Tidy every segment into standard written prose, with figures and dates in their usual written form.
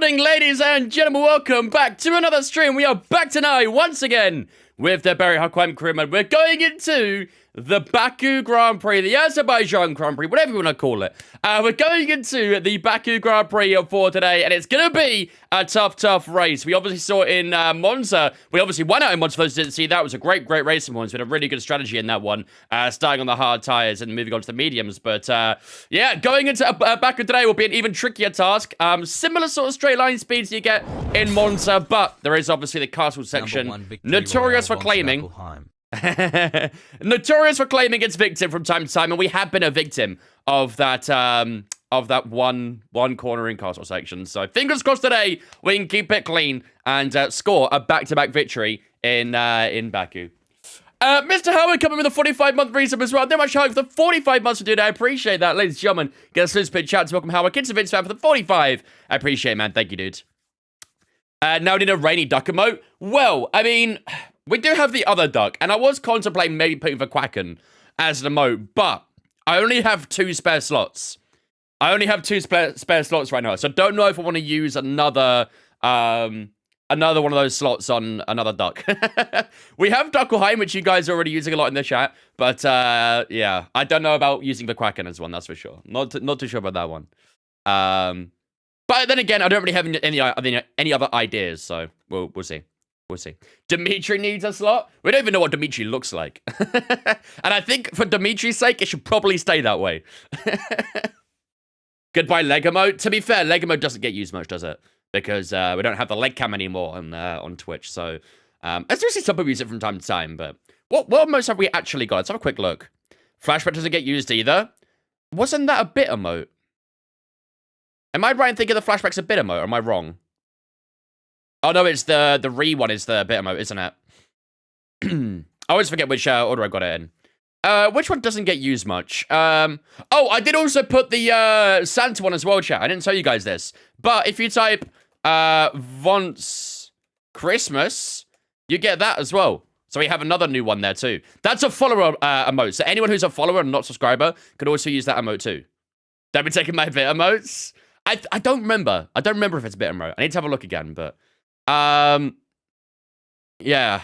evening, ladies and gentlemen. Welcome back to another stream. We are back tonight once again with the Barry Huckleheim crewman. We're going into the Baku Grand Prix, the Azerbaijan Grand Prix, whatever you want to call it. We're going into the Baku Grand Prix for today, and it's going to be a tough race. We obviously saw it in Monza. We obviously won out in Monza. For those who didn't see that, it was a great race in Monza. We had a really good strategy in that one, starting on the hard tyres and moving on to the mediums. But yeah, going into Baku today will be an even trickier task. Similar sort of straight line speeds you get in Monza, but there is obviously the castle section, notorious for claiming. Notorious for claiming its victim from time to time, and we have been a victim of that one corner in castle section. So fingers crossed today we can keep it clean and score a back-to-back victory in Baku. Mr. Howard coming with a 45-month resub as well. Very much Howard for the 45 months for doing. I appreciate that, ladies and gentlemen. Get a super chat to welcome Howard. Kids of Vince fan for the 45. I appreciate it, man. Thank you, dude. Now we need a rainy duck emote. Well, I mean, we do have the other duck, and I was contemplating maybe putting the Quacken as an emote, but I only have 2 spare slots. I only have 2 spare slots right now, so I don't know if I want to use another one of those slots on another duck. We have Huckleheim, which you guys are already using a lot in the chat, but yeah, I don't know about using the Quacken as one, that's for sure. Not too sure about that one. But then again, I don't really have any other ideas, so we'll see. We'll see. Dimitri needs a slot. We don't even know what Dimitri looks like. And I think for Dimitri's sake, it should probably stay that way. Goodbye, leg emote. To be fair, leg emote doesn't get used much, does it? Because we don't have the leg cam anymore on Twitch. So I do see some people use it from time to time. But what emotes have we actually got? Let's have a quick look. Flashback doesn't get used either. Wasn't that a bit emote? Am I right in thinking the flashback's a bit emote, or am I wrong? Oh, no, it's the one is the bit emote, isn't it? I always forget which order I got it in. Which one doesn't get used much? Oh, I did also put the Santa one as well, chat. I didn't tell you guys this. But if you type Vonce Christmas, you get that as well. So we have another new one there too. That's a follower emote. So anyone who's a follower and not subscriber can also use that emote too. Don't be taking my bit emotes. I don't remember. I don't remember if it's a bit emote. I need to have a look again, but yeah.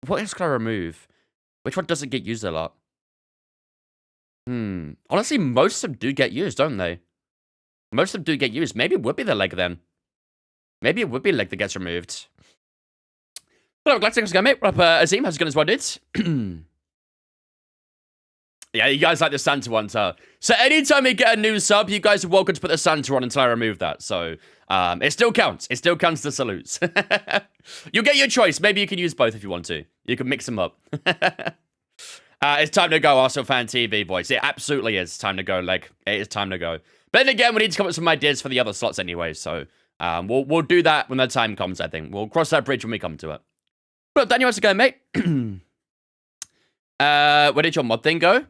What else can I remove? Which one doesn't get used a lot? Honestly, most of them do get used, don't they? Most of them do get used. Maybe it would be the leg then. Maybe it would be the leg that gets removed. Hello, glad to go, mate. What up, Azim? How's it going as well, dude? Yeah, you guys like the Santa one, so anytime you get a new sub, you guys are welcome to put the Santa on until I remove that. So it still counts. It still counts the salutes. You get your choice. Maybe you can use both if you want to. You can mix them up. It's time to go, Arsenal Fan TV, boys. It absolutely is time to go, leg. It is time to go. But then again, we need to come up with some ideas for the other slots anyway. So we'll do that when the time comes, I think. We'll cross that bridge when we come to it. But Daniel, how's it going, mate? Where did your mod thing go?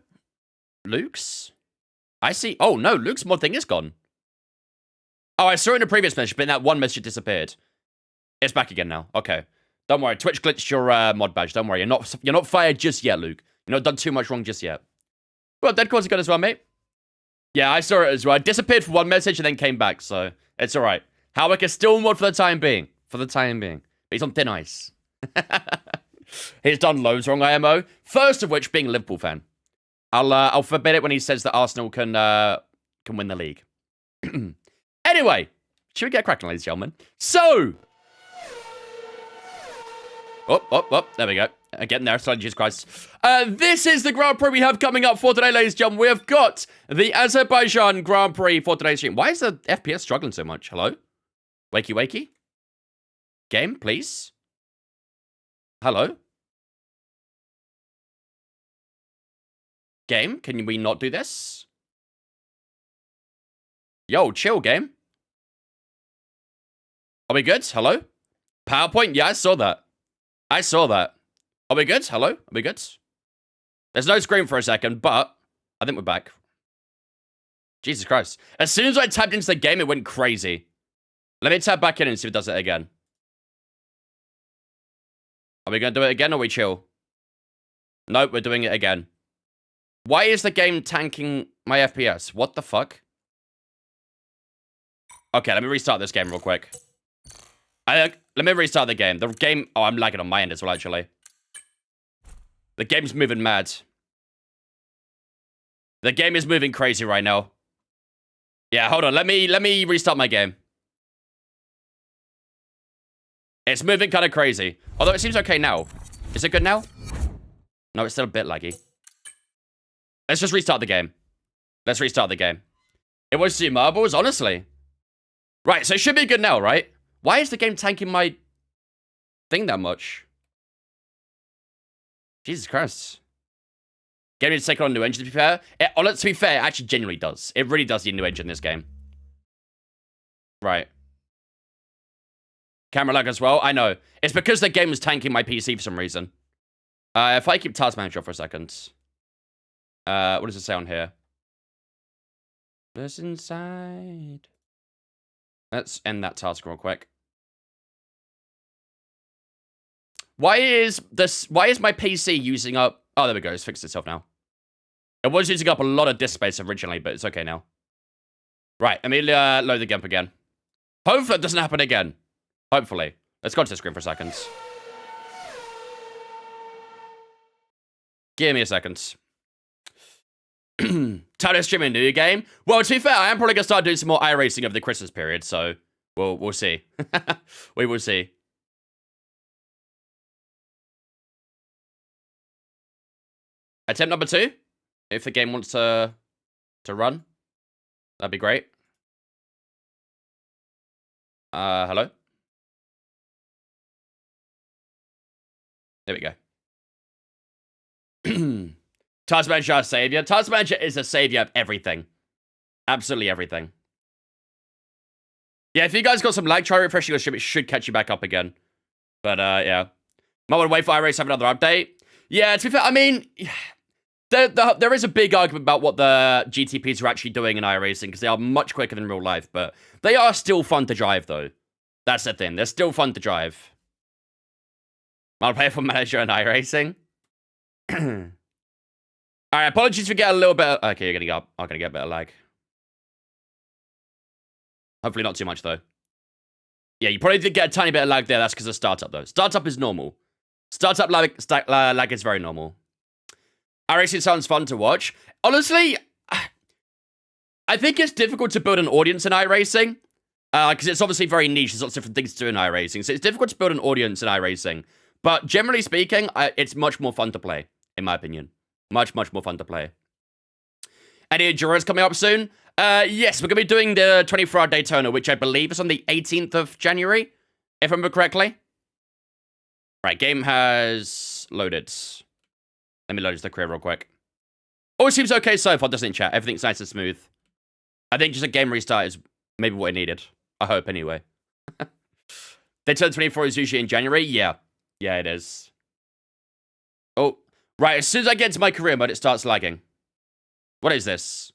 Luke's? I see. Oh, no, Luke's mod thing is gone. Oh, I saw it in a previous message, but that one message disappeared. It's back again now. Okay. Don't worry. Twitch glitched your mod badge. Don't worry. You're not fired just yet, Luke. You're not done too much wrong just yet. Well, Dead Cause is good as well, mate. Yeah, I saw it as well. I disappeared for one message and then came back, so it's all right. Howick is still mod for the time being. But he's on thin ice. He's done loads wrong, IMO. First of which being a Liverpool fan. I'll forbid it when he says that Arsenal can win the league. Anyway, should we get cracking, ladies and gentlemen? So, there we go. Getting there, sorry, Jesus Christ. This is the Grand Prix we have coming up for today, ladies and gentlemen. We have got the Azerbaijan Grand Prix for today's stream. Why is the FPS struggling so much? Hello? Wakey? Game, please? Hello? Game, can we not do this? Yo, chill, game. Are we good? Hello? PowerPoint? Yeah, I saw that. Are we good? Hello? Are we good? There's no screen for a second, but I think we're back. Jesus Christ. As soon as I tapped into the game, it went crazy. Let me tap back in and see if it does it again. Are we going to do it again or are we chill? Nope, we're doing it again. Why is the game tanking my FPS? What the fuck? Okay, let me restart this game real quick. Let me restart the game. The game... Oh, I'm lagging on my end as well, actually. The game's moving mad. The game is moving crazy right now. Yeah, hold on. Let me restart my game. It's moving kind of crazy. Although it seems okay now. Is it good now? No, it's still a bit laggy. Let's just restart the game. Let's restart the game. It was 2 marbles, honestly. Right, so it should be good now, right? Why is the game tanking my thing that much? Jesus Christ. Game needs to take on a new engine, to be fair. To be fair, it actually genuinely does. It really does need a new engine in this game. Right. Camera lag as well. I know. It's because the game is tanking my PC for some reason. If I keep Task Manager for a second. What does it say on here? What's inside? Let's end that task real quick. Why is my PC using up... Oh, there we go. It's fixed itself now. It was using up a lot of disk space originally, but it's okay now. Right. Let me load the game up again. Hopefully it doesn't happen again. Hopefully. Let's go to the screen for a second. Give me a second. Time to stream a new game. Well, to be fair, I am probably going to start doing some more iRacing over the Christmas period, so we'll see. We will see. Attempt number 2. If the game wants to run, that'd be great. Hello? There we go. Task Manager, our savior. Task Manager is a savior of everything. Absolutely everything. Yeah, if you guys got some lag, try refreshing your stream. It should catch you back up again. But, yeah. Might want to wait for iRace to have another update. Yeah, to be fair, I mean... There is a big argument about what the GTPs are actually doing in iRacing, because they are much quicker than real life, but they are still fun to drive, though. That's the thing. They're still fun to drive. I'll play for manager in iRacing. Alright, apologies for getting a little bit... Okay, you're gonna get a bit of lag. Hopefully not too much, though. Yeah, you probably did get a tiny bit of lag there. That's because of startup, though. Startup is normal. Startup lag is very normal. iRacing sounds fun to watch. Honestly, I think it's difficult to build an audience in iRacing. Because it's obviously very niche. There's lots of different things to do in iRacing. So it's difficult to build an audience in iRacing. But generally speaking, it's much more fun to play, in my opinion. Much, much more fun to play. Any Endurance coming up soon? Yes, we're going to be doing the 24-hour Daytona, which I believe is on the 18th of January, if I remember correctly. Right, game has loaded. Let me load the career real quick. Oh, it seems okay so far, doesn't it, chat? Everything's nice and smooth. I think just a game restart is maybe what I needed. I hope, anyway. Daytona 24 is usually in January? Yeah. Yeah, it is. Oh, right. As soon as I get to my career mode, it starts lagging. What is this?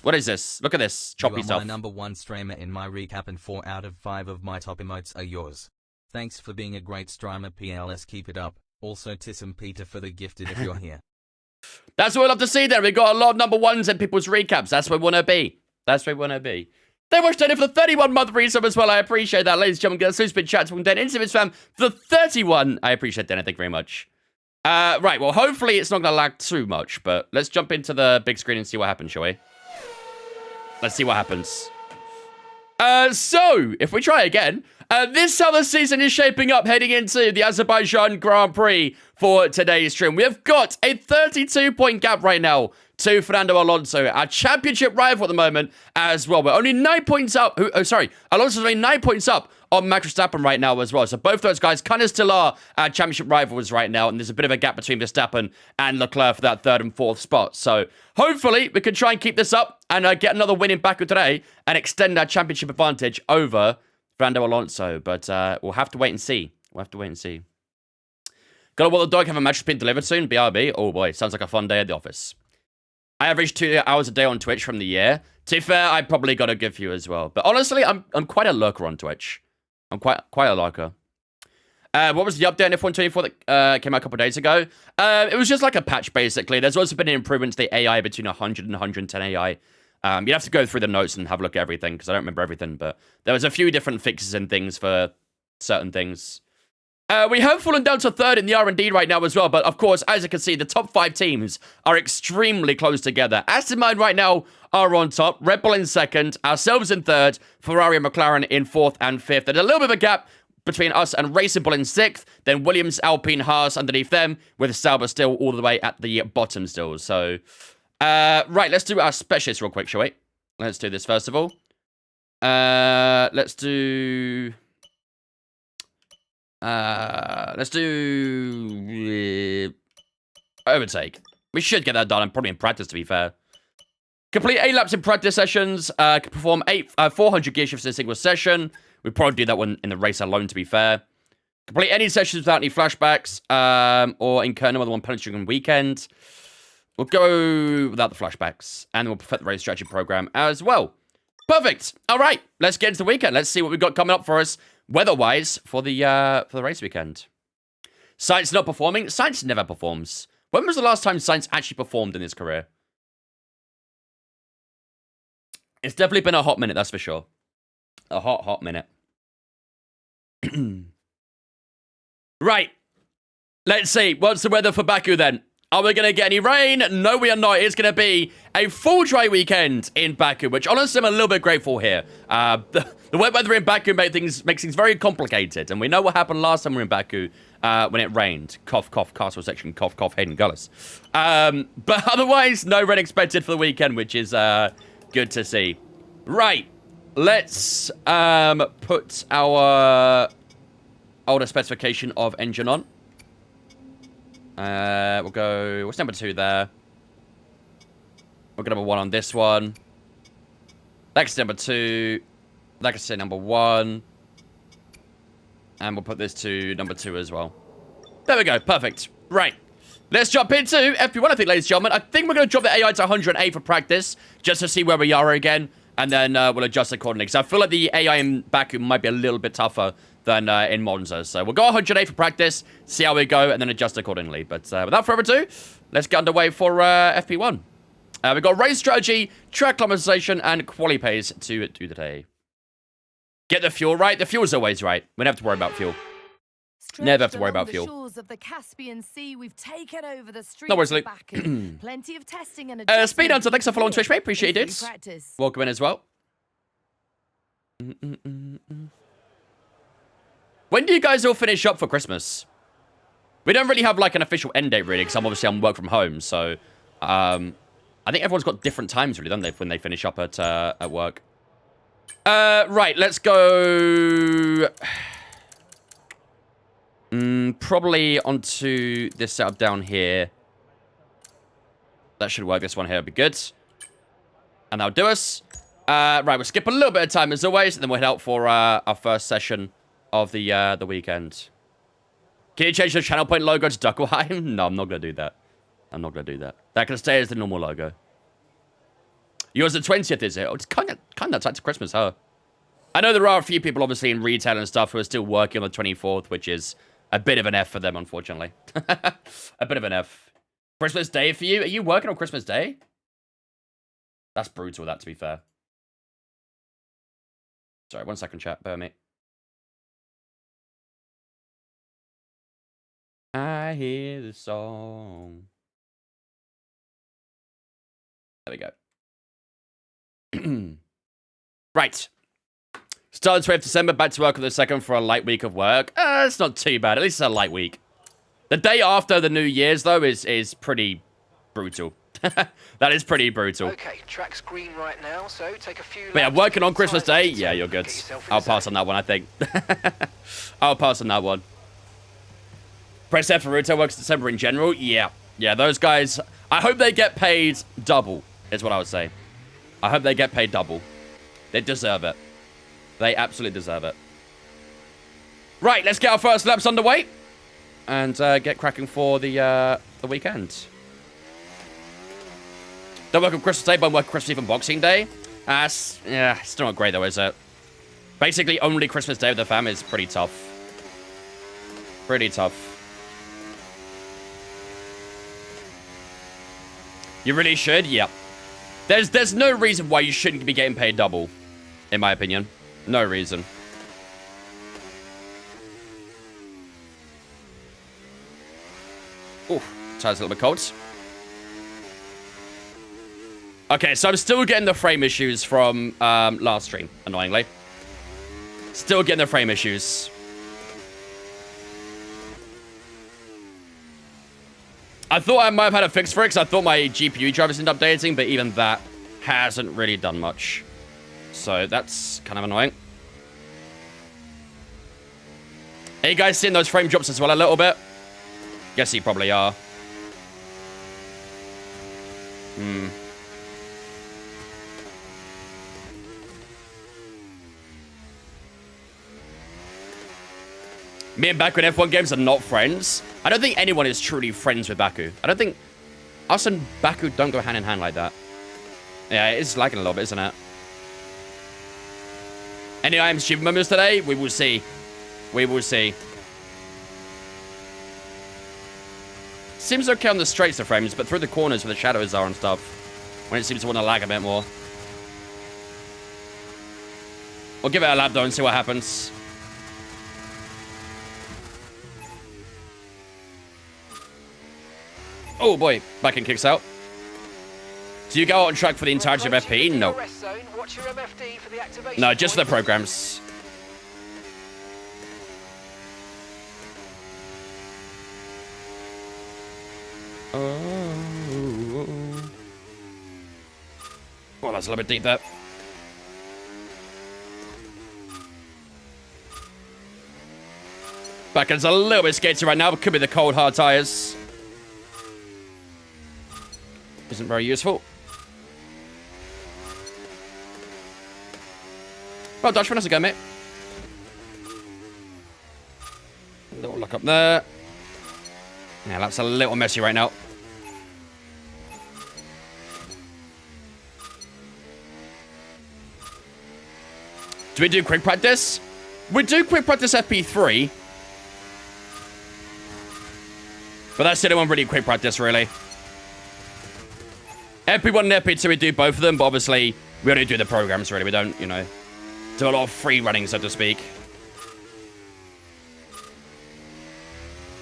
What is this? Look at this. Choppy stuff. You are my #1 streamer in my recap, and 4 out of 5 of my top emotes are yours. Thanks for being a great streamer, PLS. Keep it up. Also, Tiss and Peter for the gifted if you're here. That's what we love to see there. We got a lot of #1s in people's recaps. That's where we want to be. That's where we want to be. They watched it for the 31-month resub as well. I appreciate that, ladies and gentlemen. Get a super chat from Den Intimates fam for the 31. I appreciate that. Thank you very much. Right, well, hopefully it's not going to lag too much, but let's jump into the big screen and see what happens, shall we? Let's see what happens. So, if we try again, this is how the season is shaping up heading into the Azerbaijan Grand Prix for today's stream. We have got a 32-point gap right now to Fernando Alonso, our championship rival at the moment as well. We're only 9 points up. Alonso's only 9 points up on Max Verstappen right now as well. So both those guys kind of still are our championship rivals right now, and there's a bit of a gap between Verstappen and Leclerc for that 3rd and 4th spot. So hopefully we can try and keep this up and get another win in Baku today and extend our championship advantage over Fernando Alonso. But we'll have to wait and see. Got a What the Dog have a match been delivered soon? BRB? Oh boy, sounds like a fun day at the office. I average 2 hours a day on Twitch from the year. To be fair, I probably got to give you as well. But honestly, I'm quite a lurker on Twitch. I'm quite a lurker. What was the update on F124 that came out a couple of days ago? It was just like a patch, basically. There's also been an improvement to the AI between 100 and 110 AI. You have to go through the notes and have a look at everything, because I don't remember everything, but there was a few different fixes and things for certain things. We have fallen down to 3rd in the R&D right now as well, but of course, as you can see, the top 5 teams are extremely close together. Aston Martin right now are on top, Red Bull in 2nd, ourselves in 3rd, Ferrari and McLaren in 4th and 5th. There's a little bit of a gap between us and Racing Bull in 6th, then Williams, Alpine, Haas underneath them, with Sauber still all the way at the bottom still. So, right, let's do our specialist real quick, shall we? Let's do this first of all. Let's do overtake. We should get that done, probably in practice, to be fair. Complete 8 laps in practice sessions. Perform 400 gear shifts in a single session. We'd probably do that one in the race alone, to be fair. Complete any sessions without any flashbacks, or incur no other one penalty on weekend. We'll go without the flashbacks, and we'll perfect the race strategy program as well. Perfect. All right, let's get into the weekend. Let's see what we've got coming up for us, weather-wise, for the race weekend. Sainz not performing. Sainz never performs. When was the last time Sainz actually performed in his career? It's definitely been a hot minute, that's for sure. A hot minute. Right. Let's see. What's the weather for Baku then? Are we going to get any rain? No, we are not. It's going to be a full dry weekend in Baku, which honestly I'm a little bit grateful here. The wet weather in Baku makes things very complicated. And we know what happened last time we were in Baku when it rained. Cough, cough, castle section, cough, cough, Hayden Gullis. But otherwise, no rain expected for the weekend, which is good to see. Right. Let's put our older specification of engine on. We'll go... What's number 2 there? We'll go number 1 on this one. That's number 2. That can say number 1. And we'll put this to number 2 as well. There we go. Perfect. Right. Let's jump into FP1, I think, ladies and gentlemen. I think we're going to drop the AI to 108 for practice, just to see where we are again. And then we'll adjust accordingly. Because I feel like the AI in Baku might be a little bit tougher than in Monza. So we'll go 108 for practice, see how we go, and then adjust accordingly. But without further ado, let's get underway for FP1. We've got race strategy, track climatization, and quali pace to do today. Get the fuel right. The fuel's always right. We don't have to worry about fuel. Never have to worry about fuel. Shores of the Caspian Sea, we've taken over the streets No worries, of Luke. Baku. Plenty of testing and Speed Hunter, thanks for following Twitch, mate. Appreciate it. Practice. Welcome in as well. When do you guys all finish up for Christmas? We don't really have like an official end date, really, because I'm obviously on work from home. So, I think everyone's got different times, really, don't they, when they finish up at work. Right, let's go. Probably onto this setup down here. That should work. This one here will be good. And that'll do us. Right, we'll skip a little bit of time as always, and then we'll head out for our first session of the weekend. Can you change the channel point logo to Huckleheim? No, I'm not going to do that. I'm not going to do that. That can stay as the normal logo. Yours the 20th, is it? Oh, it's kind of tight to Christmas, huh? I know there are a few people, obviously, in retail and stuff who are still working on the 24th, which is a bit of an F for them, unfortunately. A bit of an F. Christmas Day for you? Are you working on Christmas Day? That's brutal, that, to be fair. Sorry, 1 second, chat. Bear with me. I hear the song. There we go. Right. Started 12th December, back to work on the 2nd for a light week of work. It's not too bad. At least it's a light week. The day after the New Year's, though, is pretty brutal. That is pretty brutal. Okay, track's green right now, so take a few. But yeah, working on Christmas Day, yeah, you're good. I'll pass on that one, I think. I'll pass on that one. Press F for Ruto works December in general. Yeah, those guys. I hope they get paid double, is what I would say. I hope they get paid double. They deserve it. They absolutely deserve it. Right, let's get our first laps underway and get cracking for the weekend. Don't work on Christmas Day, but work on Christmas Eve and Boxing Day. Yeah, still not great though, is it? Basically, only Christmas Day with the fam is pretty tough. Pretty tough. You really should? Yep. There's no reason why you shouldn't be getting paid double, in my opinion. No reason. Ooh, tire's a little bit cold. Okay, so I'm still getting the frame issues from last stream, annoyingly. Still getting the frame issues. I thought I might have had a fix for it because I thought my GPU drivers ended up updating, but even that hasn't really done much. So that's kind of annoying. Are you guys seeing those frame drops as well a little bit? Guess you probably are. Me and Baku in F1 games are not friends. I don't think anyone is truly friends with Baku. I don't think us and Baku don't go hand in hand like that. Yeah, it is lagging a little bit, isn't it? Any items achievement moments today? We will see. We will see. Seems okay on the straights, the frames, but through the corners where the shadows are and stuff, when it seems to want to lag a bit more. We'll give it a lap though and see what happens. Oh boy, back and kicks out. Do you go out on track for the entirety of FP? No. No, just for the programs. Oh, that's a little bit deep there. Backend's a little bit skaty right now, but could be the cold hard tires. Isn't very useful. Well, Dutchman, how's it going, mate? Little look up there. Yeah, that's a little messy right now. Do we do quick practice? We do quick practice FP3. But that's the only one really quick practice, really. FP1 and FP2, we do both of them, but obviously, we only do the programs, really. We don't, you know, do a lot of free running, so to speak.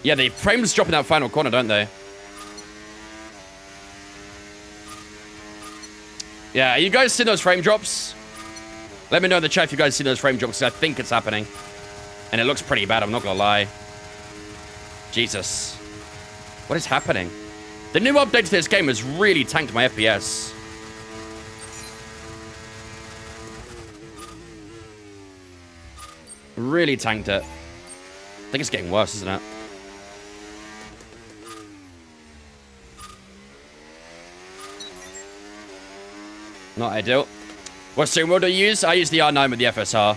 Yeah, the frames drop in that final corner, don't they? Yeah, you guys see those frame drops? Let me know in the chat if you guys see those frame drops, because I think it's happening. And it looks pretty bad, I'm not gonna lie. Jesus. What is happening? The new update to this game has really tanked my FPS. Really tanked it. I think it's getting worse, isn't it? Not ideal. What steering wheel do you use? I use the R9 with the FSR.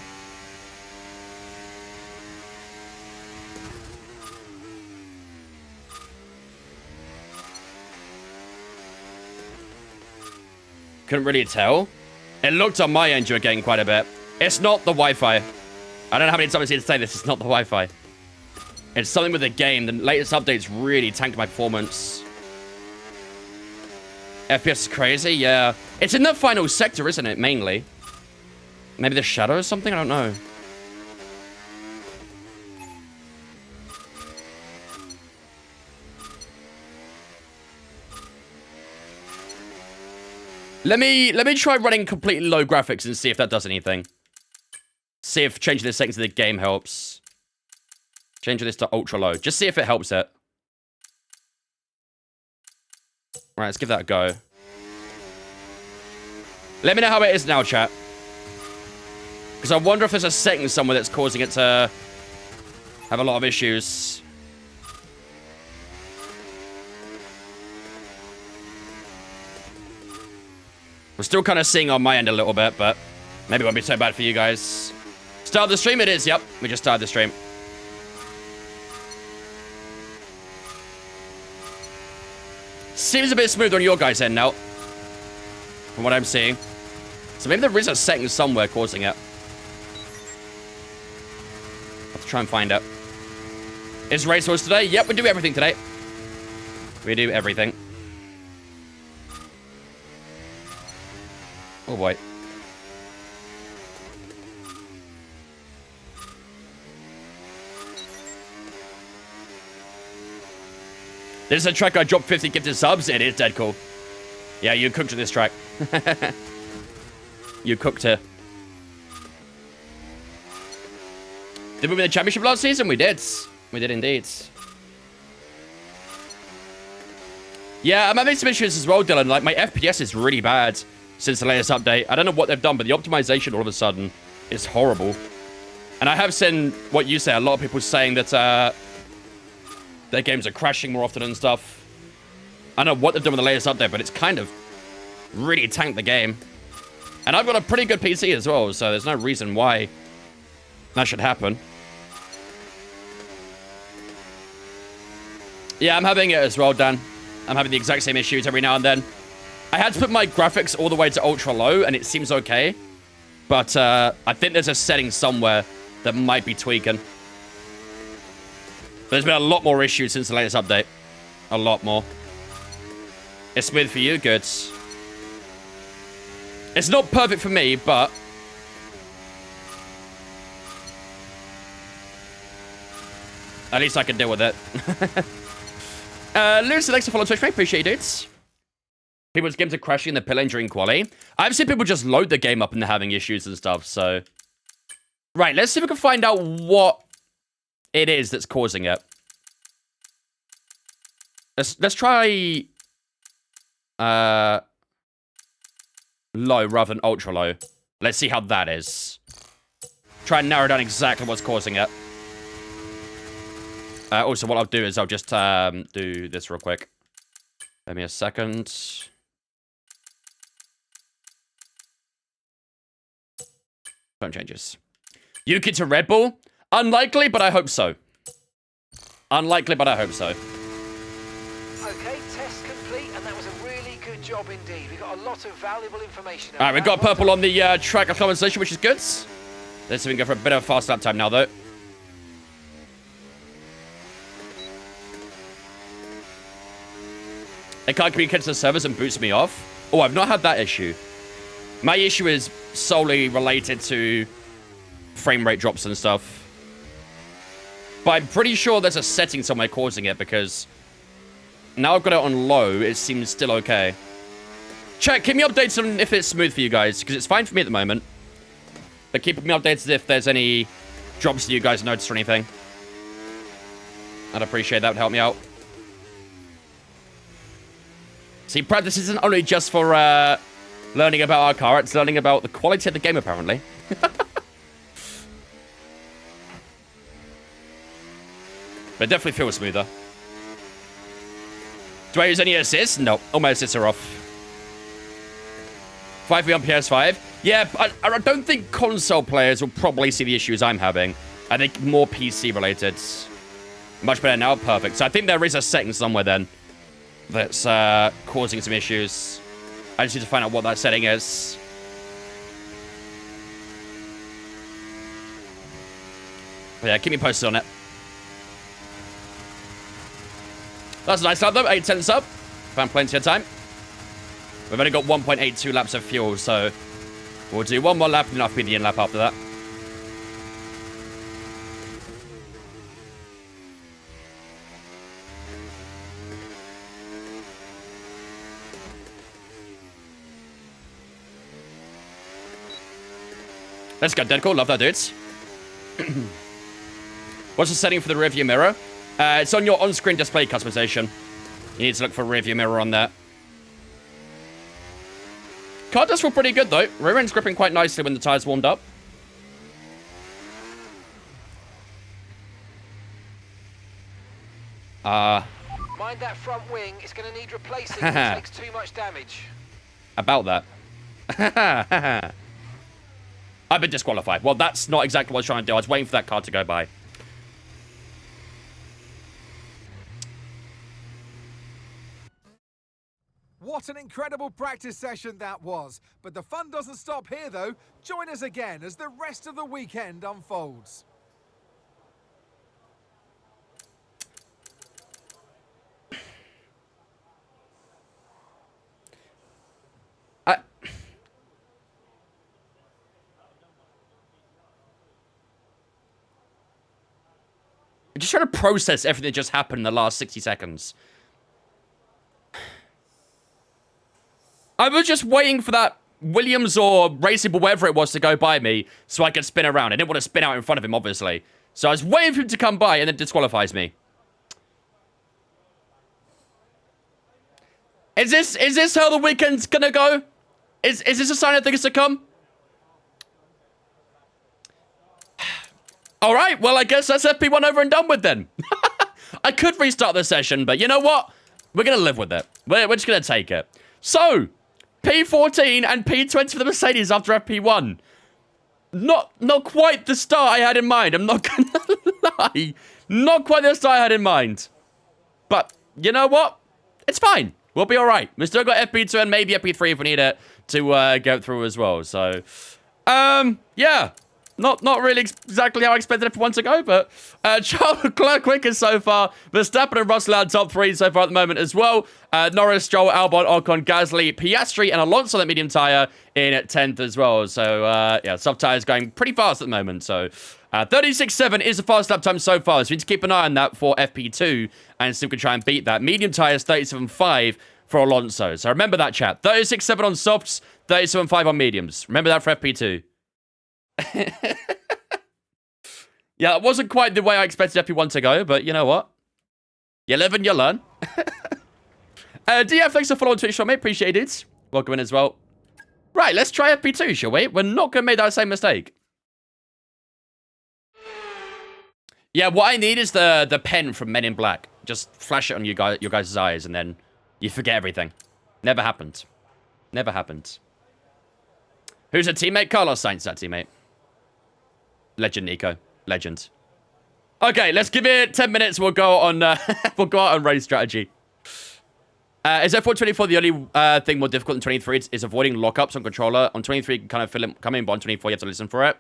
Couldn't really tell. It looked on my end you were getting quite a bit. It's not the Wi-Fi. I don't know how many times I've seen it say this. It's not the Wi-Fi. It's something with the game. The latest updates really tanked my performance. FPS is crazy, yeah. It's in the final sector, isn't it, mainly? Maybe the shadow or something? I don't know. Let me try running completely low graphics and see if that does anything. See if changing the settings of the game helps. Changing this to ultra low. Just see if it helps it. Right, let's give that a go. Let me know how it is now, chat. Because I wonder if there's a setting somewhere that's causing it to have a lot of issues. We're still kind of seeing on my end a little bit, but maybe it won't be so bad for you guys. Start the stream? It is, yep. We just started the stream. Seems a bit smoother on your guys' end now. From what I'm seeing. So maybe there is a setting somewhere causing it. Have to try and find it. Is Racehorse today? Yep, we do everything today. We do everything. Oh, boy. This is a track I dropped 50 gifted subs. It is dead cool. Yeah, you cooked this track. You cooked her. Did we win the championship last season? We did. We did indeed. Yeah, I'm having some issues as well, Dylan. Like, my FPS is really bad since the latest update. I don't know what they've done, but the optimization all of a sudden is horrible. And I have seen what you say. A lot of people saying that their games are crashing more often and stuff. I don't know what they've done with the latest update, but it's kind of really tanked the game. And I've got a pretty good PC as well, so there's no reason why that should happen. Yeah, I'm having it as well, Dan. I'm having the exact same issues every now and then. I had to put my graphics all the way to ultra low, and it seems okay. But I think there's a setting somewhere that might be tweaking. There's been a lot more issues since the latest update. A lot more. It's smooth for you? Good. It's not perfect for me, but... at least I can deal with it. Lucy, thanks for following Twitch, mate. Appreciate you, dudes. People's games are crashing in the pillar during quali. I've seen people just load the game up and they're having issues and stuff, so... Right, let's see if we can find out what it is that's causing it. Let's try... low rather than ultra low. Let's see how that is. Try and narrow down exactly what's causing it. Also, what I'll do is I'll just do this real quick. Give me a second. Phone changes. Yuki to Red Bull? Unlikely, but I hope so. Unlikely, but I hope so. Okay, test complete, and that was a really good job indeed. We got a lot of valuable information. All right, we've got purple on the track acclimatization, which is good. Let's see if we can go for a bit of a fast lap time now, though. It can't communicate to the servers and boots me off. Oh, I've not had that issue. My issue is solely related to frame rate drops and stuff. But I'm pretty sure there's a setting somewhere causing it, because now I've got it on low, it seems still okay. Chat, keep me updated on if it's smooth for you guys, because it's fine for me at the moment. But keep me updated if there's any drops that you guys notice or anything. I'd appreciate that, would help me out. See, practice isn't only just for learning about our car, it's learning about the quality of the game, apparently. But it definitely feels smoother. Do I use any assists? No, all my assists are off. 5v on PS5? Yeah, I don't think console players will probably see the issues I'm having. I think more PC related. Much better now, perfect. So I think there is a setting somewhere then that's causing some issues. I just need to find out what that setting is. But yeah, keep me posted on it. That's a nice lap though, 8/10 up. Found plenty of time. We've only got 1.82 laps of fuel, so we'll do one more lap and that'll be the in lap after that. Let's go, Deadcore. Love that, dudes. What's the setting for the rearview mirror? It's on your on-screen display customization. You need to look for rearview mirror on that. Car does feel pretty good, though. Rear end's gripping quite nicely when the tires warmed up. Mind that front wing. It's going to need replacing. It takes too much damage. About that. I've been disqualified. Well, that's not exactly what I was trying to do. I was waiting for that car to go by. What an incredible practice session that was. But the fun doesn't stop here, though. Join us again as the rest of the weekend unfolds. just trying to process everything that just happened in the last 60 seconds. I was just waiting for that Williams or Racing, but whatever it was, to go by me so I could spin around. I didn't want to spin out in front of him, obviously. So I was waiting for him to come by, and then disqualifies me. Is this how the weekend's gonna go? Is this a sign of things to come? All right, well, I guess that's FP1 over and done with then. I could restart the session, but you know what? We're gonna live with it. We're just gonna take it. So, P14 and P20 for the Mercedes after FP1. Not quite the start I had in mind. I'm not gonna lie. Not quite the start I had in mind. But, you know what? It's fine. We'll be alright. We've still got FP2 and maybe FP3 if we need it to go through as well. So, yeah. Not really exactly how I expected FP1 to go, but Charles Leclerc quickest so far. Verstappen and Russell are top 3 so far at the moment as well. Norris, Stroll, Albon, Ocon, Gasly, Piastri, and Alonso that medium tyre in at 10th as well. So, yeah, soft tyres going pretty fast at the moment. So, 36.7 is the fast lap time so far. So we need to keep an eye on that for FP2 and see if we can try and beat that. Medium tyres, 37.5 for Alonso. So remember that, chat. 36.7 on softs, 37.5 on mediums. Remember that for FP2. Yeah, it wasn't quite the way I expected FP1 to go, but you know what? You live and you learn. DF, thanks for following Twitch, mate. Appreciate it. Welcome in as well. Right, let's try FP2, shall we? We're not going to make that same mistake. Yeah, what I need is the pen from Men in Black. Just flash it on your guys' eyes, and then you forget everything. Never happened. Never happened. Who's a teammate? Carlos Sainz, that teammate. Legend, Nico. Legend. Okay, let's give it 10 minutes. We'll go on. We'll go out on race strategy. Is F124 the only thing more difficult than 23? Is avoiding lockups on controller. On 23, you can kind of come in, but on 24, you have to listen for it.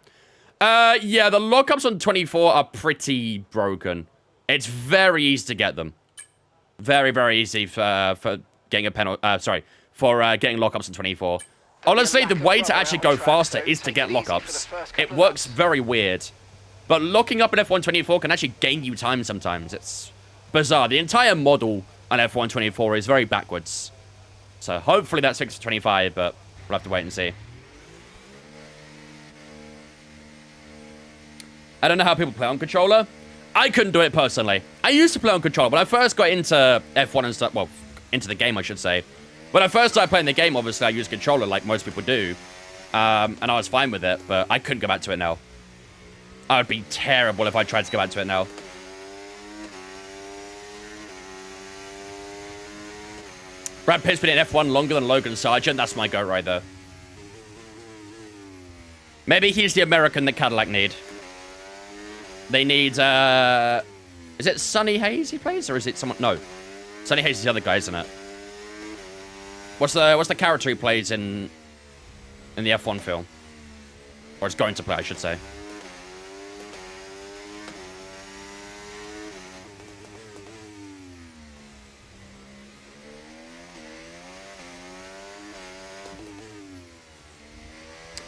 Yeah, the lockups on 24 are pretty broken. It's very easy to get them. Very, very easy for getting a penalty. Sorry, for getting lockups on 24. Honestly, the way to actually go faster is to get lockups. It works very weird. But locking up in F124 can actually gain you time sometimes. It's bizarre. The entire model on F124 is very backwards. So hopefully that's fixed for 25, but we'll have to wait and see. I don't know how people play on controller. I couldn't do it personally. I used to play on controller. When I first got into F1 and stuff, well, into the game, I should say. When I first started playing the game, obviously, I used controller like most people do. And I was fine with it, but I couldn't go back to it now. I would be terrible if I tried to go back to it now. Brad Pitt's been in F1 longer than Logan Sargent. That's my go right there. Maybe he's the American that Cadillac need. They need, is it Sonny Hayes he plays? Or is it someone? No. Sonny Hayes is the other guy, isn't it? What's the character he plays in the F1 film? Or is going to play, I should say.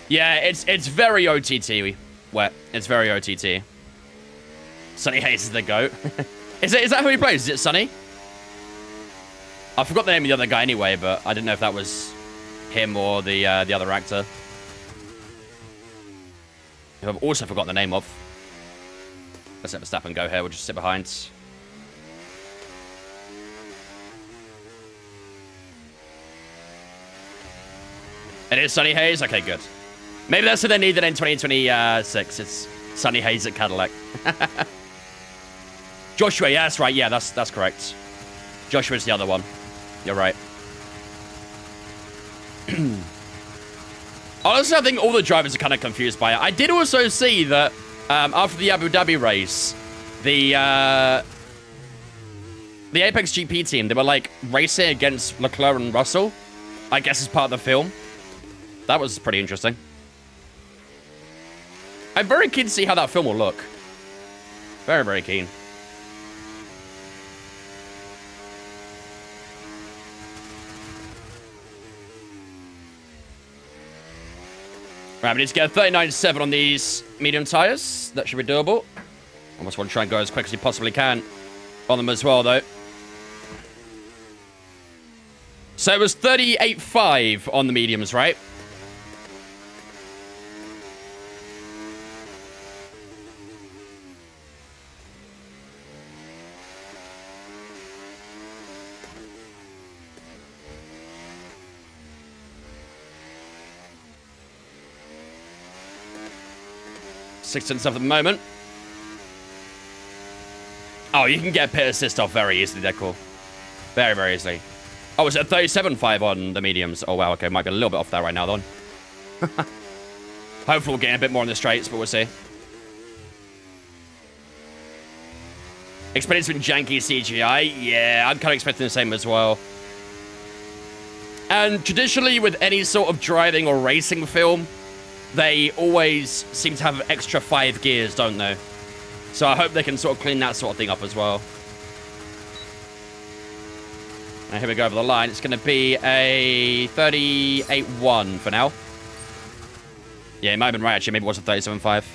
Yeah, it's very OTT. Wet. It's very OTT. Sonny Hayes is the GOAT. Is that who he plays? Is it Sonny? I forgot the name of the other guy anyway, but I didn't know if that was him or the other actor. Who I've also forgotten the name of. Let's let Verstappen go here. We'll just sit behind. It is Sonny Hayes? Okay, good. Maybe that's what they need then in 2026. It's Sonny Hayes at Cadillac. Joshua, yeah, that's right. Yeah, that's correct. Joshua's the other one. You're right. Honestly, I think all the drivers are kind of confused by it. I did also see that after the Abu Dhabi race, the Apex GP team, they were like racing against Leclerc and Russell. I guess as part of the film. That was pretty interesting. I'm very keen to see how that film will look. Very, very keen. Right, we need to get a 39.7 on these medium tyres. That should be doable. Almost want to try and go as quick as you possibly can on them as well, though. So it was 38.5 on the mediums, right? Sixth at the moment. Oh, you can get pit assist off very easily, there, cool. Very, very easily. Oh, it's at 37.5 on the mediums. Oh, wow, okay. Might be a little bit off there right now, though. Hopefully we'll get a bit more on the straights, but we'll see. Expecting some janky CGI? Yeah, I'm kind of expecting the same as well. And traditionally, with any sort of driving or racing film, they always seem to have extra 5 gears, don't they? So I hope they can sort of clean that sort of thing up as well. And here we go over the line. It's going to be a 38.1 for now. Yeah, it might have been right, actually. Maybe it was a 37.5.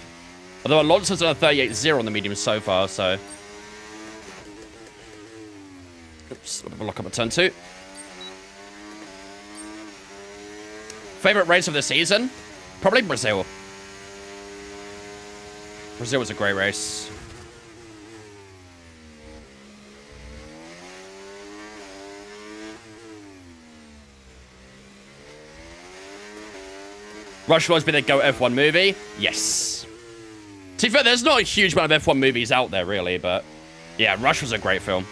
Although Alonso's on a 38.0 on the medium so far, so... Oops, we'll lock up at turn 2. Favorite race of the season? Probably Brazil. Brazil was a great race. Rush was been a Go F1 movie? Yes. To be fair, there's not a huge amount of F1 movies out there, really, but... Yeah, Rush was a great film.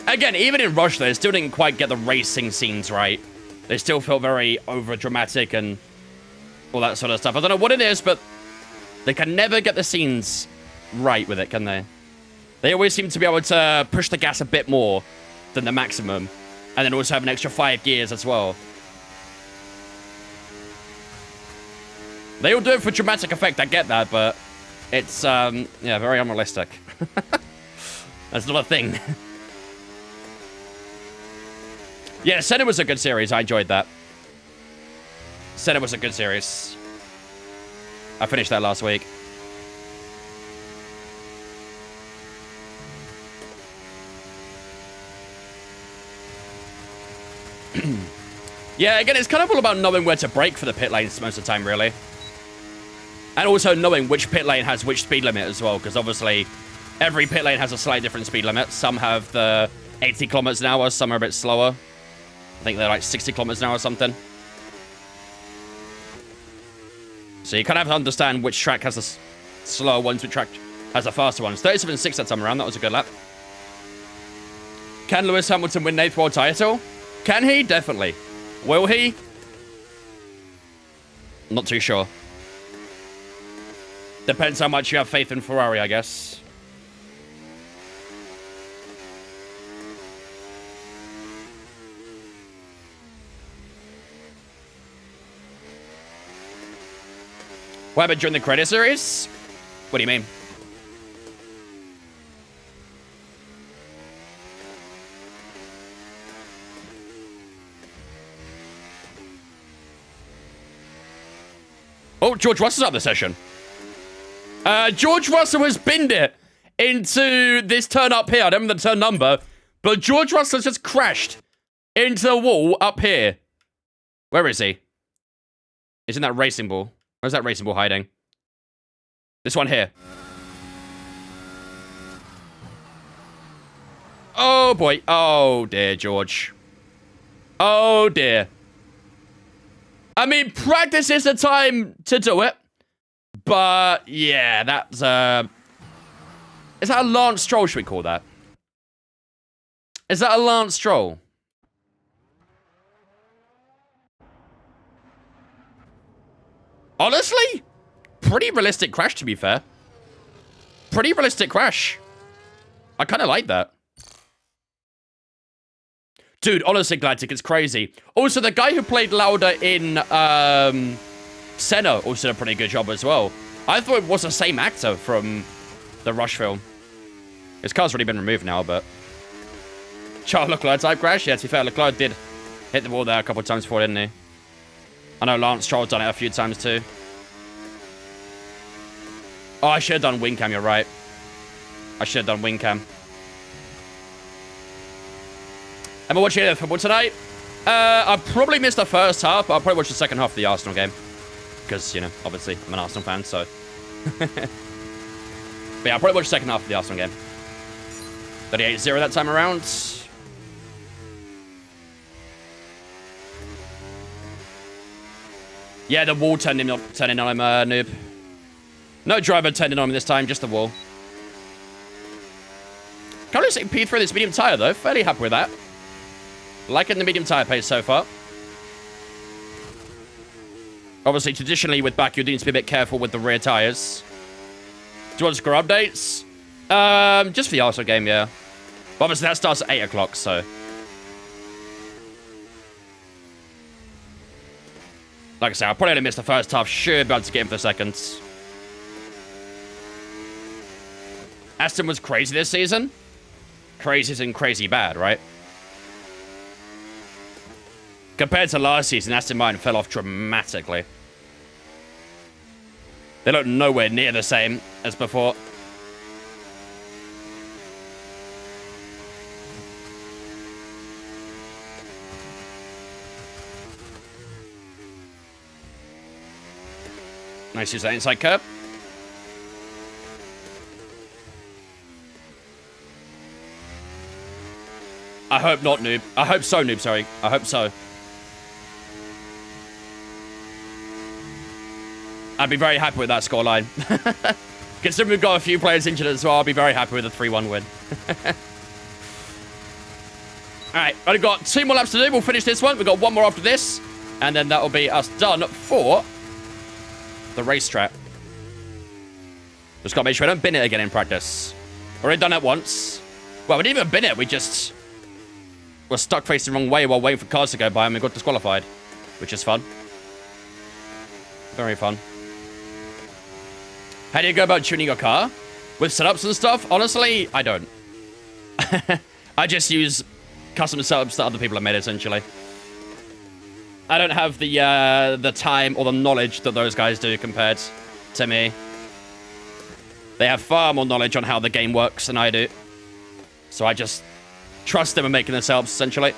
Again, even in Rush, they still didn't quite get the racing scenes right. They still felt very over-dramatic and all that sort of stuff. I don't know what it is, but they can never get the scenes right with it, can they? They always seem to be able to push the gas a bit more than the maximum, and then also have an extra 5 gears as well. They all do it for dramatic effect, I get that, but it's, yeah, very unrealistic. That's not a thing. Yeah, Senna was a good series. I enjoyed that. Senna was a good series. I finished that last week. Yeah, again, it's kind of all about knowing where to brake for the pit lanes most of the time, really. And also knowing which pit lane has which speed limit as well, because obviously every pit lane has a slightly different speed limit. Some have the 80 kilometers an hour, some are a bit slower. I think they're like 60 kilometers an hour or something. So you kind of have to understand which track has the slower ones, which track has the faster ones. 37.6 that time around. That was a good lap. Can Lewis Hamilton win 8th world title? Can he? Definitely. Will he? Not too sure. Depends how much you have faith in Ferrari, I guess. What happened during the credit series? What do you mean? Oh, George Russell's out of the session. George Russell has binned it into this turn up here. I don't remember the turn number, but George Russell just crashed into the wall up here. Where is he? He's in that racing ball. Where's that racing ball hiding? This one here. Oh, boy. Oh, dear, George. Oh, dear. I mean, practice is the time to do it. But, yeah, that's, is that a Lance Stroll, should we call that? Is that a Lance Stroll? Honestly, pretty realistic crash, to be fair. Pretty realistic crash. I kind of like that. Dude, honestly, Galactic, it's crazy. Also, the guy who played Lauda in Senna also did a pretty good job as well. I thought it was the same actor from the Rush film. His car's already been removed now, but... Charles Leclerc type crash? Yeah, to be fair, Leclerc did hit the wall there a couple of times before, didn't he? I know Lance Stroll's done it a few times too. Oh, I should have done wing cam, you're right. I should have done wing cam. Am I watching any football tonight? I probably missed the first half, but I'll probably watch the second half of the Arsenal game. Because, you know, obviously, I'm an Arsenal fan, so... But yeah, I'll probably watch the second half of the Arsenal game. 38-0 that time around. Yeah, the wall turned in on him, noob. No driver turned in on him this time, just the wall. Currently sitting P3 this medium tyre, though. Fairly happy with that. Liking the medium tyre pace so far. Obviously, traditionally with Baku, you need to be a bit careful with the rear tyres. Do you want to score updates? Just for the Arsenal game, yeah. But obviously, that starts at 8 o'clock, so... Like I said, I'll probably only miss the first half. Should be able to get in for the seconds. Aston was crazy this season. Crazy isn't crazy bad, right? Compared to last season, Aston Martin fell off dramatically. They look nowhere near the same as before. Nice use that inside curb. I hope not, noob. I hope so, noob, sorry. I hope so. I'd be very happy with that scoreline. Considering we've got a few players injured as well, I'll be very happy with a 3-1 win. Alright, only got 2 more laps to do. We'll finish this one. We've got 1 more after this. And then that will be us done for the racetrack. Just got to make sure I don't bin it again in practice. Already done that once. Well, we didn't even bin it. We just were stuck facing the wrong way while waiting for cars to go by and we got disqualified. Which is fun. Very fun. How do you go about tuning your car? With setups and stuff? Honestly, I don't. I just use custom setups that other people have made, essentially. I don't have the time or the knowledge that those guys do compared to me. They have far more knowledge on how the game works than I do. So I just trust them in making the setups, essentially.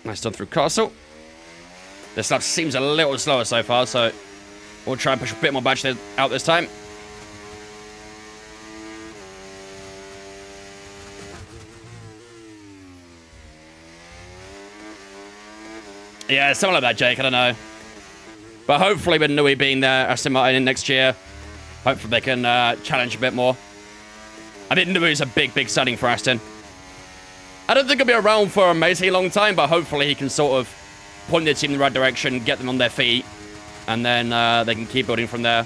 Nice done through Castle. This lap seems a little slower so far, so we'll try and push a bit more badge out this time. Yeah, something like that, Jake. I don't know. But hopefully with Nui being there, Aston Martin in next year, hopefully they can challenge a bit more. I think Nui is a big, big signing for Aston. I don't think he'll be around for a amazingly long time, but hopefully he can sort of point their team in the right direction, get them on their feet, and then they can keep building from there.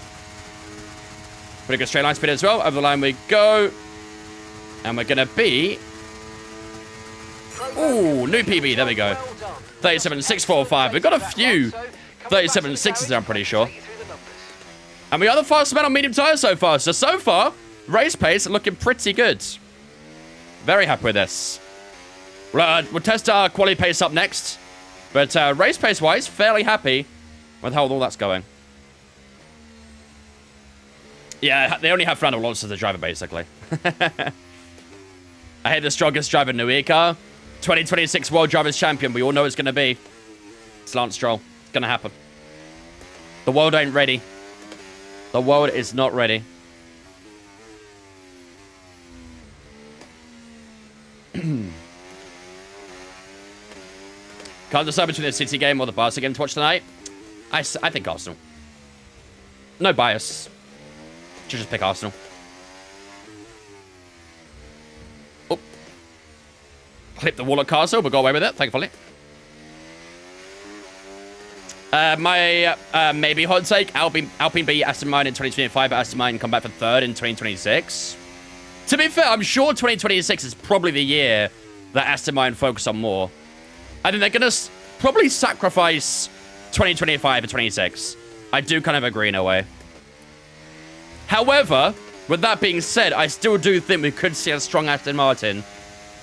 Pretty good straight line speed as well. Over the line we go. And we're going to be... Ooh, new PB. There we go. 37.645. We've got a few 37.6s there, I'm pretty sure. And we are the fastest man on medium tyres so far. So far, race pace looking pretty good. Very happy with this. We'll test our quality pace up next. But race pace-wise, fairly happy with how all that's going. Yeah, they only have Fernando Alonso as a driver, basically. I hate the strongest driver in the car. 2026 World Drivers' Champion. We all know it's going to be. It's Lance Stroll. It's going to happen. The world ain't ready. The world is not ready. Can't decide between the City game or the Barca game to watch tonight. I think Arsenal. No bias. Should just pick Arsenal. Oh. Clip the wall at Castle. We'll go away with it, thankfully. My maybe hot take. Alpine beat Aston Martin in 2025, but Aston Martin come back for third in 2026. To be fair, I'm sure 2026 is probably the year that Aston Martin focus on more. I think they're going to probably sacrifice 2025 and 26. I do kind of agree in a way. However, with that being said, I still do think we could see a strong Aston Martin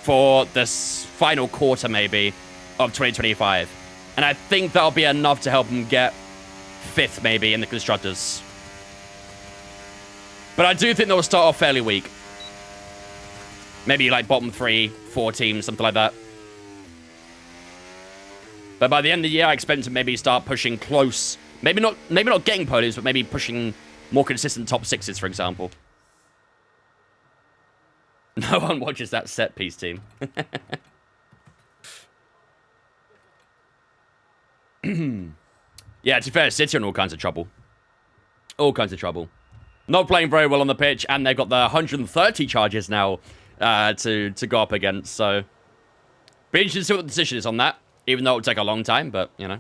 for this final quarter, maybe, of 2025. And I think that'll be enough to help them get 5th, maybe, in the Constructors. But I do think they'll start off fairly weak. Maybe, like, bottom 3, 4 teams, something like that. But by the end of the year, I expect to maybe start pushing close. Maybe not getting podiums, but maybe pushing more consistent top 6s, for example. No one watches that set piece team. Yeah, to be fair, City are in all kinds of trouble. All kinds of trouble. Not playing very well on the pitch, and they've got the 130 charges now to go up against. So, be interesting to see what the decision is on that. Even though it'll take a long time, but, you know.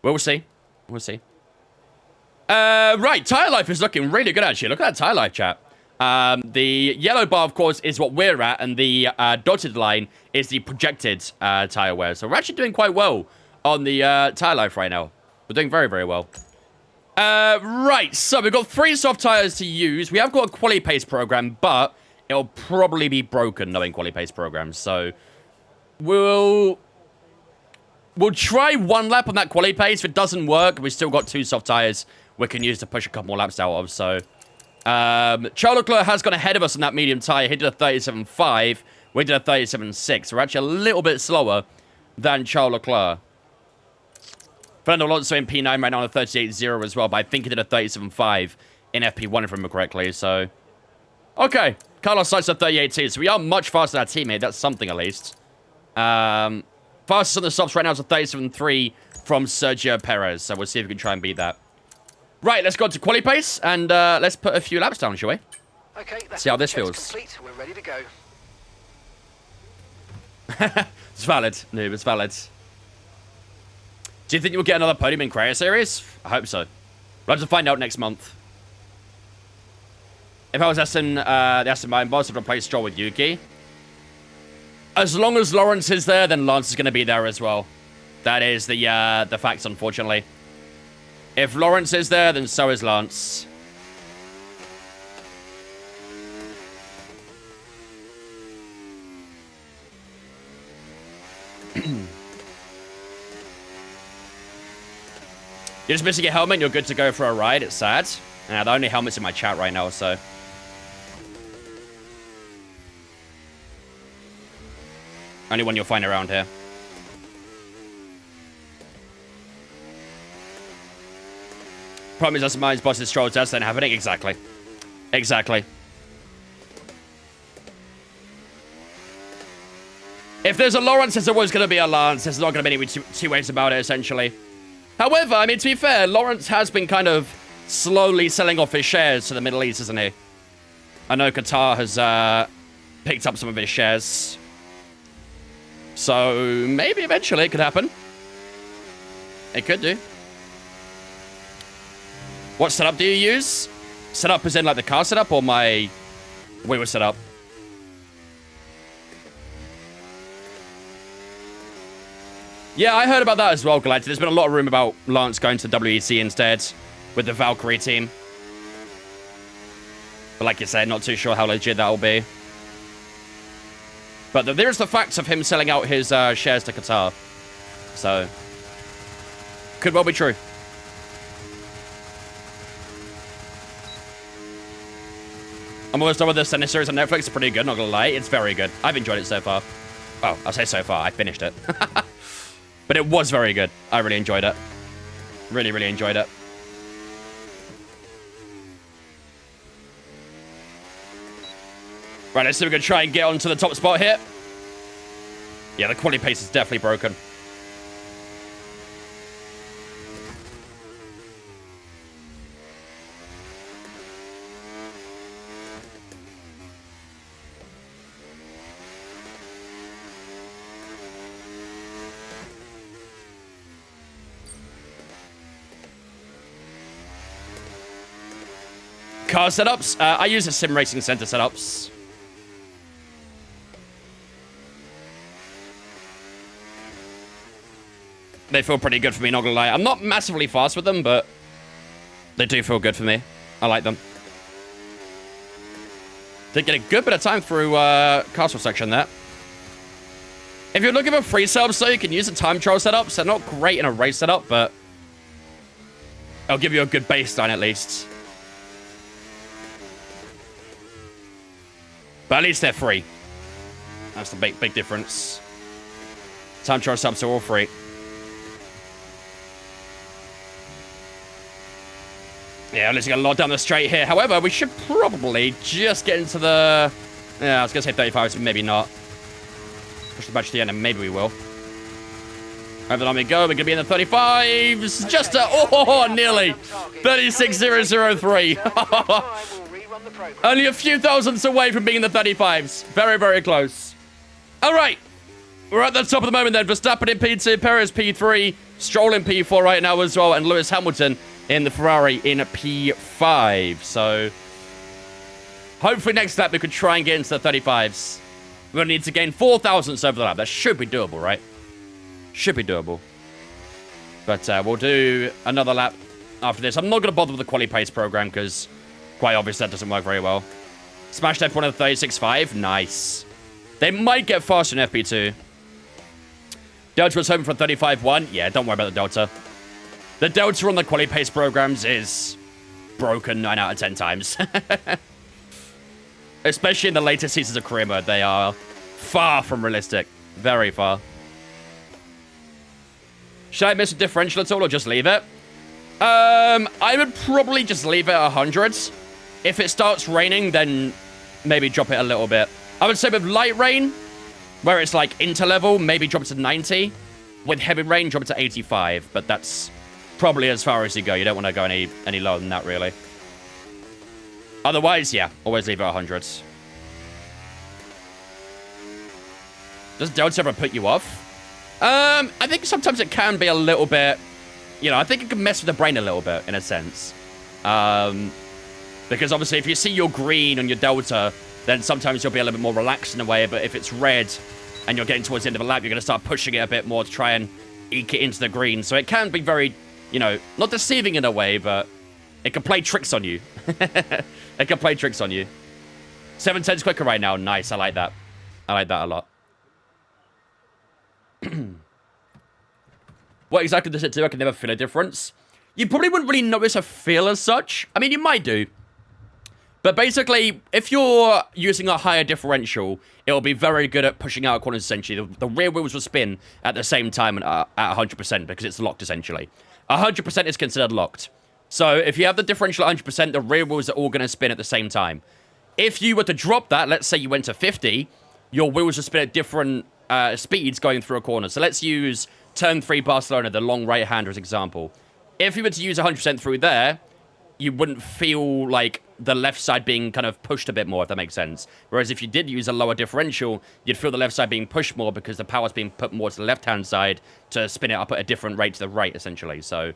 We'll see. We'll see. Right, tire life is looking really good, actually. Look at that tire life, chat. The yellow bar, of course, is what we're at, and the dotted line is the projected tire wear. So we're actually doing quite well on the tire life right now. We're doing very, very well. Right, so we've got 3 soft tires to use. We have got a quali pace program, but it'll probably be broken knowing quali pace programs. So we'll try 1 lap on that quali pace. If it doesn't work, we've still got 2 soft tires we can use to push a couple more laps out of. So Charles Leclerc has gone ahead of us on that medium tire. He did a 37.5. We did a 37.6. We're actually a little bit slower than Charles Leclerc. Fernando Alonso in P9 right now on a 38.0 as well, but I think he did a 37.5 in FP1 if I remember correctly. So, okay. Carlos Sainz at 38.2. So we are much faster than our teammate. That's something at least. Fastest on the softs right now is a 37.3 from Sergio Perez. So we'll see if we can try and beat that. Right, let's go to quali pace and let's put a few laps down, shall we? Okay, that's see how this feels. Complete. We're ready to go. It's valid, noob. It's valid. Do you think you'll get another podium in Cryo Series? I hope so. We'll have to find out next month. If I was the Aston Martin boss, I'd replace Stroll with Yuki. As long as Lawrence is there, then Lance is going to be there as well. That is the facts, unfortunately. If Lawrence is there, then so is Lance. You're just missing a helmet and you're good to go for a ride. It's sad. The only helmet's in my chat right now, so. Only one you'll find around here. Problem is, Aston Martin's boss is Stroll. That's then happening. Exactly. Exactly. If there's a Lawrence, there's always going to be a Lance. There's not going to be any two ways about it, essentially. However, I mean, to be fair, Lawrence has been kind of slowly selling off his shares to the Middle East, isn't he? I know Qatar has picked up some of his shares. So, maybe eventually it could happen. It could do. What setup do you use? Setup is in, like, the car setup or my wheel setup? Yeah, I heard about that as well, Galactic. There's been a lot of rumor about Lance going to WEC instead with the Valkyrie team. But like you said, not too sure how legit that will be. But there's the facts of him selling out his shares to Qatar. So, could well be true. I'm almost done with the Senate series on Netflix. It's pretty good, not gonna lie. It's very good. I've enjoyed it so far. Oh, I'll say so far. I finished it. But it was very good. I really enjoyed it. Really, really enjoyed it. Right, let's see if we can try and get onto the top spot here. Yeah, the quality pace is definitely broken. Car setups? I use the Sim Racing Center setups. They feel pretty good for me, not gonna lie. I'm not massively fast with them, but they do feel good for me. I like them. Did get a good bit of time through castle section there. If you're looking for free subs, though, you can use the time trial setups. They're not great in a race setup, but it'll give you a good baseline at least. But at least they're free. That's the big difference. Time trial subs are all free. Yeah, let's get a lot down the straight here. However, we should probably just get into the... Yeah, I was going to say 35s, but maybe not. Push the batch to the end, and maybe we will. Over the line we go. We're going to be in the 35s. Okay, just nearly. 36003. Only a few thousandths away from being in the 35s. Very, very close. All right. We're at the top of the moment then. Verstappen in P2, Perez P3, Stroll in P4 right now as well, and Lewis Hamilton in the Ferrari in P5. So hopefully next lap we could try and get into the 35s. We're going to need to gain 4 thousandths over the lap. That should be doable, right? Should be doable. But we'll do another lap after this. I'm not going to bother with the quali pace program because quite obviously that doesn't work very well. Smashed F1 at 36.5. Nice. They might get faster in FP2. Delta was hoping for 35.1. Yeah, don't worry about the Delta. The Delta on the quali pace programs is broken 9 out of 10 times. Especially in the later seasons of career mode, they are far from realistic. Very far. Should I miss a differential at all or just leave it? I would probably just leave it at 100. If it starts raining, then maybe drop it a little bit. I would say with light rain, where it's like interlevel, maybe drop it to 90. With heavy rain, drop it to 85. But that's probably as far as you go. You don't want to go any lower than that, really. Otherwise, yeah, always leave it at 100. Does Delta ever put you off? I think sometimes it can be a little bit, you know, I think it can mess with the brain a little bit, in a sense. Because obviously, if you see your green on your Delta, then sometimes you'll be a little bit more relaxed in a way, but if it's red and you're getting towards the end of a lap, you're going to start pushing it a bit more to try and eke it into the green. So it can be very, you know, not deceiving in a way, but it can play tricks on you. It can play tricks on you. 710's quicker right now. Nice, I like that. I like that a lot. What exactly does it do? I can never feel a difference. You probably wouldn't really notice a feel as such. I mean, you might do. But basically, if you're using a higher differential, it'll be very good at pushing out corners, essentially. The rear wheels will spin at the same time at 100% because it's locked, essentially. 100% is considered locked. So if you have the differential at 100%, the rear wheels are all going to spin at the same time. If you were to drop that, let's say you went to 50, your wheels will spin at different speeds going through a corner. So let's use turn 3 Barcelona, the long right-hander, as example. If you were to use 100% through there, you wouldn't feel like the left side being kind of pushed a bit more, if that makes sense. Whereas if you did use a lower differential, you'd feel the left side being pushed more because the power's being put more to the left-hand side to spin it up at a different rate to the right, essentially. So,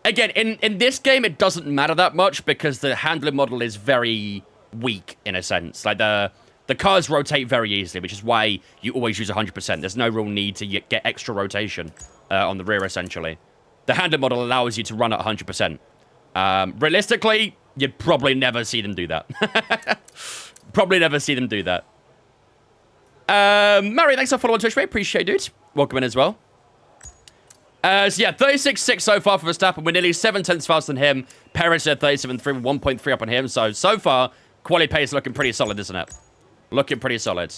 again, in this game, it doesn't matter that much because the handling model is very weak, in a sense. Like, the cars rotate very easily, which is why you always use 100%. There's no real need to get extra rotation on the rear, essentially. The handling model allows you to run at 100%. Realistically, you'd probably never see them do that. Probably never see them do that. Mary, thanks for following on Twitch, mate. Appreciate it, dude. Welcome in as well. So yeah, 36.6 so far for Verstappen. We're nearly 7 tenths faster than him. Perez at 37.3, 1.3 up on him. So far, quali pace looking pretty solid, isn't it? Looking pretty solid.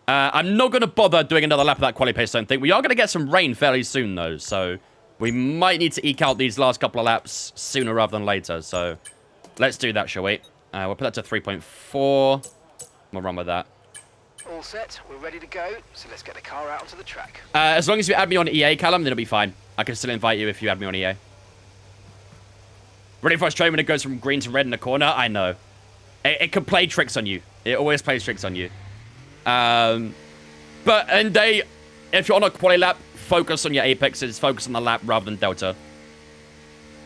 I'm not going to bother doing another lap of that quali pace, I don't think. We are going to get some rain fairly soon, though. So we might need to eke out these last couple of laps sooner rather than later. So let's do that, shall we? We'll put that to 3.4. We'll run with that. All set, we're ready to go, so let's get the car out onto the track. As long as you add me on EA, Callum, then it'll be fine. I can still invite you if you add me on EA. Really frustrating when it goes from green to red in the corner. I know. It can play tricks on you. It always plays tricks on you. If you're on a quali lap, focus on your apexes, focus on the lap rather than delta.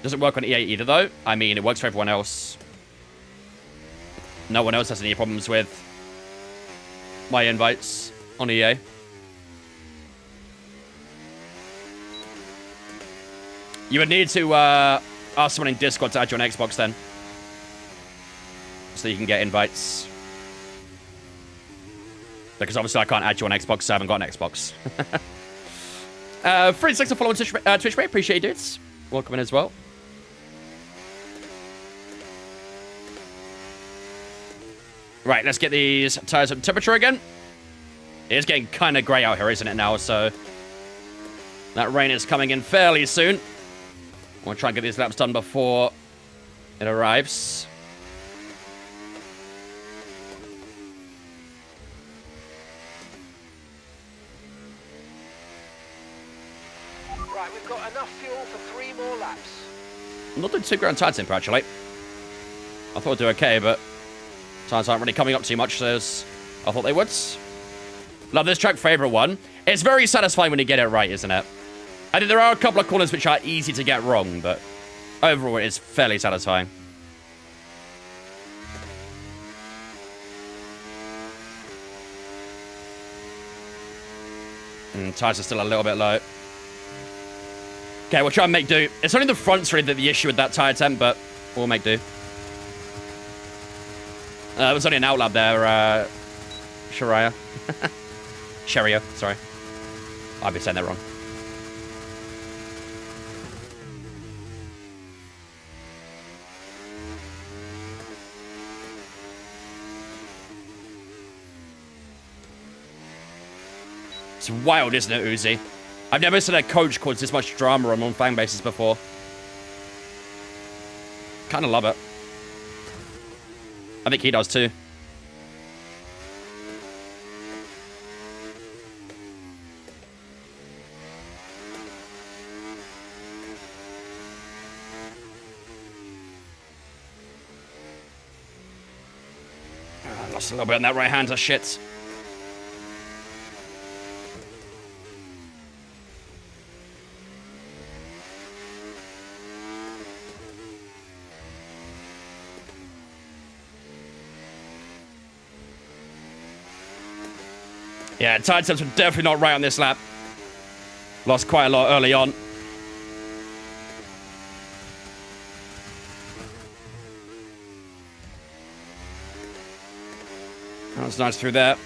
Doesn't work on EA either, though. I mean, it works for everyone else. No one else has any problems with my invites on EA. You would need to ask someone in Discord to add you on Xbox then. So you can get invites. Because obviously I can't add you on Xbox, so I haven't got an Xbox. 36 to follow on Twitch, mate. Appreciate you, dudes. Welcome in as well. Right, let's get these tires up temperature again. It is getting kind of grey out here, isn't it, now? So that rain is coming in fairly soon. We'll try and get these laps done before it arrives. Right, we've got enough fuel for 3 more laps. I'm not doing too great on tire temper, actually. I thought I'd do okay, but tires aren't really coming up too much as I thought they would. Love this track, favorite one. It's very satisfying when you get it right, isn't it? I think there are a couple of corners which are easy to get wrong, but overall it's fairly satisfying. Tires are still a little bit low. Okay, we'll try and make do. It's only the front's really the issue with that tire temp, but we'll make do. It was only an outlap there, Sharia. Sharia, sorry. I'd be saying that wrong. It's wild, isn't it, Uzi? I've never seen a coach cause this much drama on fan bases before. Kind of love it. I think he does too. I lost a little bit on that right hand, oh shit. Yeah, tire temps were definitely not right on this lap. Lost quite a lot early on. That was nice through there.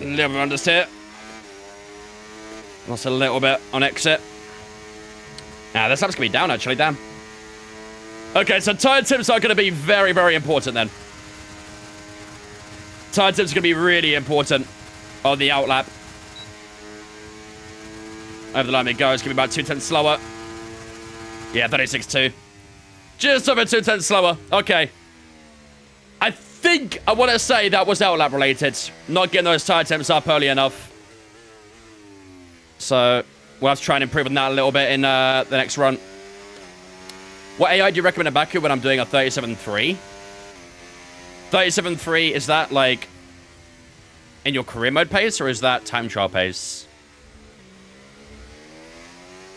A little bit under steer. Lost a little bit on exit. This lap's going to be down, actually, damn. Okay, so tire temps are going to be very, very important then. Tire temps are going to be really important on the outlap. Over the line it goes. It's going to be about 2/10 slower. Yeah, 36.2. Just over 2/10 slower. Okay. I think I want to say that was outlap related. Not getting those tire temps up early enough. So we'll have to try and improve on that a little bit in the next run. What AI do you recommend in Baku when I'm doing a 37.3? 37.3, is that like in your career mode pace or is that time trial pace?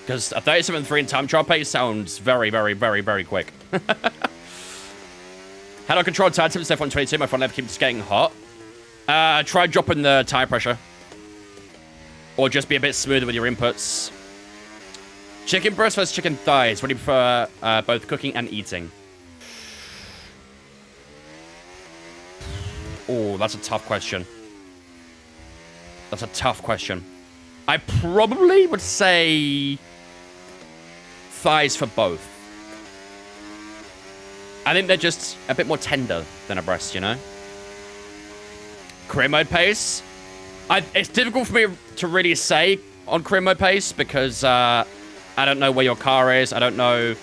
Because a 37.3 in time trial pace sounds very, very, very, very quick. How do I control tire temps in F122? My front left keeps getting hot. Try dropping the tire pressure. Or just be a bit smoother with your inputs. Chicken breast versus chicken thighs. What do you prefer both cooking and eating? Oh, that's a tough question. That's a tough question. I probably would say thighs for both. I think they're just a bit more tender than a breast, you know? Career mode pace? It's difficult for me to really say on career mode pace because I don't know where your car is. I don't know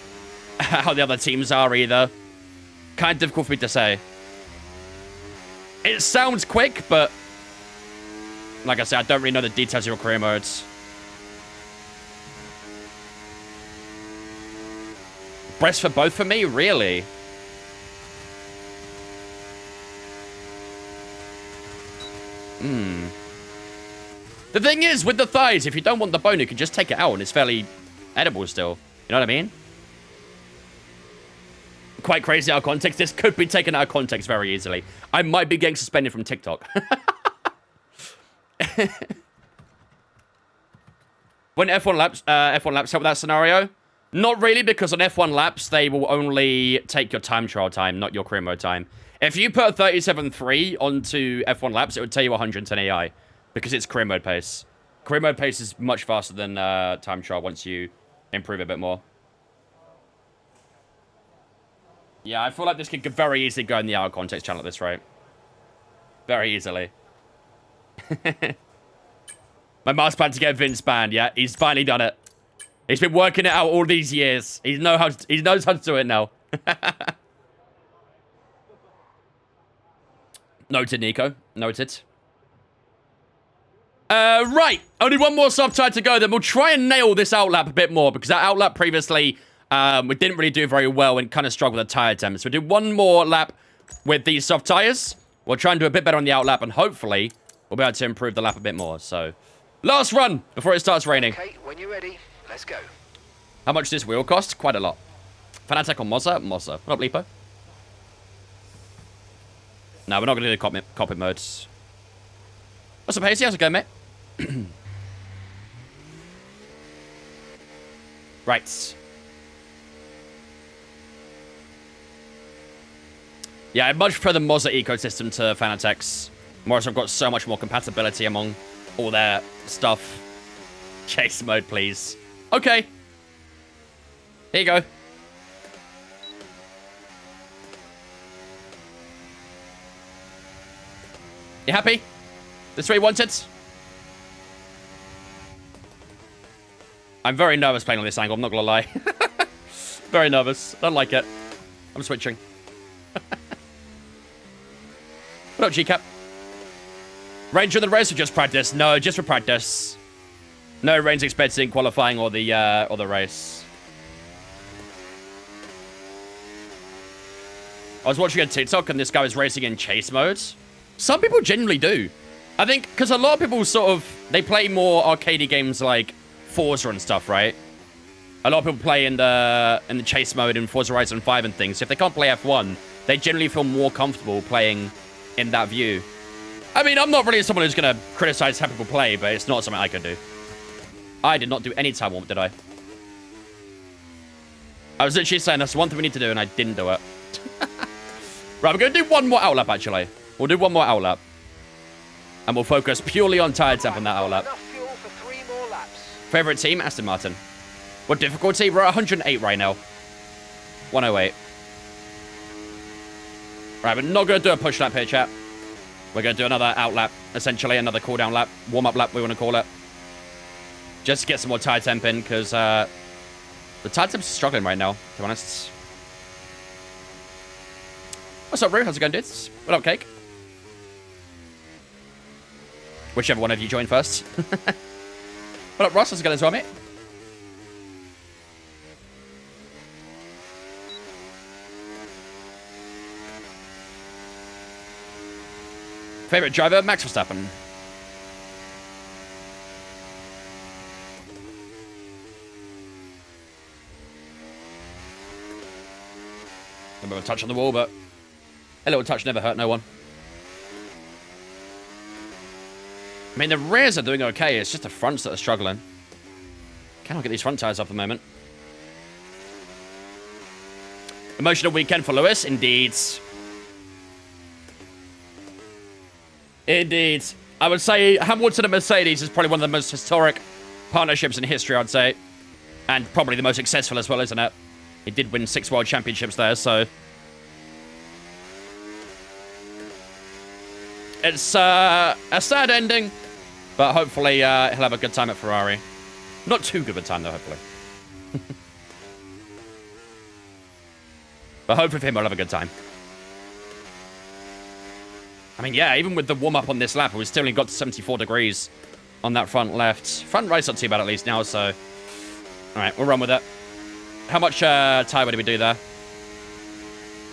how the other teams are either. Kind of difficult for me to say. It sounds quick, but like I said, I don't really know the details of your career modes. Breast for both for me? Really? The thing is, with the thighs, if you don't want the bone, you can just take it out and it's fairly edible still. You know what I mean? Quite crazy out of context. This could be taken out of context very easily. I might be getting suspended from TikTok. When F1 laps help with that scenario? Not really, because on F1 laps, they will only take your time trial time, not your career mode time. If you put 37.3 onto F1 laps, it would tell you 110 AI because it's career mode pace. Career mode pace is much faster than time trial once you improve a bit more. Yeah, I feel like this could very easily go in the out of context channel at this rate. Very easily. My mouse pad to get Vince banned. Yeah, he's finally done it. He's been working it out all these years. He knows how to do it now. Noted, Nico. Noted. Right. Only one more subtide to go. Then we'll try and nail this outlap a bit more because that outlap previously we didn't really do very well and kind of struggled with the tire temps. So we'll do one more lap with these soft tires. We'll try and do a bit better on the outlap and hopefully we'll be able to improve the lap a bit more. So last run before it starts raining. Okay, when you're ready, let's go. How much does this wheel cost? Quite a lot. Fanatec on Mozza? Mozza. What up, Lipo? No, we're not going to do the cockpit modes. What's up, Hazy? How's it going, mate? Right. Yeah, I much prefer the Mozza ecosystem to Fanatec's. Whereas I've got so much more compatibility among all their stuff. Chase mode, please. Okay. Here you go. You happy? This is what you wanted? I'm very nervous playing on this angle, I'm not gonna lie. Very nervous. Don't like it. I'm switching. What up, G-Cap? Range of the race or just practice? No, just for practice. No range expected in qualifying or the race. I was watching a TikTok and this guy was racing in chase mode. Some people genuinely do. I think because a lot of people sort of, they play more arcadey games like Forza and stuff, right? A lot of people play in the chase mode in Forza Horizon 5 and things. So if they can't play F1, they generally feel more comfortable playing in that view. I mean, I'm not really someone who's going to criticize how people play, but it's not something I can do. I did not do any time warp, did I? I was literally saying that's one thing we need to do, and I didn't do it. Right, we're going to do one more outlap, actually. We'll do one more outlap. And we'll focus purely on tire temp on that outlap. Enough fuel for 3 more laps. Favorite team? Aston Martin. What difficulty? We're at 108 right now. 108. Right, we're not going to do a push lap here, chat. We're going to do another outlap, essentially. Another cooldown lap. Warm-up lap, we want to call it. Just to get some more tire temp in, because the tire temp's struggling right now, to be honest. What's up, Rue? How's it going, dudes? What up, Cake? Whichever one of you joined first. What up, Ross? How's it going as well, mate? Favorite driver? Max Verstappen. A bit of a touch on the wall, but a little touch never hurt no one. I mean, the rears are doing okay. It's just the fronts that are struggling. Cannot get these front tires off at the moment. Emotional weekend for Lewis, indeed. Indeed. I would say Hamilton and Mercedes is probably one of the most historic partnerships in history, I'd say. And probably the most successful as well, isn't it? He did win 6 world championships there, so... It's a sad ending, but hopefully he'll have a good time at Ferrari. Not too good of a time, though, hopefully. But hopefully for him, he'll have a good time. I mean, yeah, even with the warm-up on this lap, we still only got to 74 degrees on that front left. Front right's not too bad at least now, so... Alright, we'll run with it. How much tire did we do there?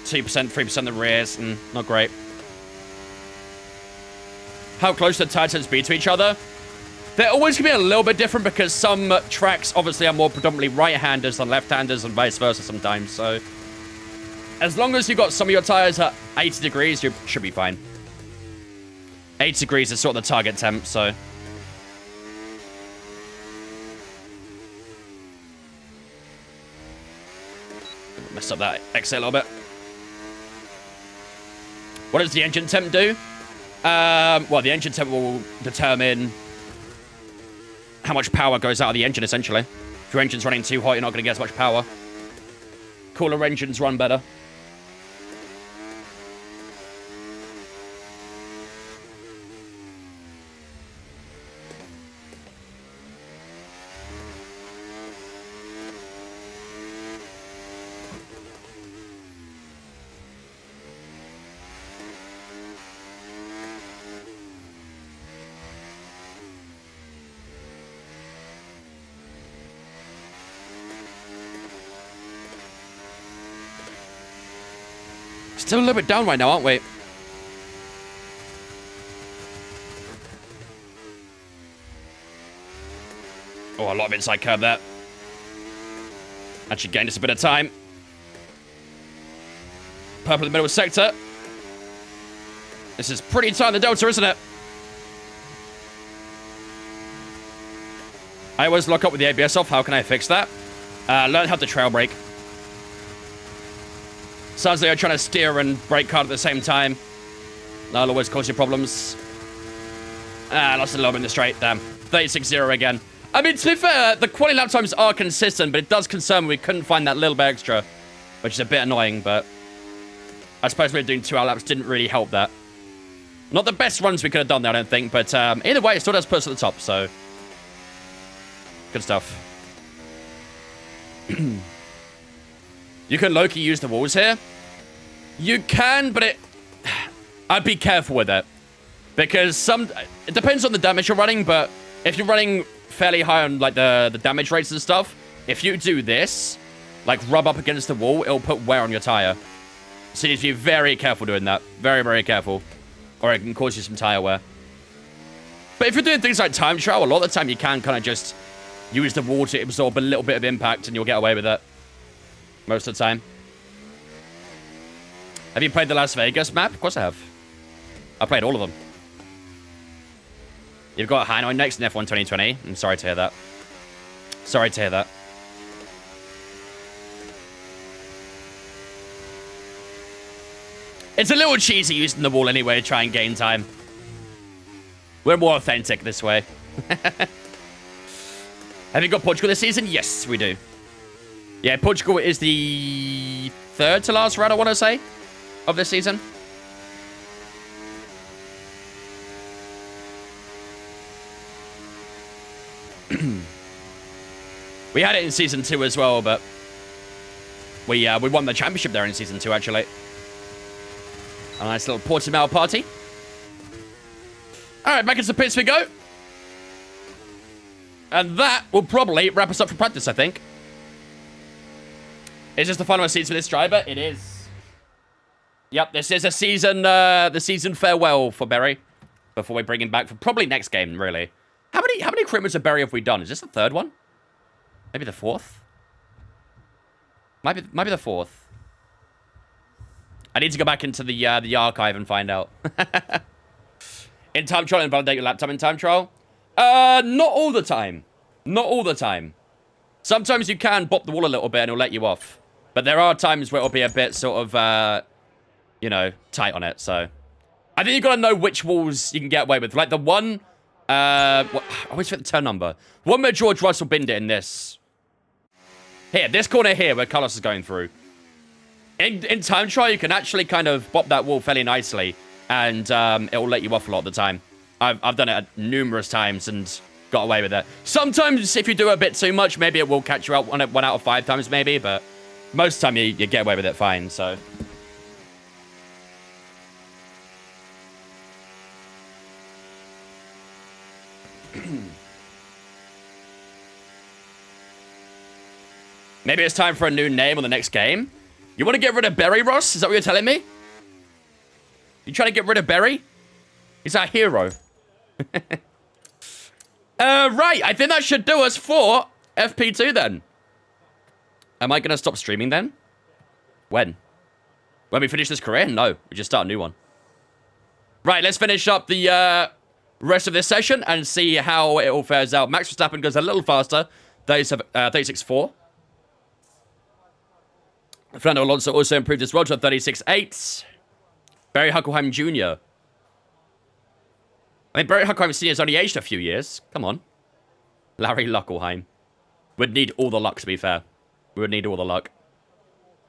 2%, 3% the rears, not great. How close do the tire temps be to each other? They're always going to be a little bit different because some tracks obviously are more predominantly right-handers than left-handers and vice versa sometimes, so... As long as you've got some of your tires at 80 degrees, you should be fine. 80 degrees is sort of the target temp, so... Messed up that exit a little bit. What does the engine temp do? Well, the engine temp will determine how much power goes out of the engine, essentially. If your engine's running too hot, you're not going to get as much power. Cooler engines run better. Still a little bit down right now, aren't we? Oh, a lot of inside curb there. Actually gained us a bit of time. Purple in the middle sector. This is pretty tight in the Delta, isn't it? I always lock up with the ABS off. How can I fix that? Learn how to trail brake. Sounds like you're trying to steer and brake hard at the same time. That'll always cause you problems. Lost a little bit in the straight. Damn. 36-0 again. I mean, to be fair, the quality lap times are consistent, but it does concern me we couldn't find that little bit extra, which is a bit annoying, but I suppose we were doing 2 hour laps didn't really help that. Not the best runs we could have done there, I don't think, but either way, it still does put us at the top, so good stuff. You can low-key use the walls here. You can, but I'd be careful with it. Because it depends on the damage you're running, but if you're running fairly high on like the damage rates and stuff, if you do this, like rub up against the wall, it'll put wear on your tire. So you need to be very careful doing that. Very, very careful. Or it can cause you some tire wear. But if you're doing things like time trial, a lot of the time you can kind of just use the wall to absorb a little bit of impact and you'll get away with it. Most of the time. Have you played the Las Vegas map? Of course I have. I played all of them. You've got Hanoi next in F1 2020. I'm sorry to hear that. Sorry to hear that. It's a little cheesy using the wall anyway to try and gain time. We're more authentic this way. Have you got Portugal this season? Yes, we do. Yeah, Portugal is the 3rd to last round, I want to say, of this season. We had it in Season 2 as well, but we won the championship there in Season 2, actually. A nice little Portimao party. All right, back into the pits we go. And that will probably wrap us up for practice, I think. Is this the final season for this driver? It is. Yep, this is a season, the season farewell for Berry. Before we bring him back for probably next game, really. How many recruitments of Berry have we done? Is this the 3rd one? Maybe the 4th? Might be the 4th. I need to go back into the archive and find out. In time trial, invalidate your lap time in time trial? Not all the time. Not all the time. Sometimes you can bop the wall a little bit and it'll let you off. But there are times where it'll be a bit sort of, you know, tight on it, so. I think you've got to know which walls you can get away with. Like the one, I always forget the turn number. One where George Russell binned it in this. Here, this corner here where Carlos is going through. In time trial, you can actually kind of bop that wall fairly nicely. And it will let you off a lot of the time. I've done it numerous times and got away with it. Sometimes if you do a bit too much, maybe it will catch you out 1 out of 5 times maybe. But most of the time you get away with it fine, so. Maybe it's time for a new name on the next game. You want to get rid of Berry, Ross? Is that what you're telling me? You trying to get rid of Berry? He's our hero. Right. I think that should do us for FP2 then. Am I going to stop streaming then? When? When we finish this career? No. We just start a new one. Right. Let's finish up the rest of this session and see how it all fares out. Max Verstappen goes a little faster. 36.4. Fernando Alonso also improved as well to a 36.8. Barry Huckleheim Jr. I mean, Barry Huckleheim Sr.'s only aged a few years. Come on. Larry Huckleheim. Would need all the luck, to be fair. We would need all the luck.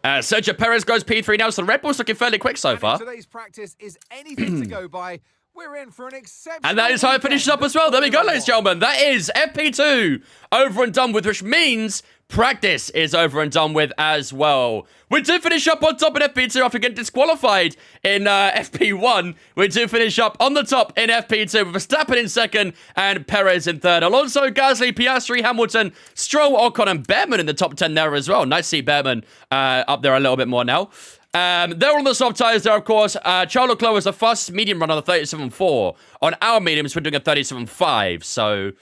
Sergio Perez goes P3 now, so the Red Bull's looking fairly quick so far. If today's practice is anything to go by, we're in for an exceptional And that is how it finishes up as well. There we go, ladies and gentlemen. That is FP2 over and done with, which means practice is over and done with as well. We do finish up on top in FP2 after getting disqualified in FP1. We do finish up on the top in FP2 with Verstappen in second and Perez in third. Alonso, Gasly, Piastri, Hamilton, Stroll, Ocon, and Behrman in the top 10 there as well. Nice to see Behrman up there a little bit more now. They're on the soft tyres there, of course. Charles Leclerc was the fastest medium run on the 37.4. On our mediums, we're doing a 37.5. So,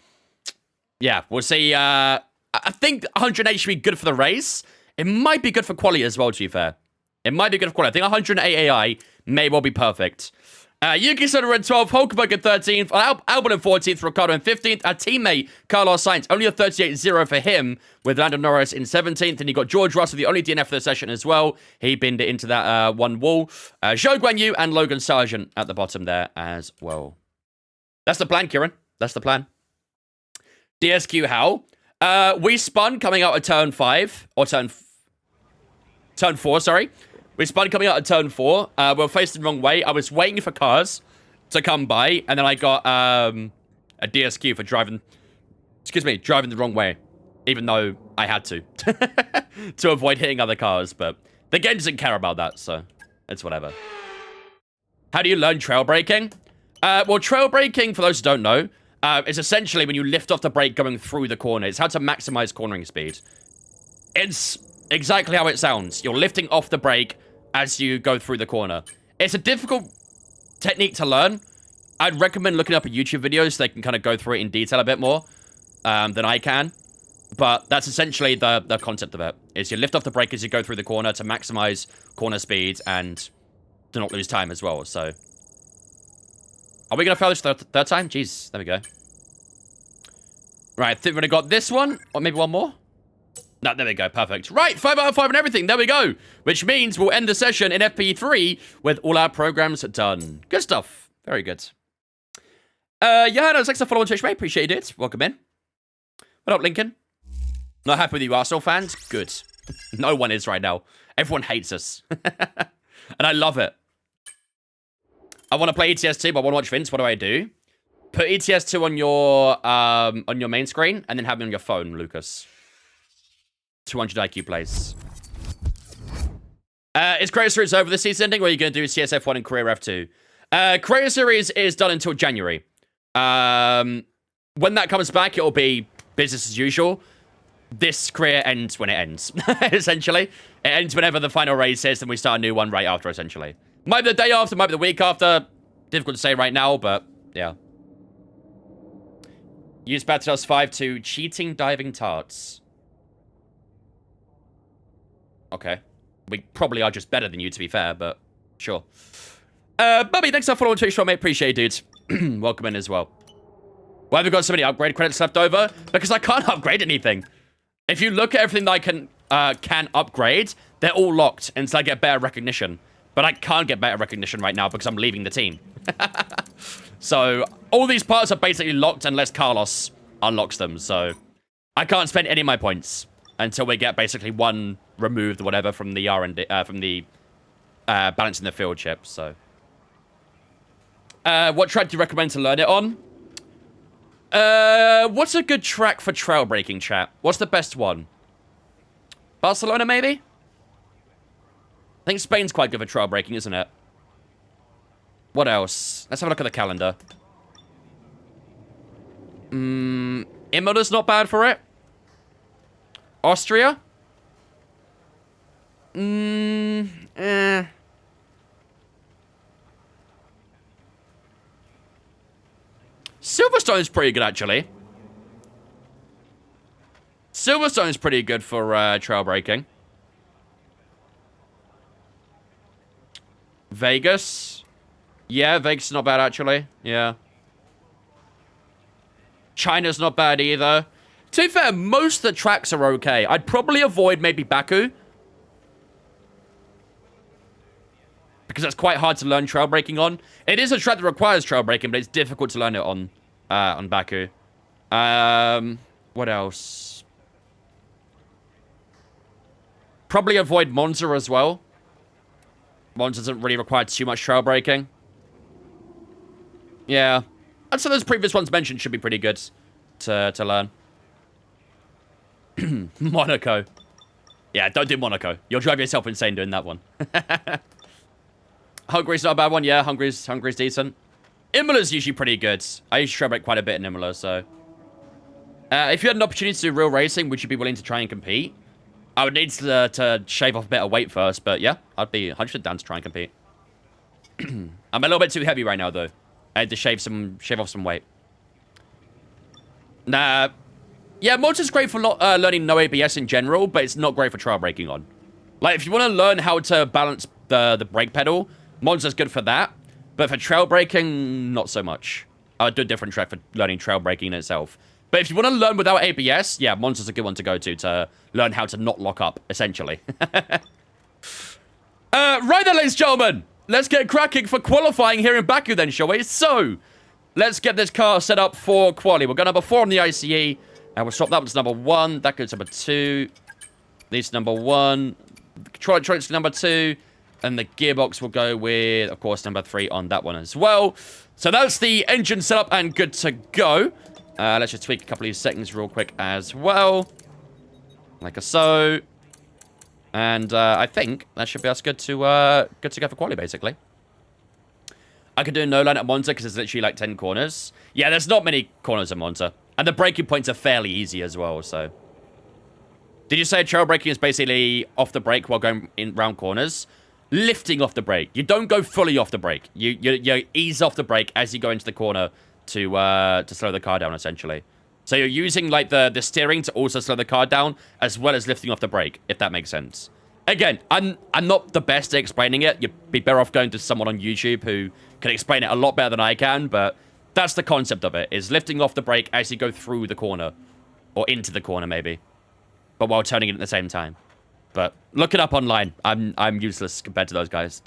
yeah, we'll see. I think 108 should be good for the race. It might be good for quali as well, to be fair. It might be good for quali. I think 108 AI may well be perfect. Yuki Tsunoda in 12th, Hulkenberg in 13th, Albon in 14th, Ricciardo in 15th, our teammate Carlos Sainz, only a 38.0 for him, with Lando Norris in 17th, and you got George Russell, the only DNF for the session as well. He binned it into that one wall. Zhou Guanyu and Logan Sargent at the bottom there as well. That's the plan, Kieran. That's the plan. DSQ Hal. We spun coming out of turn 5, or turn 4, sorry. We spun coming out of turn 4. We were facing the wrong way. I was waiting for cars to come by, and then I got a DSQ for driving the wrong way, even though I had to, to avoid hitting other cars, but the game doesn't care about that, so it's whatever. How do you learn trail braking? Well, trail braking, for those who don't know, is essentially when you lift off the brake going through the corner. It's how to maximize cornering speed. It's exactly how it sounds. You're lifting off the brake as you go through the corner. It's a difficult technique to learn. I'd recommend looking up a YouTube video so they can kind of go through it in detail a bit more than I can. But that's essentially the concept of it, is you lift off the brake as you go through the corner to maximize corner speed and to not lose time as well. So, are we going to fail this third time? Jeez, there we go. Right, I think we've got this one, or maybe one more. No, there we go. Perfect. Right, 5 out of 5 and everything. There we go. Which means we'll end the session in FP3 with all our programs done. Good stuff. Very good. Johannes, thanks for following on Twitch, mate. Appreciate it. Welcome in. What up, Lincoln? Not happy with you Arsenal fans? Good. No one is right now. Everyone hates us. And I love it. I want to play ETS2, but I want to watch Vince. What do I do? Put ETS2 on your main screen, and then have it on your phone, Lucas. 200 IQ plays. Is Creator Series over the season ending, or are you going to do CSF1 and Career F2? Creator Series is done until January. When that comes back, it'll be business as usual. This career ends when it ends, essentially. It ends whenever the final race is, and we start a new one right after, essentially. Might be the day after, might be the week after. Difficult to say right now, but yeah. Use Battlefield 5 to cheating diving tarts. Okay. We probably are just better than you, to be fair, but sure. Bubby, thanks for following Twitch, mate. Appreciate it, dude. Welcome in as well. Why have we got so many upgrade credits left over? Because I can't upgrade anything. If you look at everything that I can upgrade, they're all locked until I get better recognition. But I can't get better recognition right now because I'm leaving the team. So, all these parts are basically locked unless Carlos unlocks them. So, I can't spend any of my points until we get basically one removed or whatever from the R&D, from the balancing the field chip. So, what track do you recommend to learn it on? What's a good track for trail braking, chat? What's the best one? Barcelona, maybe? I think Spain's quite good for trail braking, isn't it? What else? Let's have a look at the calendar. Imola's not bad for it. Austria? Silverstone's pretty good, actually. Silverstone's pretty good for trail braking. Vegas. Yeah, Vegas is not bad, actually. Yeah. China's not bad either. To be fair, most of the tracks are okay. I'd probably avoid maybe Baku. because it's quite hard to learn trail braking on. It is a track that requires trail braking, but it's difficult to learn it on Baku. What else? Probably avoid Monza as well. Monza doesn't really require too much trail braking. Yeah. And so those previous ones mentioned should be pretty good to learn. Monaco. Yeah, don't do Monaco. You'll drive yourself insane doing that one. Hungary's not a bad one. Yeah, Hungary's decent. Imola's usually pretty good. I used to trail brake quite a bit in Imola, so... if you had an opportunity to do real racing, would you be willing to try and compete? I would need to shave off a bit of weight first, but yeah, I'd be 100% down to try and compete. I'm a little bit too heavy right now, though. I had to shave off some weight. Nah. Yeah, Monza's great for learning no ABS in general, but it's not great for trail braking on. Like, if you want to learn how to balance the brake pedal, Monza's good for that. But for trail braking, not so much. I would do a different track for learning trail braking in itself. But if you want to learn without ABS, yeah, Monza's a good one to go to learn how to not lock up, essentially. Right then, ladies and gentlemen. Let's get cracking for qualifying here in Baku then, shall we? So, let's get this car set up for quali. We'll go number 4 on the ICE. And we'll swap that one to number 1. That goes to number 2. These number 1. Control electronics to number 2. And the gearbox will go with, of course, number 3 on that one as well. So that's the engine set up and good to go. Let's just tweak a couple of these settings real quick as well. Like so. And I think that should be us good to go for quali, basically. I could do a no line at Monza because there's literally like 10 corners. Yeah, there's not many corners at Monza. And the braking points are fairly easy as well, so... Did you say trail braking is basically off the brake while going in round corners? Lifting off the brake. You don't go fully off the brake. You ease off the brake as you go into the corner to slow the car down, essentially. So you're using, like, the steering to also slow the car down, as well as lifting off the brake, if that makes sense. Again, I'm not the best at explaining it. You'd be better off going to someone on YouTube who can explain it a lot better than I can, but... That's the concept of it, is lifting off the brake as you go through the corner. Or into the corner, maybe. But while turning it at the same time. But look it up online. I'm useless compared to those guys.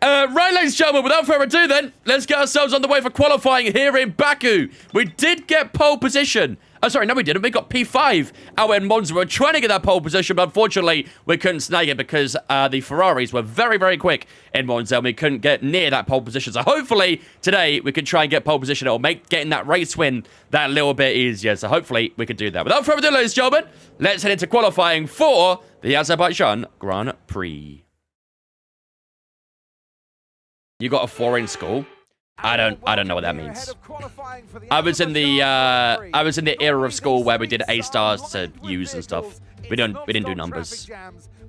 Right, ladies and gentlemen, without further ado then, let's get ourselves on the way for qualifying here in Baku. We did get pole position. Oh, sorry, no we didn't. We got P5 out in Monza. We were trying to get that pole position, but unfortunately, we couldn't snag it because the Ferraris were very, very quick in Monza, and we couldn't get near that pole position. So hopefully, today, we can try and get pole position. It'll make getting that race win that little bit easier. So hopefully, we can do that. Without further ado, ladies and gentlemen, let's head into qualifying for the Azerbaijan Grand Prix. You got a 4 in school? I don't know what that means. I was in the era of school where we did A stars to use and stuff. We didn't do numbers.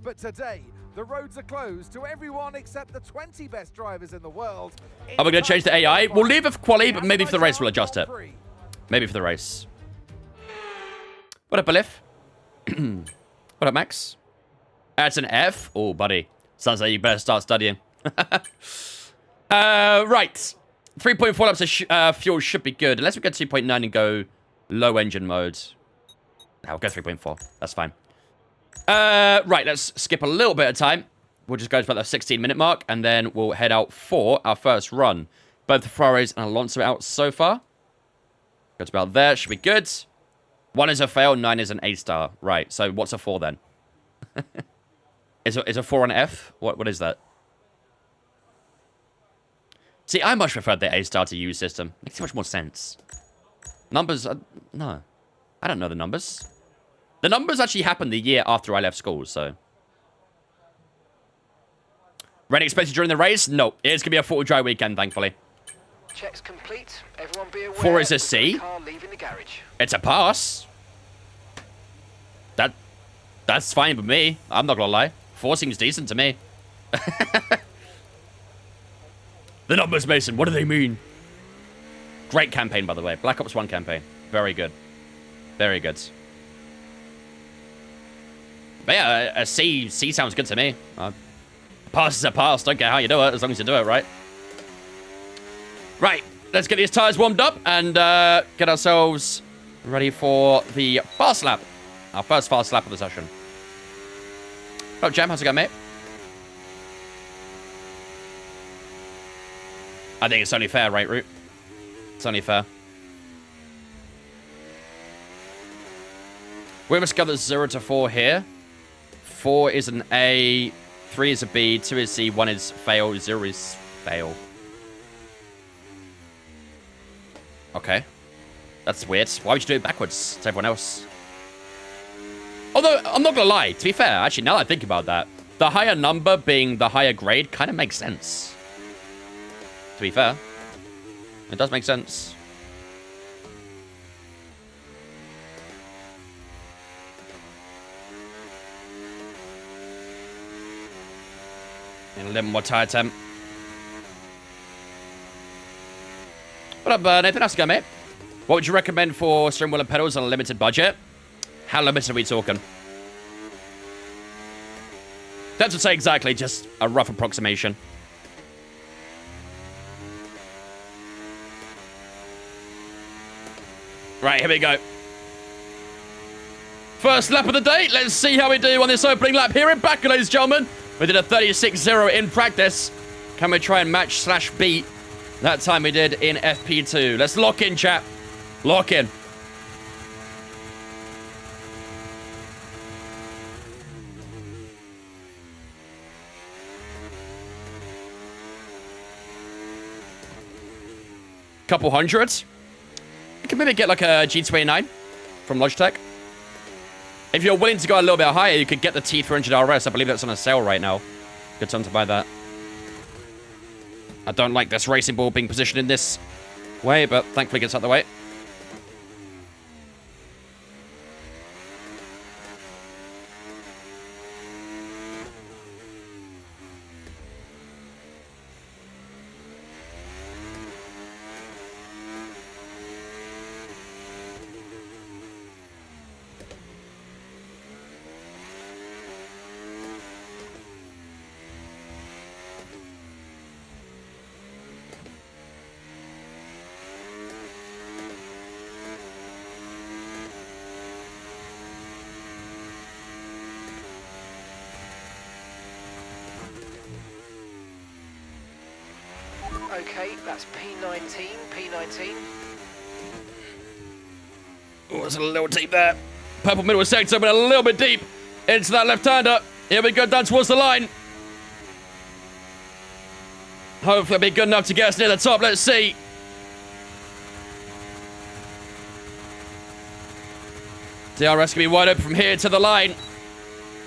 But today, the roads are closed to everyone except the 20 best drivers in the world. Are we going to change the AI? We'll leave it for quali, but maybe for the race we'll adjust it. Maybe for the race. What up, Alif? What up, Max? That's an F? Oh, buddy. Sounds like you better start studying. Right. 3.4 laps of fuel should be good. Unless we get 2.9 and go low engine mode. I'll go 3.4. That's fine. Right, let's skip a little bit of time. We'll just go to about the 16-minute mark, and then we'll head out for our first run. Both the Ferraris and Alonso are out so far. Go to about there. Should be good. 1 is a fail, 9 is an A-star. Right, so what's a 4 then? Is a 4 an F? What is that? See, I much prefer the A-star to U system. Makes so much more sense. Numbers, no. I don't know the numbers. The numbers actually happened the year after I left school, so. Rain expected during the race? No. It's going to be a 4-dry weekend, thankfully. Checks complete. Everyone be aware. 4 is a C. Car leaving the garage. It's a pass. That's fine with me. I'm not going to lie. 4 seems decent to me. The numbers, Mason. What do they mean? Great campaign, by the way. Black Ops 1 campaign. Very good. Very good. But yeah, a C sounds good to me. Pass is a pass. Don't care how you do it, as long as you do it right. Right. Let's get these tires warmed up and get ourselves ready for the fast lap. Our first fast lap of the session. Oh, Jam, how's it going, mate? I think it's only fair, right, Root? It's only fair. We must go 0 to 4 here. 4 is an A, 3 is a B, 2 is C, 1 is fail, 0 is fail. Okay. That's weird. Why would you do it backwards to everyone else? Although, I'm not gonna lie, to be fair, actually, now that I think about that, the higher number being the higher grade kind of makes sense. To be fair. It does make sense. And a little more tire temp. What up, Nathan? How's it going, mate? What would you recommend for steering wheel and pedals on a limited budget? How limited are we talking? That's what say exactly, just a rough approximation. Right, here we go. First lap of the day. Let's see how we do on this opening lap here in Baku, ladies and gentlemen. We did a 36.0 in practice. Can we try and match / beat that time we did in FP2? Let's lock in, chat. Lock in. Couple hundred. You can maybe get like a G29 from Logitech. If you're willing to go a little bit higher, you could get the T300 RS. I believe that's on a sale right now. Good time to buy that. I don't like this racing ball being positioned in this way, but thankfully it gets out of the way. Okay, that's P19, P19. Oh, it's a little deep there. Purple middle sector, but a little bit deep into that left-hander. Here we go, down towards the line. Hopefully it'll be good enough to get us near the top. Let's see. DRS can be wide open from here to the line.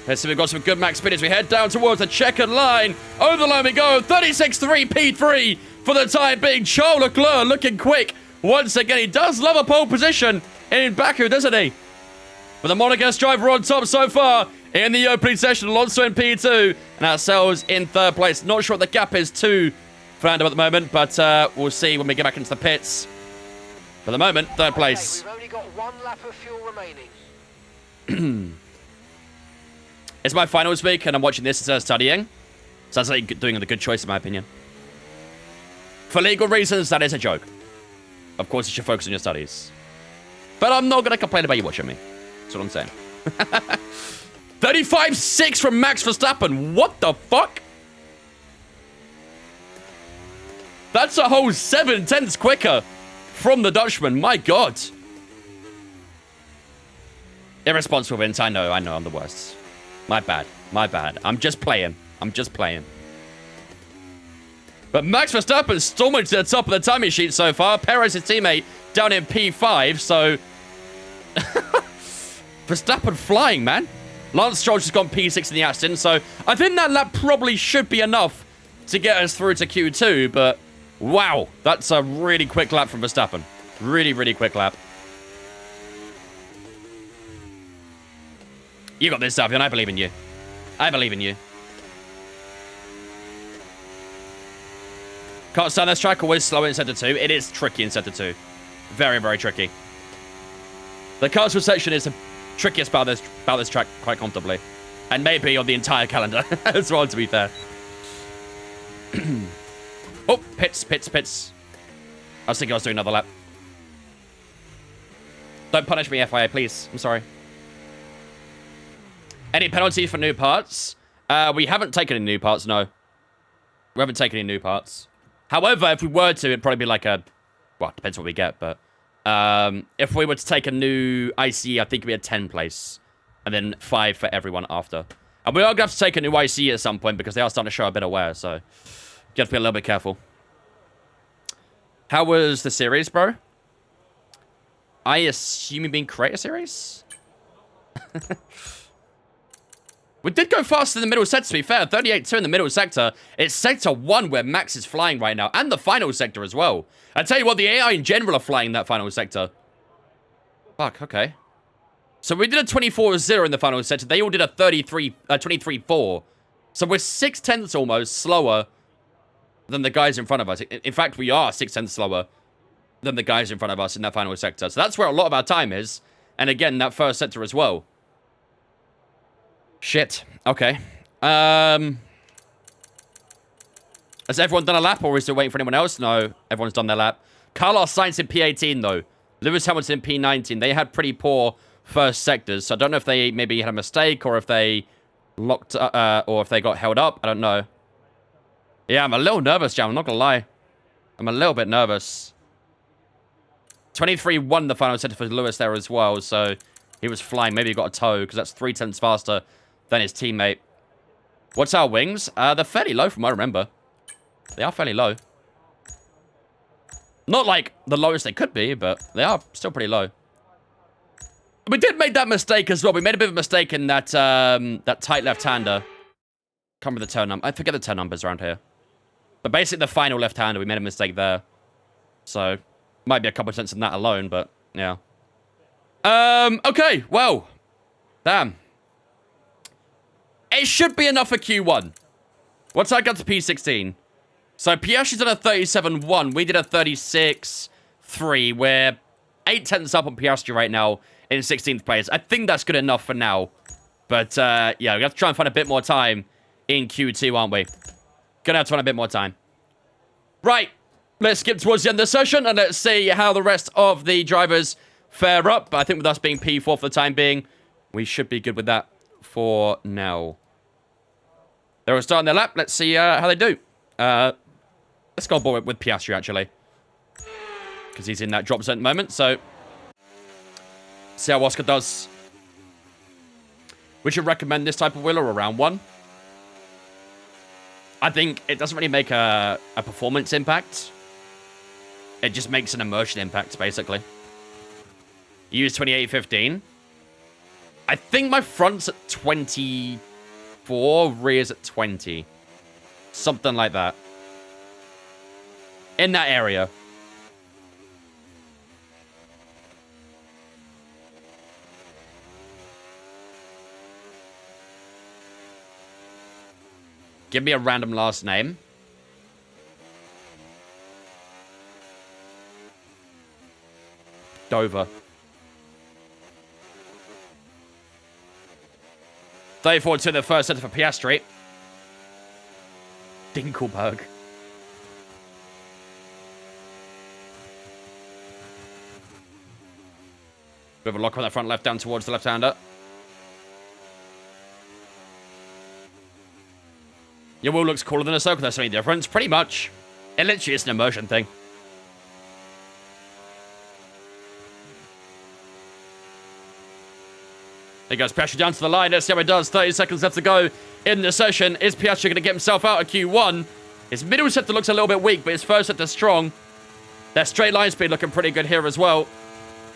Let's see, we've got some good max speed as we head down towards the checkered line. Over the line we go. 36.3 P3 for the time being. Charles Leclerc looking quick. Once again, he does love a pole position in Baku, doesn't he? But the Monegasque driver on top so far in the opening session. Alonso in P2 and ourselves in third place. Not sure what the gap is to Fernando at the moment, but we'll see when we get back into the pits. For the moment, third place. Okay, we've only got 1 lap of fuel remaining. It's my finals week, and I'm watching this instead of studying. So that's like doing the good choice, in my opinion. For legal reasons, that is a joke. Of course, you should focus on your studies. But I'm not going to complain about you watching me. That's what I'm saying. 35.6 from Max Verstappen. What the fuck? That's a whole 7/10 quicker from the Dutchman. My God. Irresponsible, Vince. I know, I'm the worst. My bad. I'm just playing. But Max Verstappen storming to the top of the timing sheet so far. Perez's teammate down in P5, so... Verstappen flying, man. Lance Stroll just gone P6 in the Aston, so I think that lap probably should be enough to get us through to Q2, but wow, that's a really quick lap from Verstappen. Really, really quick lap. You got this, Davion. I believe in you. Can't stand this track. Always slow in Sector 2. It is tricky in Sector 2. Very, very tricky. The Karlsruhe section is the trickiest part of this track quite comfortably. And maybe on the entire calendar as well, to be fair. Oh, pits. I was thinking I was doing another lap. Don't punish me, FIA, please. I'm sorry. Any penalties for new parts? We haven't taken any new parts, no. We haven't taken any new parts. However, if we were to, it'd probably be like a... Well, depends what we get, but... if we were to take a new ICE, I think it'd be a 10 place. And then 5 for everyone after. And we are going to have to take a new ICE at some point because they are starting to show a bit of wear, so... You have to be a little bit careful. How was the series, bro? I assume you've been create a series? We did go faster in the middle sector, to be fair. 38-2 in the middle sector. It's sector 1 where Max is flying right now. And the final sector as well. I tell you what, the AI in general are flying in that final sector. Fuck, okay. So we did a 24-0 in the final sector. They all did a 23-4. So we're 6/10 almost slower than the guys in front of us. In fact, we are 6/10 slower than the guys in front of us in that final sector. So that's where a lot of our time is. And again, that first sector as well. Shit. Okay. Has everyone done a lap, or is it waiting for anyone else? No, everyone's done their lap. Carlos Sainz in P18, though. Lewis Hamilton in P19. They had pretty poor first sectors, so I don't know if they maybe had a mistake, or if they locked, or if they got held up. I don't know. Yeah, I'm a little nervous, Jam. I'm not gonna lie. I'm a little bit nervous. 23-1 the final sector for Lewis there as well, so he was flying. Maybe he got a tow, because that's 3/10 faster than his teammate. What's our wings? They're fairly low from what I remember. They are fairly low. Not like the lowest they could be, but they are still pretty low. We did make that mistake as well. We made a bit of a mistake in that that tight left-hander. Can't remember the turn number. I forget the turn numbers around here. But basically the final left-hander, we made a mistake there. So, might be a couple of cents in that alone, but yeah. Okay, well. Damn. It should be enough for Q1. Once I got to P16. So, Piastri's done a 37-1. We did a 36-3. We're 8/10 up on Piastri right now in 16th place. I think that's good enough for now. But, yeah, we have to try and find a bit more time in Q2, aren't we? Gonna have to find a bit more time. Right. Let's skip towards the end of the session and let's see how the rest of the drivers fare up. I think with us being P4 for the time being, we should be good with that for now. They're all starting their lap. Let's see how they do. Let's go board with Piastri, actually. Because he's in that drop zone at the moment, so... See how Oscar does. We should recommend this type of wheel or around one. I think it doesn't really make a performance impact. It just makes an immersion impact, basically. Use 28-15. I think my front's at 24, rear's at 20. Something like that. In that area. Give me a random last name. Dover. 34 to the first center for Piastri. Dinkelberg. Bit of a lock on that front left down towards the left-hander. Your wheel looks cooler than a circle. That's any difference. Pretty much. It literally is an immersion thing. There goes Piastri down to the line. Let's see how it does. 30 seconds left to go in the session. Is Piastri going to get himself out of Q1? His middle sector looks a little bit weak, but his first sector's strong. Their straight line speed looking pretty good here as well.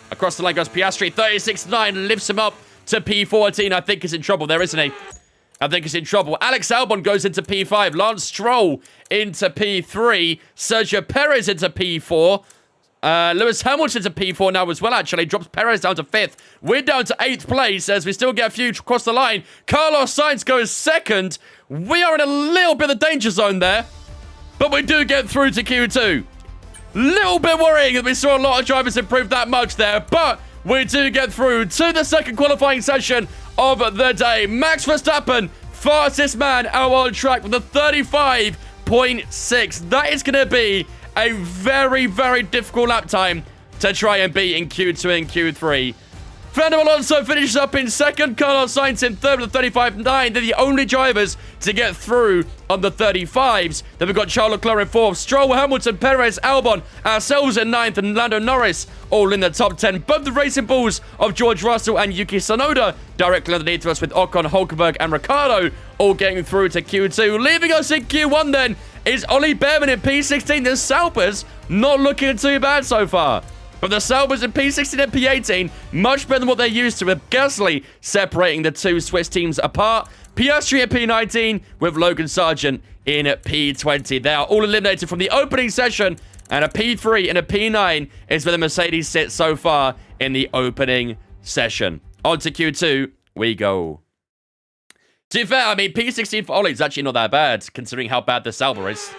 Across the line goes Piastri. 36.9 lifts him up to P14. I think he's in trouble there, isn't he? I think he's in trouble. Alex Albon goes into P5. Lance Stroll into P3. Sergio Perez into P4. Lewis Hamilton to P4 now as well, actually. Drops Perez down to 5th. We're down to 8th place as we still get a few across the line. Carlos Sainz goes 2nd. We are in a little bit of the danger zone there. But we do get through to Q2. Little bit worrying that we saw a lot of drivers improve that much there. But we do get through to the second qualifying session of the day. Max Verstappen, fastest man out on track with a 35.6. That is going to be a very, very difficult lap time to try and beat in Q2 and Q3. Fernando Alonso finishes up in second. Carlos Sainz in third with a 35.9. They're the only drivers to get through on the 35s. Then we've got Charles Leclerc in fourth. Stroll, Hamilton, Perez, Albon, ourselves in ninth, and Lando Norris all in the top 10. Both the racing balls of George Russell and Yuki Tsunoda directly underneath us, with Ocon, Hulkenberg, and Ricciardo all getting through to Q2. Leaving us in Q1 then is Ollie Behrman in P16. The Saubers not looking too bad so far. But the Saubers in P16 and P18, much better than what they're used to, with Gasly separating the two Swiss teams apart. Piastri at P19 with Logan Sargent in at P20. They are all eliminated from the opening session, and a P3 and a P9 is where the Mercedes sit so far in the opening session. On to Q2 we go. To be fair, I mean, P16 for Ollie is actually not that bad, considering how bad the Sauber is.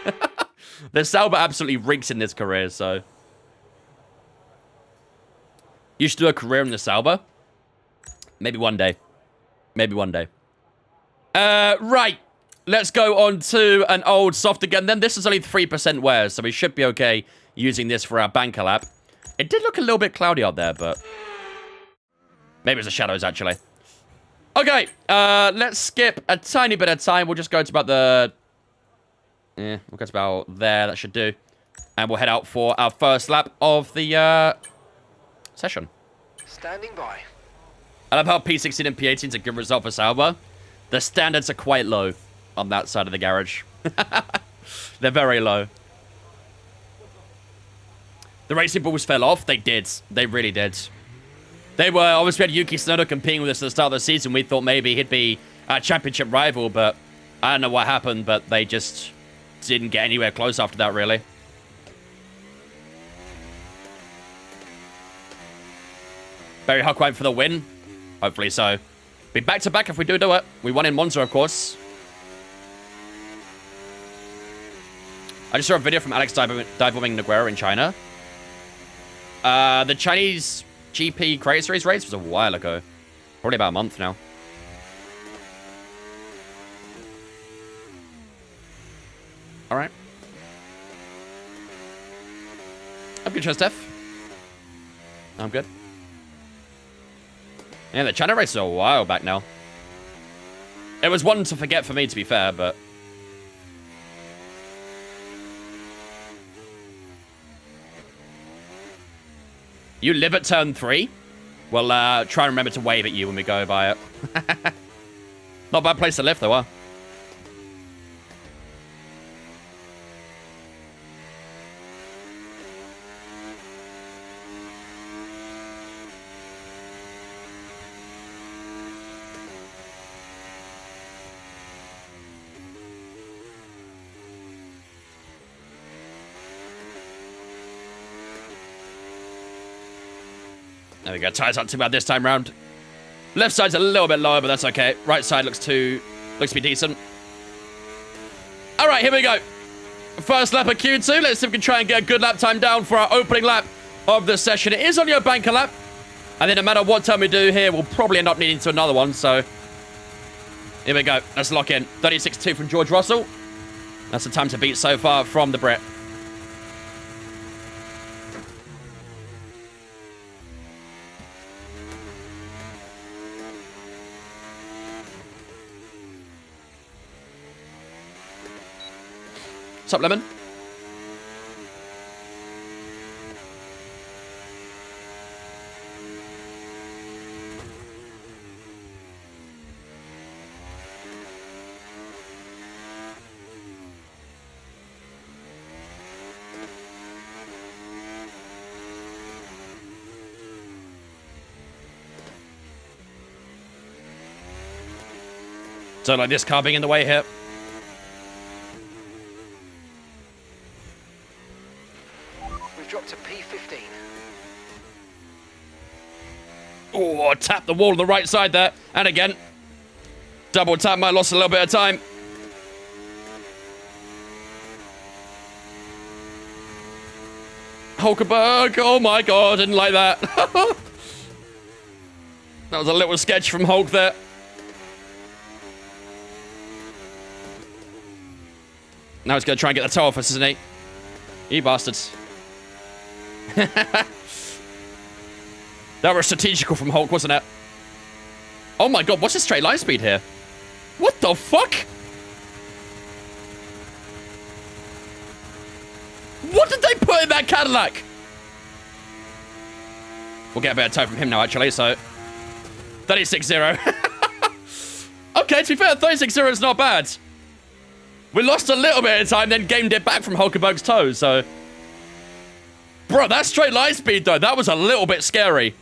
The Sauber absolutely reeks in this career, so... You should do a career in the Sauber. Maybe one day. Maybe one day. Right. Let's go on to an old soft again. Then this is only 3% wear, so we should be okay using this for our banker lap. It did look a little bit cloudy out there, but... Maybe it's the shadows, actually. Okay. Let's skip a tiny bit of time. We'll just go to about the... Yeah, we'll go to about there. That should do. And we'll head out for our first lap of the... session. Standing by. I love how P16 and P18 is a good result for Sauber. The standards are quite low on that side of the garage. They're very low. The racing balls fell off. They did. They really did. They were, obviously, we had Yuki Tsunoda competing with us at the start of the season. We thought maybe he'd be a championship rival, but I don't know what happened, but they just didn't get anywhere close after that, really. Barry Huckleheim for the win. Hopefully so. Be back-to-back if we do it. We won in Monza, of course. I just saw a video from Alex Diving Noguera in China. The Chinese GP Creator Series race was a while ago. Probably about a month now. Alright. I'm good, Steph. I'm good. Yeah, the China race is a while back now. It was one to forget for me, to be fair, but... You live at turn 3? We'll try and remember to wave at you when we go by it. Not a bad place to live, though, huh? There we go. Tires aren't too bad this time round. Left side's a little bit lower, but that's okay. Right side looks to be decent. All right, here we go. First lap of Q2. Let's see if we can try and get a good lap time down for our opening lap of the session. It is only a banker lap. And then no matter what time we do here, we'll probably end up needing to another one. So here we go. Let's lock in. 36.2 from George Russell. That's the time to beat so far from the Brit. What's up, Lemon? Don't like this car being in the way here. Drop to P15. Oh, tap the wall on the right side there. And again. Double tap, might have lost a little bit of time. Hulkenberg, oh my god, didn't like that. That was a little sketch from Hulk there. Now he's going to try and get the toe off us, isn't he? You bastards. That was strategical from Hulk, wasn't it? Oh my god, what's his straight line speed here? What the fuck? What did they put in that Cadillac? We'll get a better time from him now, actually, so... 36-0. Okay, to be fair, 36-0 is not bad. We lost a little bit of time, then gained it back from Hulkenberg's toe, so... Bro, that straight line speed, though, that was a little bit scary.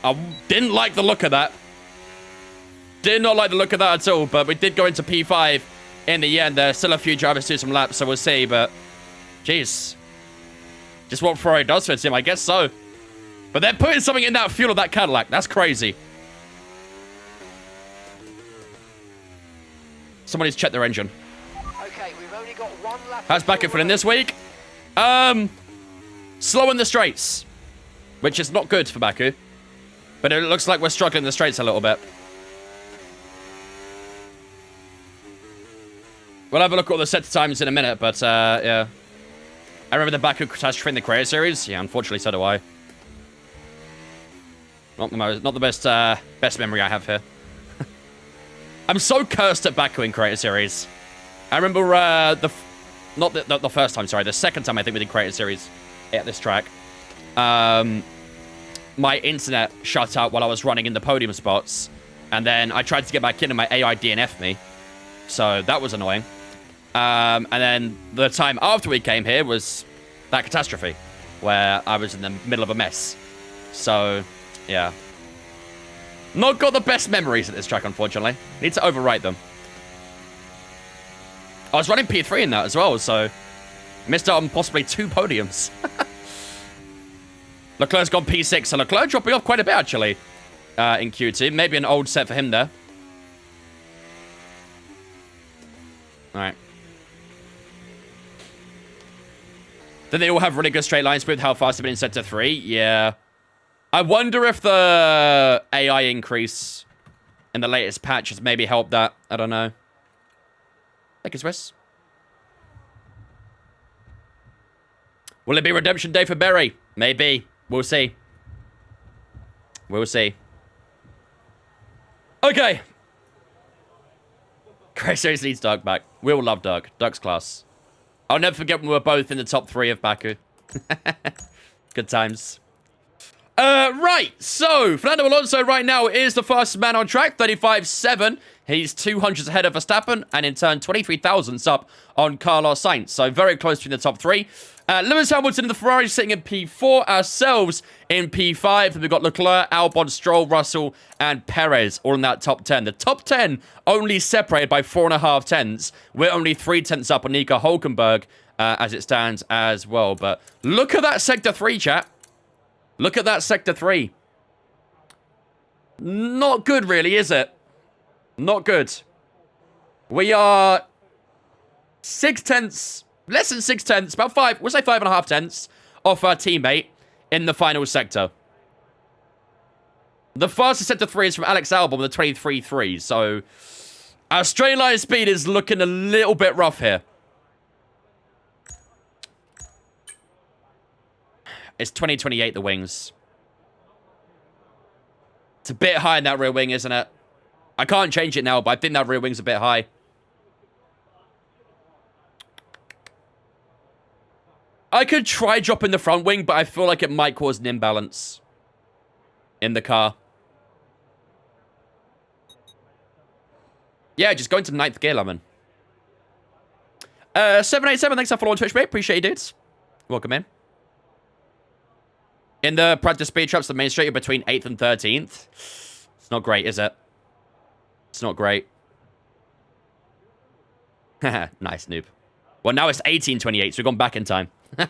I didn't like the look of that. Did not like the look of that at all, but we did go into P5 in the end. There's still a few drivers to do some laps, so we'll see, but... Jeez. Just what Ferrari does for him, I guess so. But they're putting something in that fuel of that Cadillac. That's crazy. Someone needs to check their engine. Okay, we've only got one lap. How's Baku feeling this week? Slow in the straights. Which is not good for Baku. But it looks like we're struggling in the straights a little bit. We'll have a look at all the set times in a minute, but, yeah. I remember the Baku catastrophe in the Creator Series. Yeah, unfortunately, so do I. Not the best memory I have here. I'm so cursed at Baku in Creator Series. I remember, not the first time, sorry. The second time I think we did Creator Series at this track. My internet shut out while I was running in the podium spots. And then I tried to get back in and my AI DNF'd me. So that was annoying. And then the time after we came here was that catastrophe. Where I was in the middle of a mess. So, yeah. Not got the best memories at this track, unfortunately. Need to overwrite them. I was running P3 in that as well, so... Missed out on possibly 2 podiums. Leclerc's gone P6, so Leclerc dropping off quite a bit, actually. In Q2. Maybe an old set for him there. Alright. Then they all have really good straight lines with how fast they've been in Sector 3. Yeah. I wonder if the AI increase in the latest patch has maybe helped that. I don't know. Thank you, Swiss. Will it be redemption day for Berry? Maybe. We'll see. We'll see. Okay. Chris seriously needs Doug back. We all love Doug. Doug's class. I'll never forget when we were both in the top 3 of Baku. Good times. Right, so Fernando Alonso right now is the fastest man on track, 35.7. He's 200s ahead of Verstappen, and in turn, 23 thousandths up on Carlos Sainz. So very close to the top 3. Lewis Hamilton in the Ferrari sitting in P4, ourselves in P5. Then we've got Leclerc, Albon, Stroll, Russell, and Perez all in that top 10. The top 10 only separated by 4.5 tenths. We're only 3 tenths up on Nico Hulkenberg as it stands as well. But look at that Sector 3, chat. Look at that Sector 3. Not good, really, is it? Not good. We are 6 tenths, less than 6 tenths, about 5, we'll say 5.5 tenths off our teammate in the final sector. The fastest Sector 3 is from Alex Albon with a 23.3, so our straight line speed is looking a little bit rough here. It's 2028, the wings. It's a bit high in that rear wing, isn't it? I can't change it now, but I think that rear wing's a bit high. I could try dropping the front wing, but I feel like it might cause an imbalance in the car. Yeah, just go into 9th gear, Lemon. 787, thanks for following Twitch, mate. Appreciate you, dudes. Welcome in. In the practice speed traps, the main straight, you're between 8th and 13th. It's not great, is it? It's not great. Nice, noob. Well, now it's 1828, so we've gone back in time. Yeah,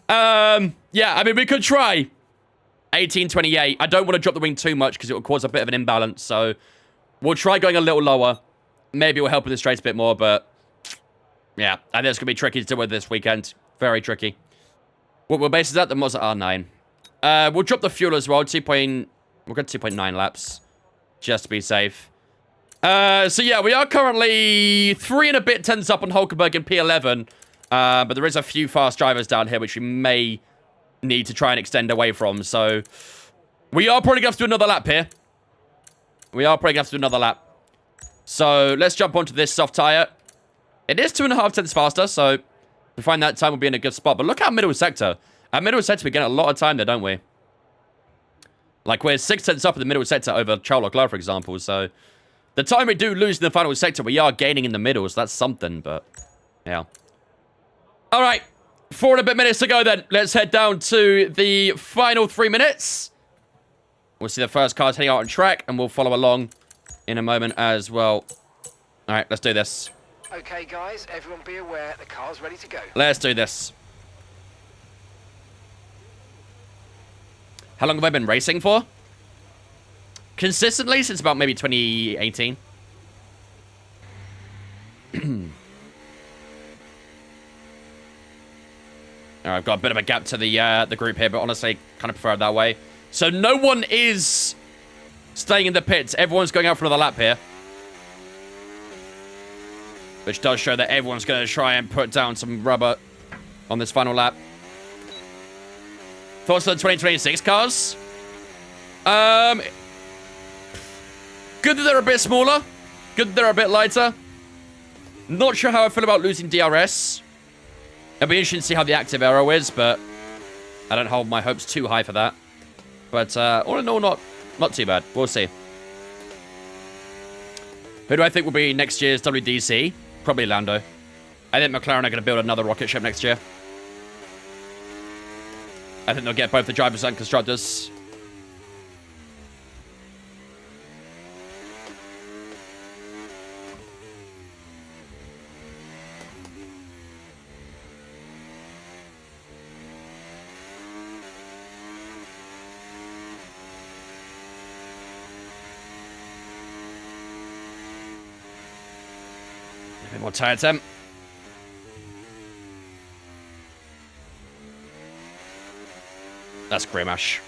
I mean, we could try 1828. I don't want to drop the wing too much because it will cause a bit of an imbalance, so we'll try going a little lower. Maybe it will help with the straights a bit more, but yeah, I think it's going to be tricky to deal with this weekend. Very tricky. What we're based at, the mods at R9. We'll drop the fuel as well. We'll go 2.9 laps. Just to be safe. So yeah, we are currently 3 and a bit tenths up on Hulkenberg in P11. But there is a few fast drivers down here, which we may need to try and extend away from. So we are probably going to have to do another lap here. So let's jump onto this soft tire. It is 2.5 tenths faster, so we find that time will be in a good spot. But look at middle sector. At middle sector, we get a lot of time there, don't we? Like, we're 6 tenths up in the middle sector over Charles Leclerc, for example. So the time we do lose in the final sector, we are gaining in the middle, so that's something, but yeah. All right, 4 and a bit minutes to go then. Let's head down to the final 3 minutes. We'll see the first cars heading out on track, and we'll follow along in a moment as well. All right, let's do this. Okay, guys, everyone be aware, the car's ready to go. Let's do this. How long have I been racing for? Consistently since about maybe 2018. I've got a bit of a gap to the group here, but honestly, kind of prefer it that way. So no one is staying in the pits. Everyone's going out for another lap here. Which does show that everyone's going to try and put down some rubber on this final lap. Thoughts on the 2026 cars? Good that they're a bit smaller. Good that they're a bit lighter. Not sure how I feel about losing DRS. It'll be interesting to see how the active aero is, but I don't hold my hopes too high for that. But all in all, not too bad. We'll see. Who do I think will be next year's WDC? Probably Lando. I think McLaren are going to build another rocket ship next year. I think they'll get both the drivers and constructors. A bit more tire temp. That's grim, Ash.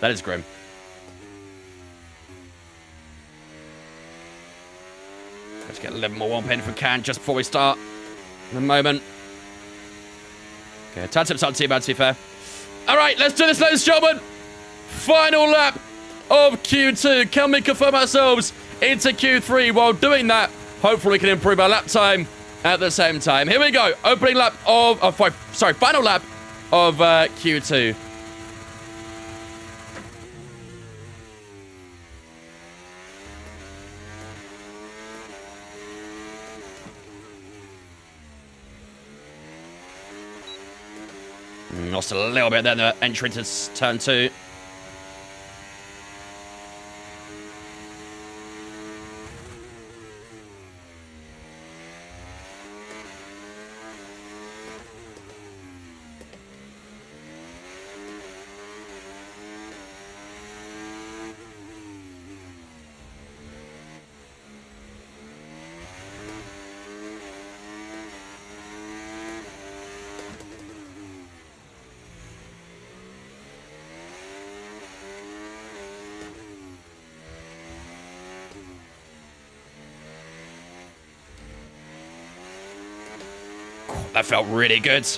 That is grim. Let's get a little more warm in if we can just before we start. In a moment. Okay, tire temp's not too bad, to be fair. All right, let's do this, ladies and gentlemen. Final lap of Q2. Can we confirm ourselves into Q3? While doing that, hopefully we can improve our lap time at the same time. Here we go. Opening lap of... final lap of Q2. Lost a little bit there in the entry to turn 2. That felt really good.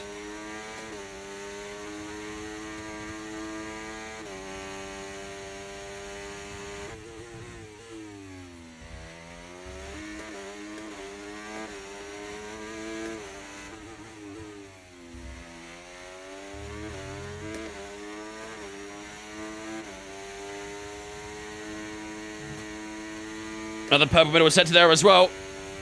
Another purple middle was set to there as well.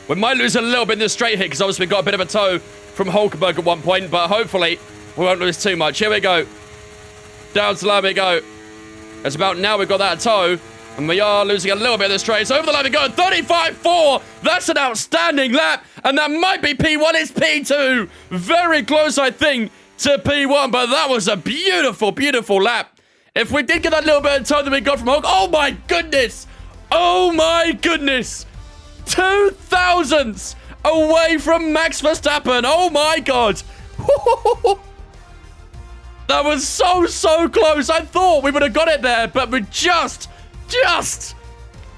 We might lose a little bit in this straight here because obviously we got a bit of a toe from Hulkenberg at one point, but hopefully we won't lose too much. Here we go. Down to line we go. It's about now we've got that toe, and we are losing a little bit of the straight. So over the line we go. 35.4. That's an outstanding lap, and that might be P1. It's P2. Very close, I think, to P1, but that was a beautiful, beautiful lap. If we did get that little bit of toe that we got from Hulk, oh my goodness. Oh my goodness. 2 thousandths away from Max Verstappen. Oh my god. That was so close. I thought we would have got it there, but we just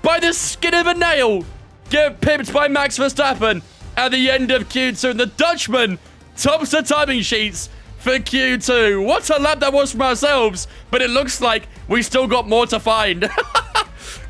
by the skin of a nail get pipped by Max Verstappen at the end of Q2. And the Dutchman tops the timing sheets for Q2. What a lap that was from ourselves, but it looks like we still got more to find.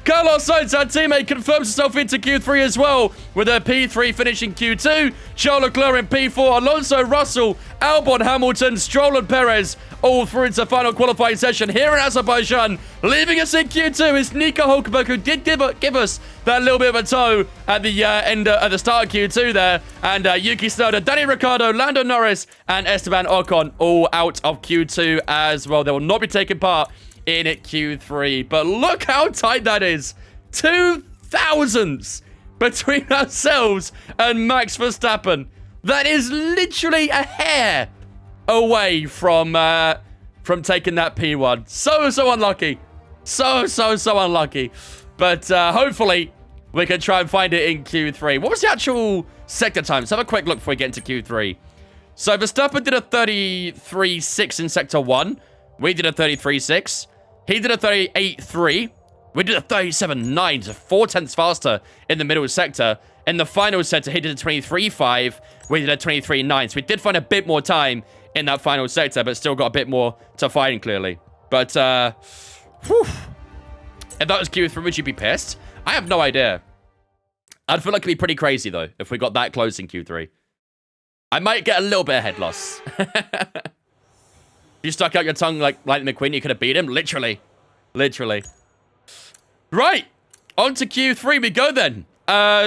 Carlos Sainz, our teammate, confirms himself into Q3 as well, with a P3 finishing Q2. Charles Leclerc in P4, Alonso, Russell, Albon, Hamilton, Stroll and Perez all through into the final qualifying session here in Azerbaijan. Leaving us in Q2 is Nico Hulkenberg, who did give us that little bit of a tow at the at the start of Q2 there. And Yuki Tsunoda, Danny Ricciardo, Lando Norris, and Esteban Ocon all out of Q2 as well. They will not be taking part in at Q3, but look how tight that is. 2,000s between ourselves and Max Verstappen. That is literally a hair away from taking that P1. So unlucky. So unlucky. But hopefully we can try and find it in Q3. What was the actual sector time? Let's have a quick look before we get into Q3. So Verstappen did a 33.6 in sector 1. We did a 33.6. He did a 38.3. We did a 37.9, so 4 tenths faster in the middle sector. In the final sector, he did a 23.5. We did a 23.9. So we did find a bit more time in that final sector, but still got a bit more to find, clearly. But, whew. If that was Q3, would you be pissed? I have no idea. I'd feel like it'd be pretty crazy, though, if we got that close in Q3. I might get a little bit of head loss. You stuck out your tongue like Lightning McQueen, you could have beat him. Literally. Right. On to Q3 we go then.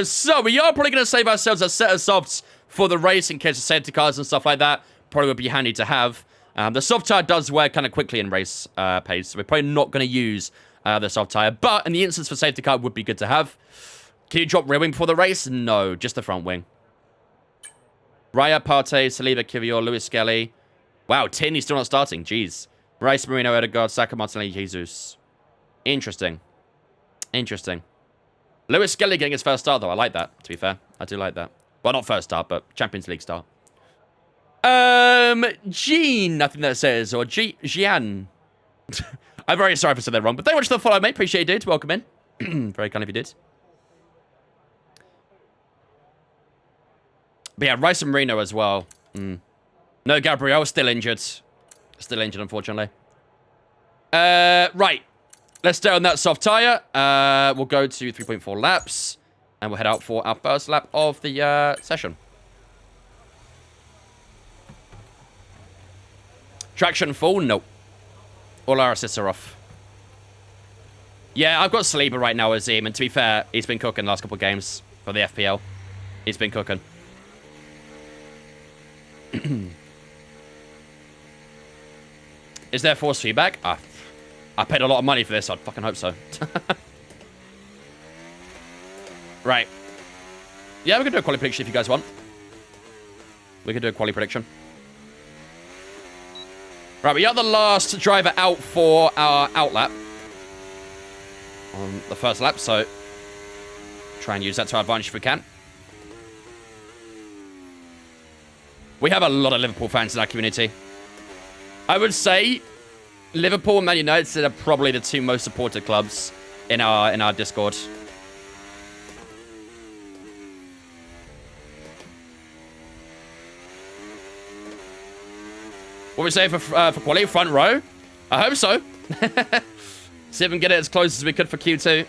So we are probably going to save ourselves a set of softs for the race in case of safety cars and stuff like that. Probably would be handy to have. The soft tire does wear kind of quickly in race pace, so we're probably not going to use the soft tire. But in the instance for safety car, it would be good to have. Can you drop rear wing before the race? No, just the front wing. Raya, Partey, Saliba, Kivior, Lewis Skelly. Wow, Tierney's still not starting. Jeez. Rice, Marino, Odegaard, Saka, Martinelli, Jesus. Interesting. Lewis Skelly getting his first start, though. I like that, to be fair. I do like that. Well, not first start, but Champions League start. Jean, nothing that says, or Gian. I'm very sorry if I said that wrong, but thank you much for the follow, mate. Appreciate it, dude. Welcome in. Very kind of you, did. But yeah, Rice and Marino as well. No, Gabriel still injured. Unfortunately. Right. Let's stay on that soft tire. We'll go to 3.4 laps. And we'll head out for our first lap of the session. Traction full? Nope. All our assists are off. Yeah, I've got Saliba right now as him. And to be fair, he's been cooking the last couple of games for the FPL. He's been cooking. Is there force feedback? I paid a lot of money for this. I'd fucking hope so. Right. Yeah, we can do a quality prediction if you guys want. We can do a quality prediction. Right, we are the last driver out for our out lap. On the first lap, so try and use that to our advantage if we can. We have a lot of Liverpool fans in our community. I would say Liverpool and Man United are probably the two most supported clubs in our Discord. What we say for quality? Front row? I hope so. See if we can get it as close as we could for Q2.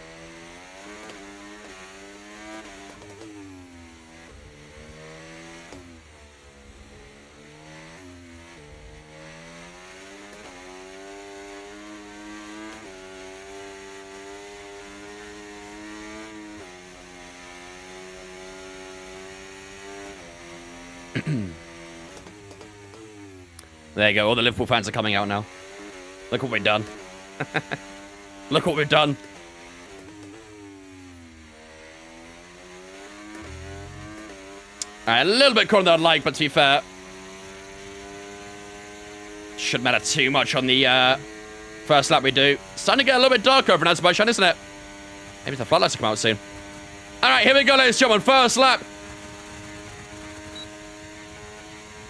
There you go. All the Liverpool fans are coming out now. Look what we've done. Look what we've done. Alright, a little bit cooler than I'd like, but to be fair, shouldn't matter too much on the first lap we do. It's starting to get a little bit dark over in Azerbaijan, isn't it? Maybe the floodlights will come out soon. Alright, here we go, ladies and gentlemen. First lap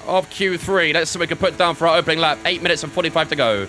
of Q3. Let's see what we can put down for our opening lap. 8 minutes and 45 to go.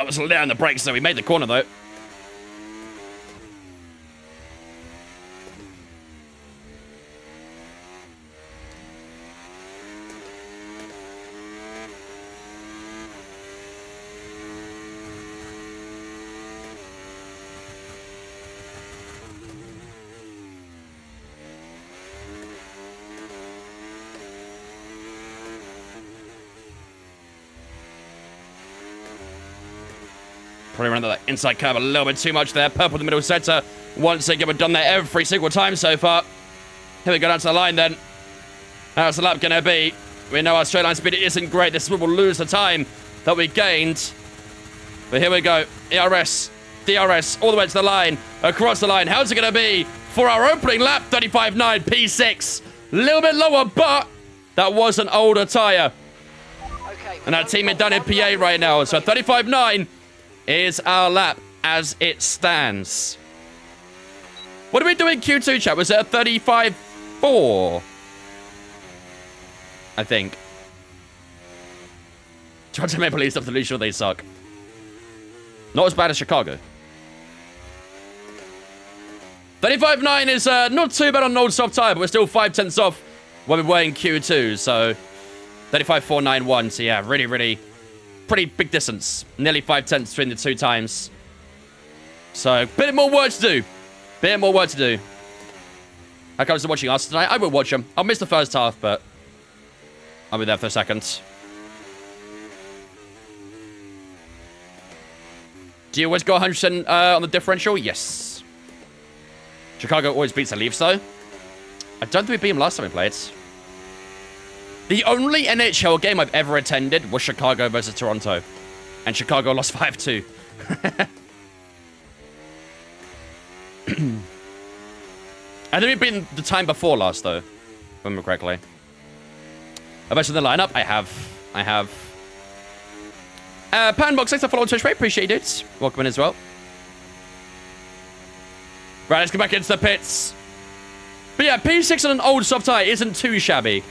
I was late on the brakes, so we made the corner, though. Probably running that inside curve a little bit too much there. Purple in the middle sector. Once again, we've done that every single time so far. Here we go down to the line then. How's the lap going to be? We know our straight line speed isn't great. This will lose the time that we gained. But here we go. ERS, DRS, all the way to the line. Across the line. How's it going to be for our opening lap? 35.9, P6. A little bit lower, but that was an older tyre. Okay, And our teammate down in PA right now. So 35.9 is our lap as it stands. What did we do in Q2, chat? Was it a 35.4? I think. Toronto Maple Leafs of the Lucia, they suck. Not as bad as Chicago. 35.9 is not too bad on an old soft tyre, but we're still 5/10 off when we were in Q2, so 35.491. So yeah, really, really pretty big distance. Nearly 5/10 between the two times. So, bit more work to do. Bit more work to do. How comes to watching us tonight? I will watch them. I'll miss the first half, but I'll be there for a second. Do you always go 100% on the differential? Yes. Chicago always beats the Leafs, though. I don't think we beat them last time we played. The only NHL game I've ever attended was Chicago versus Toronto. And Chicago lost 5-2. I think we've been the time before last, though. If I remember correctly. I've actually in the lineup. I have. Panbox, thanks for following Twitch, mate. Appreciate it. Welcome in as well. Right, let's get back into the pits. But yeah, P6 on an old soft tyre isn't too shabby.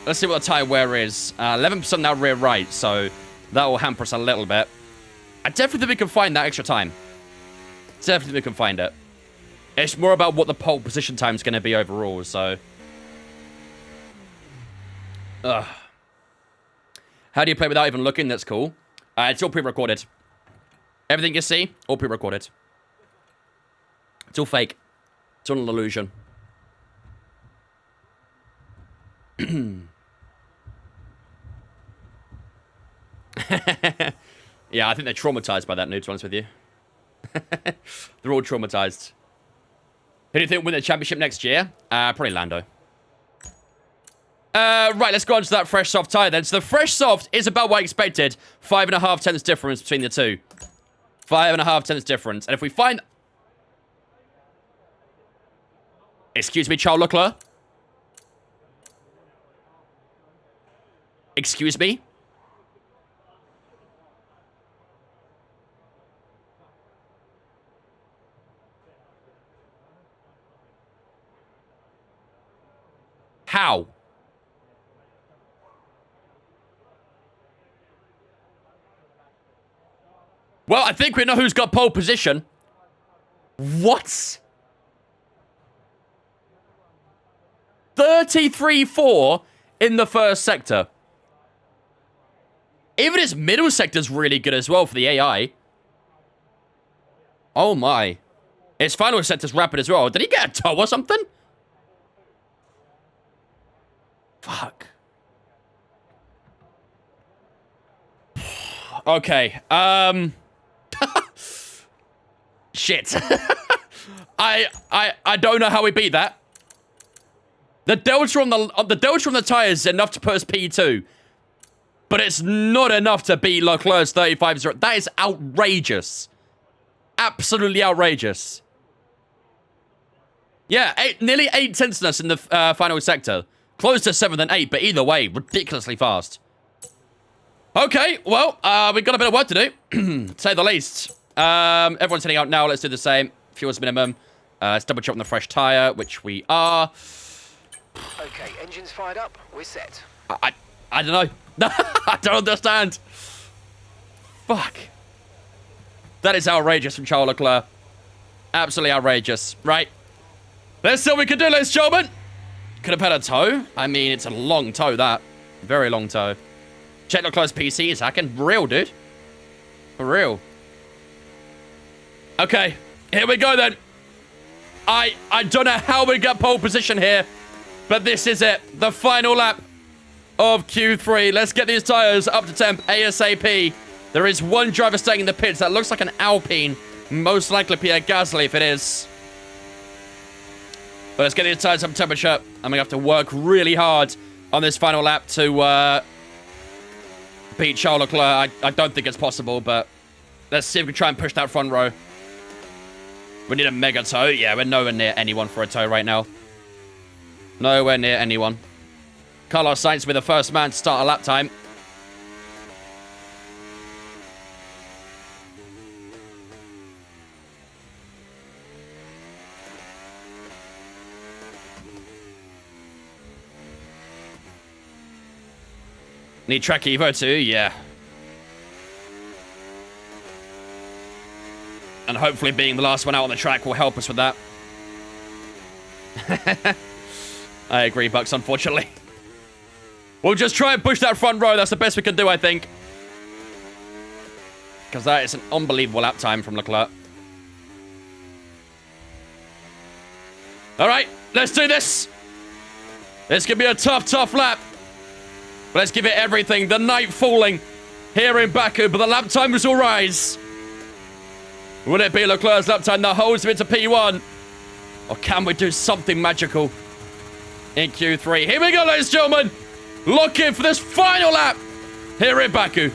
Let's see what the tyre wear is. 11% now rear right, so that will hamper us a little bit. I definitely think we can find that extra time. Definitely we can find it. It's more about what the pole position time is going to be overall, so. Ugh. How do you play without even looking? That's cool. It's all pre-recorded. Everything you see, all pre-recorded. It's all fake. It's all an illusion. Yeah, I think they're traumatized by that, Noob, to be honest with you. They're all traumatized. Who do you think will win the championship next year? Probably Lando. Right, let's go on to that fresh soft tyre then. So the fresh soft is about what I expected. 5.5 tenths difference between the two. 5.5 tenths difference. And if we find... Excuse me, Charles Leclerc? Excuse me? How? Well, I think we know who's got pole position. What? 33.4 in the first sector. Even his middle sector's really good as well for the AI. Oh my. His final sector's rapid as well. Did he get a toe or something? Fuck. Okay. Shit. I don't know how we beat that. The delta on the tires is enough to put us P2. But it's not enough to beat Leclerc's 35.0. That is outrageous. Absolutely outrageous. Yeah, nearly 8 tenths in the final sector. Close to 7 and 8, but either way, ridiculously fast. Okay, well, we've got a bit of work to do, to say the least. Everyone's heading out now. Let's do the same. Fuel's minimum. Let's double check on the fresh tyre, which we are. Okay, engines fired up. We're set. I don't know. I don't understand. Fuck. That is outrageous from Charles Leclerc. Absolutely outrageous. Right. Let's see what we can do, ladies and gentlemen. Could have had a toe. I mean, it's a long toe, that. Very long toe. Check Leclerc's PC. Is hacking. Real, dude. For real. Okay. Here we go, then. I don't know how we get pole position here, but this is it. The final lap of Q3. Let's get these tires up to temp ASAP. There is one driver staying in the pits. That looks like an Alpine. Most likely Pierre Gasly if it is. But let's get these tires up to temperature. I'm going to have to work really hard on this final lap to beat Charles Leclerc. I don't think it's possible, but let's see if we can try and push that front row. We need a mega toe. Yeah, we're nowhere near anyone for a toe right now. Nowhere near anyone. Carlos Sainz will be the first man to start a lap time. Need track Evo too? Yeah. And hopefully being the last one out on the track will help us with that. I agree, Bucks, unfortunately. We'll just try and push that front row. That's the best we can do, I think. Because that is an unbelievable lap time from Leclerc. All right, let's do this. This could be a tough, tough lap. But let's give it everything. The night falling here in Baku, but the lap timers will rise. Will it be Leclerc's lap time that holds him into P1? Or can we do something magical in Q3? Here we go, ladies and gentlemen. Lock in for this final lap here in Baku.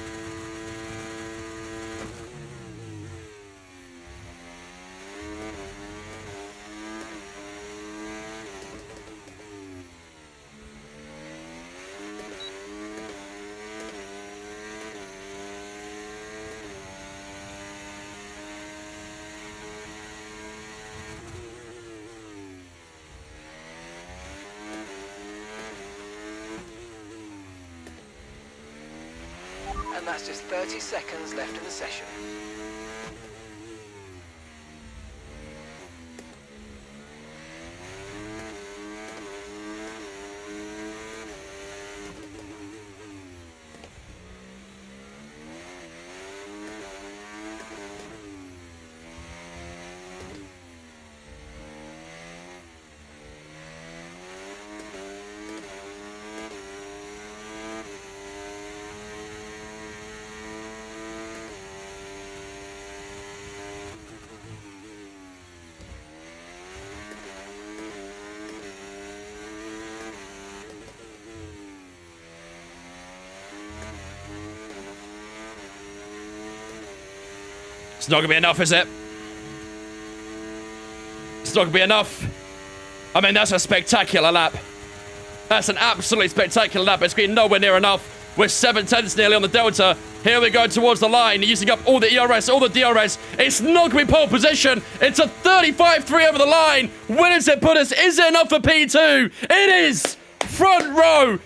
And that's just 30 seconds left in the session. It's not going to be enough, is it? It's not going to be enough. I mean, that's a spectacular lap. That's an absolutely spectacular lap. It's been nowhere near enough. We're 7/10 nearly on the Delta. Here we go towards the line, using up all the ERS, all the DRS. It's not going to be pole position. It's a 35-3 over the line. Where does it put us? Is it enough for P2? It is. Front row.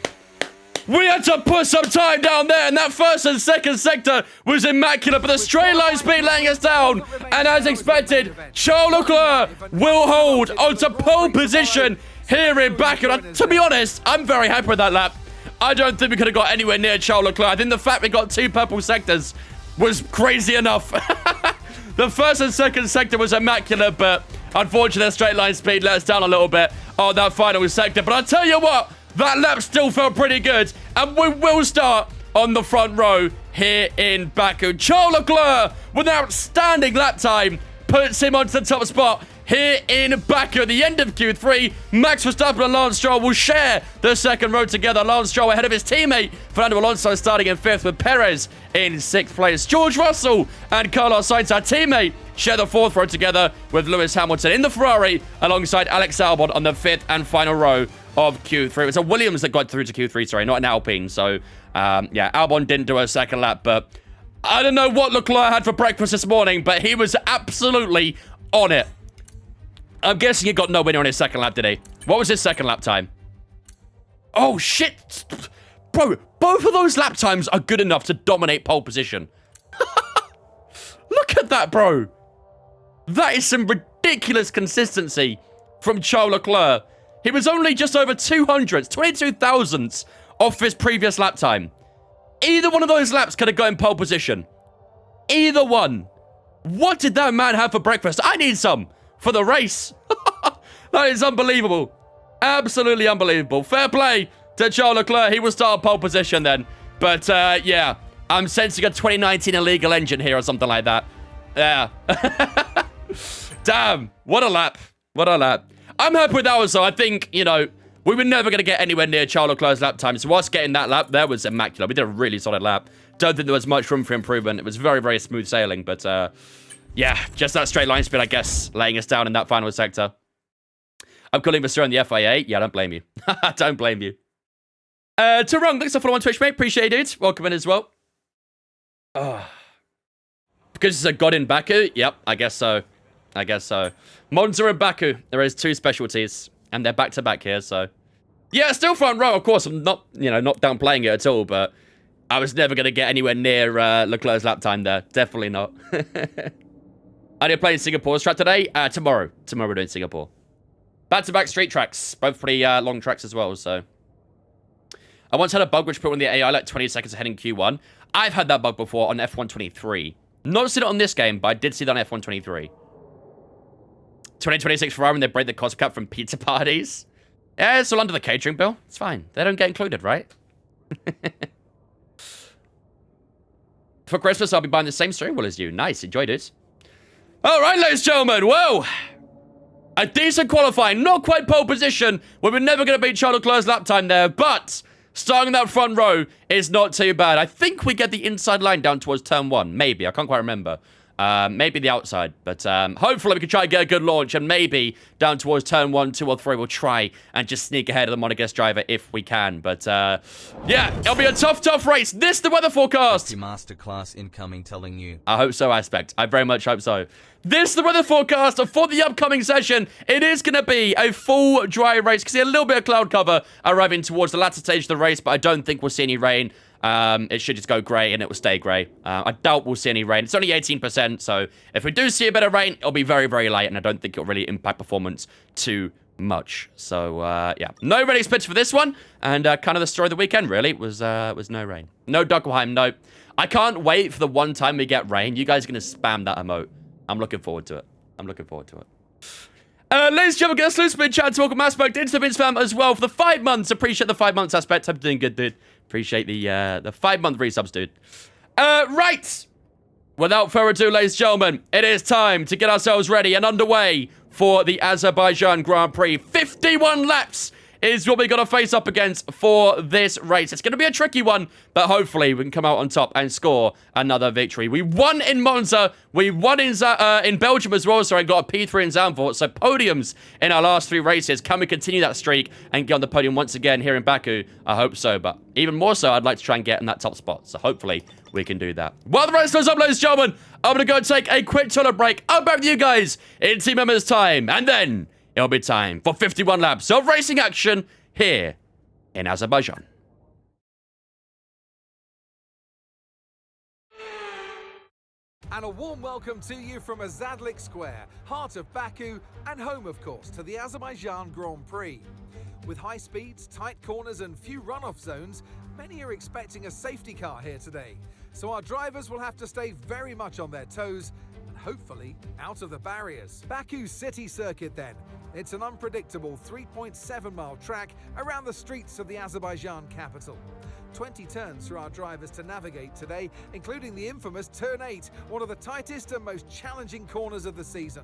We had to put some time down there, and that first and second sector was immaculate, but the straight line speed letting us down. And as expected, Charles Leclerc will hold onto pole position here in Baku. And to be honest, I'm very happy with that lap. I don't think we could have got anywhere near Charles Leclerc. I think the fact we got 2 purple sectors was crazy enough. The first and second sector was immaculate, but unfortunately, the straight line speed let us down a little bit on that final sector. But I tell you what, that lap still felt pretty good, and we will start on the front row here in Baku. Charles Leclerc, with an outstanding lap time, puts him onto the top spot here in Baku. At the end of Q3, Max Verstappen and Lance Stroll will share the second row together. Lance Stroll ahead of his teammate Fernando Alonso, starting in 5th, with Perez in 6th place. George Russell and Carlos Sainz, our teammate, share the 4th row together with Lewis Hamilton in the Ferrari, alongside Alex Albon on the 5th and final row of Q3. It was a Williams that got through to Q3, sorry, not an Alpine. So, yeah, Albon didn't do a second lap, but I don't know what Leclerc had for breakfast this morning, but he was absolutely on it. I'm guessing he got nowhere near on his second lap, did he? What was his second lap time? Oh, shit. Bro, both of those lap times are good enough to dominate pole position. that, bro. That is some ridiculous consistency from Charles Leclerc. He was only just over 22 thousandths off his previous lap time. Either one of those laps could have got in pole position. Either one. What did that man have for breakfast? I need some for the race. That is unbelievable. Absolutely unbelievable. Fair play to Charles Leclerc. He will start pole position then. But, yeah, I'm sensing a 2019 illegal engine here or something like that. Yeah. Damn. What a lap. What a lap. I'm happy with that also. I think, you know, we were never going to get anywhere near Charles Leclerc's lap time. So us getting that lap there was immaculate. We did a really solid lap. Don't think there was much room for improvement. It was very, very smooth sailing. But, yeah, just that straight line speed, I guess, laying us down in that final sector. I'm calling Mr. on the FIA. Yeah, don't blame you. Don't blame you. Tarung, thanks for following on Twitch, mate. Appreciate it. Welcome in as well. Because it's a god in Baku? Yep, I guess so. I guess so. Monza and Baku. There is two specialties. And they're back-to-back here, so... Yeah, still front row, of course. I'm not, you know, not downplaying it at all, but... I was never going to get anywhere near Leclerc's lap time there. Definitely not. I did play in Singapore's track today. Tomorrow. Tomorrow we're doing Singapore. Back-to-back street tracks. Both pretty long tracks as well, so... I once had a bug which put on the AI like 20 seconds ahead in Q1. I've had that bug before on F123. Not seen it on this game, but I did see it on F123. 2026 Ferrari when they break the cost cap from pizza parties. Yeah, it's all under the catering bill. It's fine. They don't get included, right? For Christmas, I'll be buying the same steering wheel as you. Nice. Enjoyed it. All right, ladies and gentlemen. Well, a decent qualifying. Not quite pole position. We were never going to beat Charles Leclerc's lap time there, but... starting that front row is not too bad. I think we get the inside line down towards turn 1. Maybe. I can't quite remember. Maybe the outside. But hopefully we can try and get a good launch. And maybe down towards turn 1, 2, or 3, we'll try and just sneak ahead of the Monegasque driver if we can. But yeah, it'll be a tough race. This is the weather forecast. Masterclass incoming telling you. I hope so, Aspect. I very much hope so. This is the weather forecast for the upcoming session. It is going to be a full dry race. You can see a little bit of cloud cover arriving towards the latter stage of the race, but I don't think we'll see any rain. It should just go grey and it will stay grey. I doubt we'll see any rain. It's only 18%, so if we do see a bit of rain, it'll be very, very light, and I don't think it'll really impact performance too much. So, yeah. No rain expected for this one, and kind of the story of the weekend, really, was no rain. No Huckleheim, no. I can't wait for the one time we get rain. You guys are going to spam that emote. I'm looking forward to it. I'm looking forward to it. Ladies and gentlemen, get a salute spin chat to welcome Aspect into the Vince fam as well for the 5 months. Appreciate the 5 months, Aspect. I'm doing good, dude. Appreciate the 5-month resubs, dude. Right. Without further ado, ladies and gentlemen, it is time to get ourselves ready and underway for the Azerbaijan Grand Prix. 51 laps is what we're going to face up against for this race. It's going to be a tricky one, but hopefully we can come out on top and score another victory. We won in Monza. We won in Belgium as well, so I got a P3 in Zandvoort. So podiums in our last 3 races. Can we continue that streak and get on the podium once again here in Baku? I hope so, but even more so, I'd like to try and get in that top spot. So hopefully we can do that. While the race goes up, ladies and gentlemen, I'm going to go take a quick toilet break. I'll be back with you guys in Team Members time, and then it'll be time for 51 laps of racing action here in Azerbaijan. And a warm welcome to you from Azadlik Square, heart of Baku, and home, of course, to the Azerbaijan Grand Prix. With high speeds, tight corners, and few runoff zones, many are expecting a safety car here today. So our drivers will have to stay very much on their toes, and hopefully out of the barriers. Baku City Circuit then. It's an unpredictable 3.7-mile track around the streets of the Azerbaijan capital. 20 turns for our drivers to navigate today, including the infamous Turn 8, one of the tightest and most challenging corners of the season.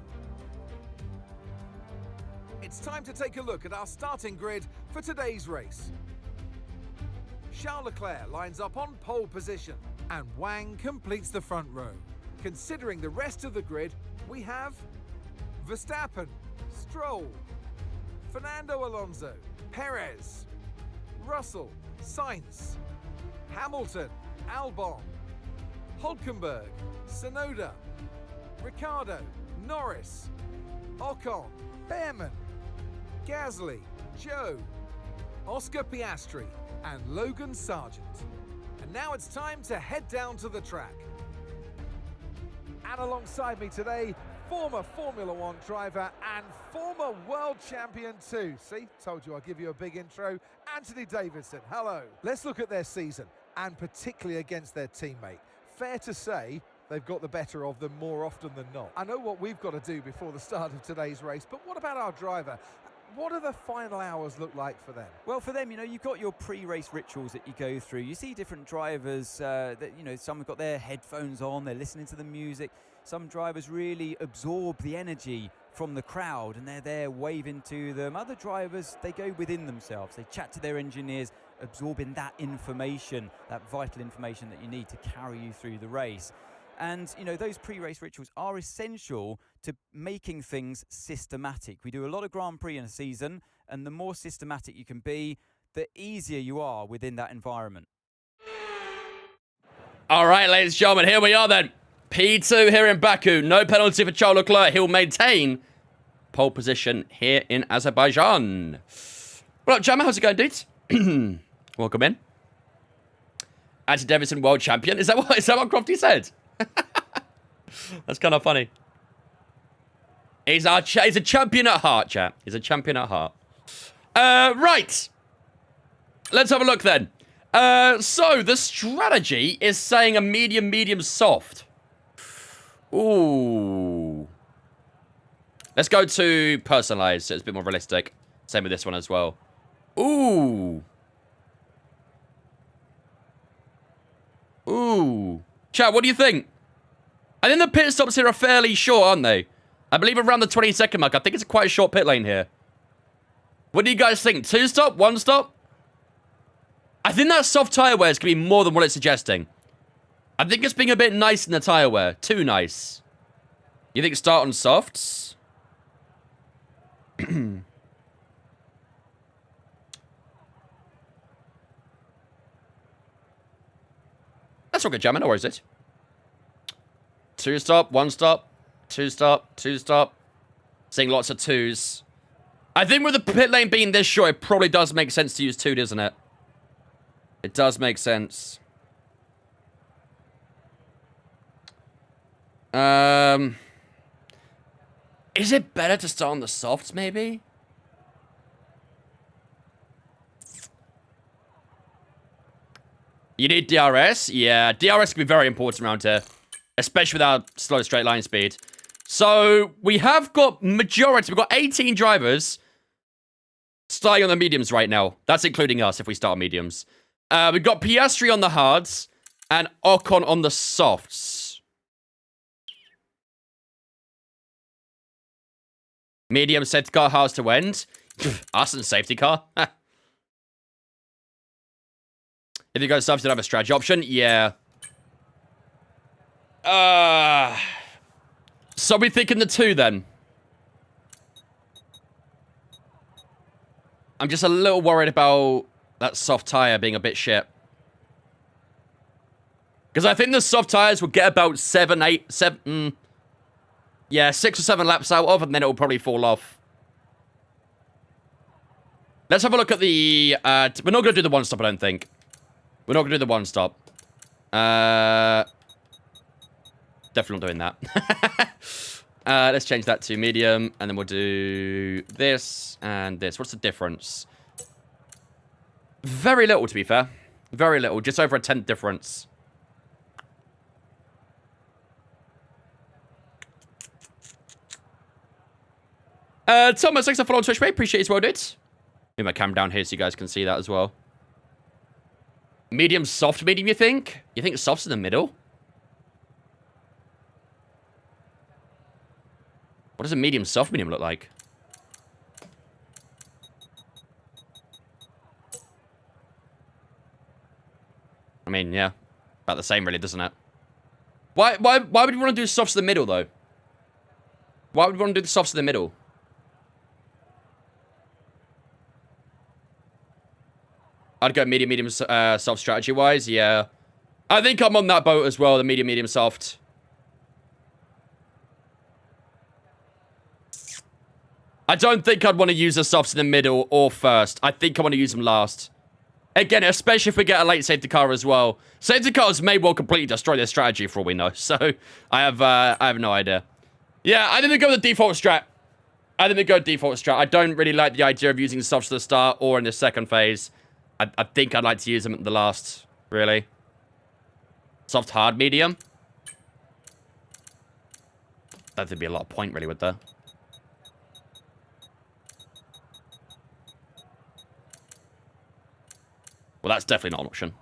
It's time to take a look at our starting grid for today's race. Charles Leclerc lines up on pole position, and Wang completes the front row. Considering the rest of the grid, we have Verstappen, Stroll, Fernando Alonso, Perez, Russell, Sainz, Hamilton, Albon, Hulkenberg, Tsunoda, Ricciardo, Norris, Ocon, Behrman, Gasly, Joe, Oscar Piastri, and Logan Sargent. And now it's time to head down to the track. And alongside me today, former Formula One driver and former world champion too. See, told you I'll give you a big intro. Anthony Davidson, hello. Let's look at their season, and particularly against their teammate. Fair to say, they've got the better of them more often than not. I know what we've got to do before the start of today's race, but what about our driver? What do the final hours look like for them? Well, for them, you know, you've got your pre-race rituals that you go through. You see different drivers that, you know, some have got their headphones on, they're listening to the music. Some drivers really absorb the energy from the crowd and they're there waving to them. Other drivers, they go within themselves. They chat to their engineers, absorbing that information, that vital information that you need to carry you through the race. And, you know, those pre-race rituals are essential to making things systematic. We do a lot of Grand Prix in a season, and the more systematic you can be, the easier you are within that environment. All right, ladies and gentlemen, here we are then. P2 here in Baku. No penalty for Charles Leclerc. He'll maintain pole position here in Azerbaijan. Well, Jammer, how's it going, dudes? Welcome in. Anthony Davidson, world champion. Is that what Crofty said? That's kind of funny. He's a champion at heart, chat. He's a champion at heart. Right. Let's have a look then. So the strategy is saying a medium, soft. Ooh. Let's go to personalized, so it's a bit more realistic. Same with this one as well. Ooh. Ooh. Chat, what do you think? I think the pit stops here are fairly short, aren't they? I believe around the 20-second mark. I think it's quite a short pit lane here. What do you guys think? 2 stop? 1 stop? I think that soft tire wear is going to be more than what it's suggesting. I think it's being a bit nice in the tire wear. Too nice. You think start on softs? That's all good, Jammin. No worries, it. 2 stop, 1 stop, 2 stop, 2 stop. Seeing lots of 2s. I think with the pit lane being this short, it probably does make sense to use 2, doesn't it? It does make sense. Is it better to start on the softs, maybe? You need DRS? Yeah, DRS can be very important around here. Especially with our slow straight line speed. So, we have got majority. We've got 18 drivers starting on the mediums right now. That's including us if we start mediums. We've got Piastri on the hards and Ocon on the softs. Medium safety car, hards to end. Us and safety car. If you go softs, you don't have a strategy option. Yeah. So we thinking the 2 then. I'm just a little worried about that soft tire being a bit shit. Because I think the soft tires will get about 7, 8, 7... yeah, 6 or 7 laps out of, and then it will probably fall off. Let's have a look at the... we're not going to do the 1 stop, I don't think. We're not going to do the 1 stop. Definitely not doing that. Let's change that to medium, and then we'll do this and this. What's the difference? Very little, to be fair. Very little. Just over a 10th difference. Thomas, thanks for following on Twitch, mate. Appreciate it as well, dude. Move my cam down here so you guys can see that as well. Medium, soft, medium, you think? You think soft's in the middle? What does a medium, soft, medium look like? I mean, yeah. About the same, really, doesn't it? Why would you want to do softs in the middle, though? Why would we want to do the softs in the middle? I'd go medium, soft strategy-wise, yeah. I think I'm on that boat as well, the medium, soft. I don't think I'd want to use the softs in the middle or first. I think I want to use them last. Again, especially if we get a late safety car as well. Safety cars may well completely destroy their strategy for all we know. So I have no idea. Yeah, I think we go with the default strat. I don't really like the idea of using softs at the start or in the second phase. I think I'd like to use them at the last, really. Soft, hard, medium. That'd be a lot of point, really, with that. Well, that's definitely not an option.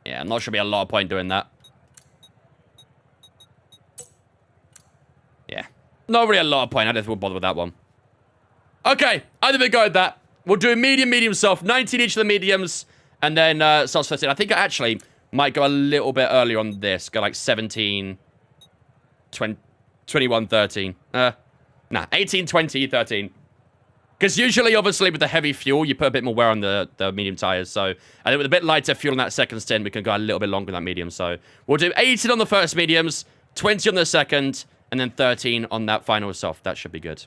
Yeah, I'm not sure there'll be a lot of point doing that. Yeah. Not really a lot of point. I don't think we'll bother with that one. Okay, I think we go with that. We'll do medium, medium, soft. 19 each of the mediums. And then softs 15. I think I actually might go a little bit earlier on this. Go like 17, 20, 21, 13. Nah, 18, 20, 13. Because usually, obviously, with the heavy fuel, you put a bit more wear on the medium tires. So I think with a bit lighter fuel on that second stint, we can go a little bit longer than that medium. So we'll do 18 on the first mediums, 20 on the second, and then 13 on that final soft. That should be good.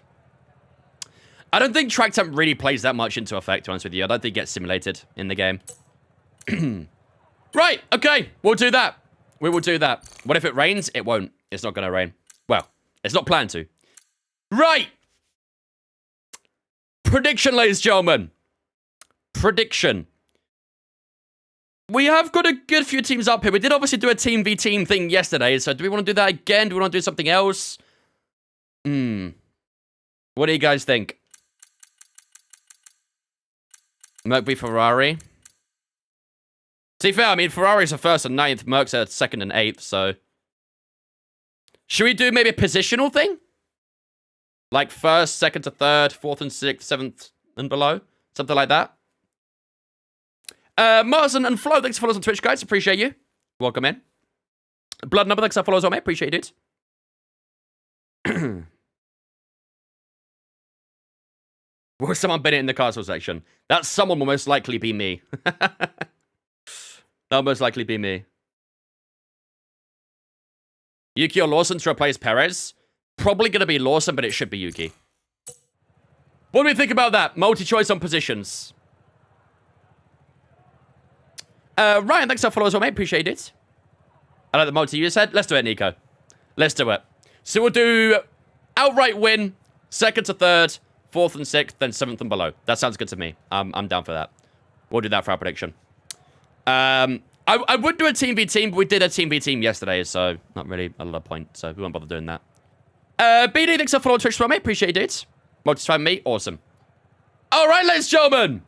I don't think track temp really plays that much into effect, to be honest with you. I don't think it gets simulated in the game. Right, okay, we'll do that. We will do that. What if it rains? It won't. It's not going to rain. Well, it's not planned to. Right. Prediction, ladies and gentlemen. Prediction. We have got a good few teams up here. We did obviously do a team v team thing yesterday, so do we want to do that again? Do we want to do something else? What do you guys think? Merc v Ferrari. To be fair, I mean, Ferrari's are first and 9th, Merc's are 2nd and 8th, so... Should we do maybe a positional thing? Like 1st, 2nd to 3rd, 4th and 6th, 7th and below? Something like that? Martin and Flo, thanks for following us on Twitch, guys. Appreciate you. Welcome in. Blood Number, thanks for following us on, mate. Appreciate you, dude. Will someone been in the castle section? That someone will most likely be me. That'll most likely be me. Yuki or Lawson to replace Perez? Probably going to be Lawson, but it should be Yuki. What do we think about that? Multi-choice on positions. Ryan, thanks for following us on, mate. Appreciate it. I like the multi you said. Let's do it, Nico. Let's do it. So we'll do outright win, 2nd to 3rd, 4th and 6th, then 7th and below. That sounds good to me. I'm down for that. We'll do that for our prediction. I would do a team v team, but we did a team v team yesterday, so not really a lot of point, so we won't bother doing that. BD, thanks for following Twitch for me. Appreciate it. Multi-fan me. Awesome. All right, ladies and gentlemen.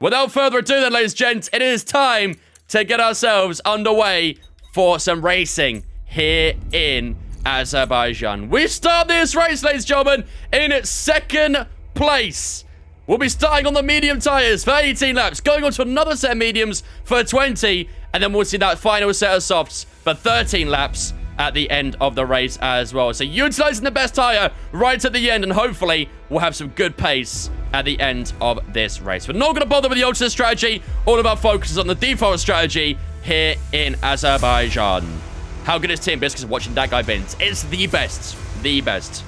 Without further ado then, ladies and gents, it is time to get ourselves underway for some racing here in Azerbaijan. We start this race, ladies and gentlemen, in 2nd place. We'll be starting on the medium tyres for 18 laps, going on to another set of mediums for 20, and then we'll see that final set of softs for 13 laps at the end of the race as well. So utilising the best tyre right at the end, and hopefully we'll have some good pace at the end of this race. We're not going to bother with the alternate strategy. All of our focus is on the default strategy here in Azerbaijan. How good is Team Biscuits watching that guy wins? It's the best. The best.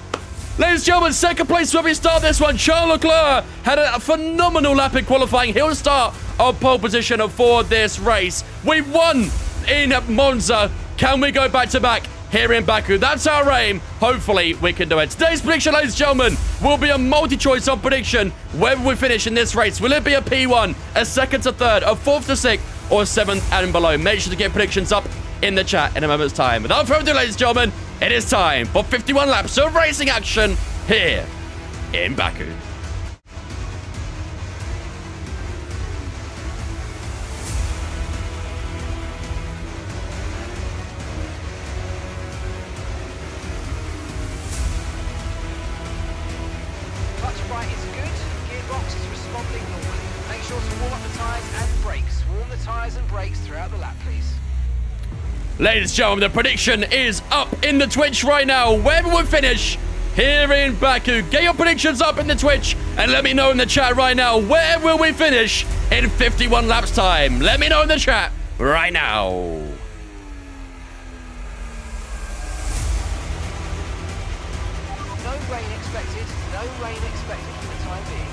Ladies and gentlemen, 2nd place where we start this one. Charles Leclerc had a phenomenal lap in qualifying. He'll start on pole position for this race. We won in Monza. Can we go back-to-back here in Baku? That's our aim. Hopefully, we can do it. Today's prediction, ladies and gentlemen, will be a multi-choice on prediction. Whether we finish in this race, will it be a P1, a 2nd to 3rd, a 4th to 6th, or 7th and below? Make sure to get predictions up in the chat in a moment's time. Without further ado, ladies and gentlemen, it is time for 51 laps of racing action here in Baku. Clutch right is good, gearbox is responding normally. Make sure to warm up the tyres and brakes. Warm the tyres and brakes throughout the lap, please. Ladies and gentlemen, the prediction is up in the Twitch right now. Where will we finish here in Baku? Get your predictions up in the Twitch and let me know in the chat right now. Where will we finish in 51 laps time? Let me know in the chat right now. No rain expected for the time being.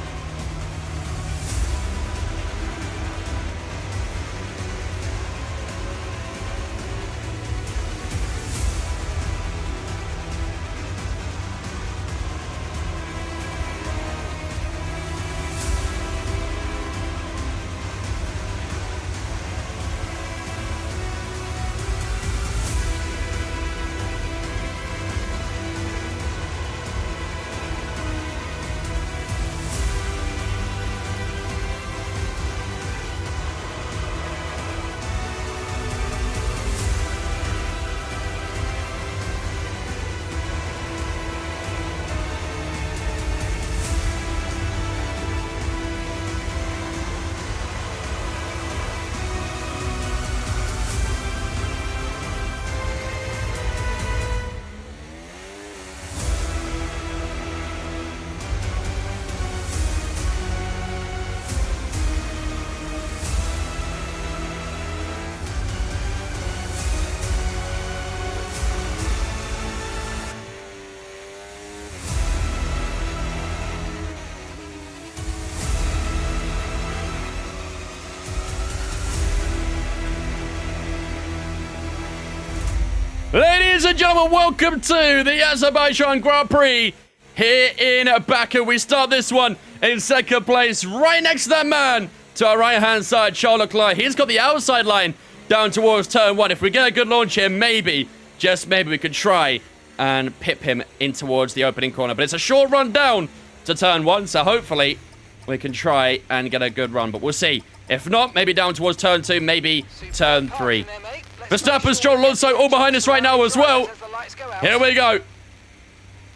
Ladies and gentlemen, welcome to the Azerbaijan Grand Prix here in Baku. We start this one in second place, right next to that man to our right-hand side, Charles Leclerc. He's got the outside line down towards turn one. If we get a good launch here, maybe, just maybe, we could try and pip him in towards the opening corner. But it's a short run down to turn one, so hopefully we can try and get a good run. But we'll see. If not, maybe down towards turn two, maybe turn three. Verstappen, Stroll, Alonso all behind us right now as well. Here we go.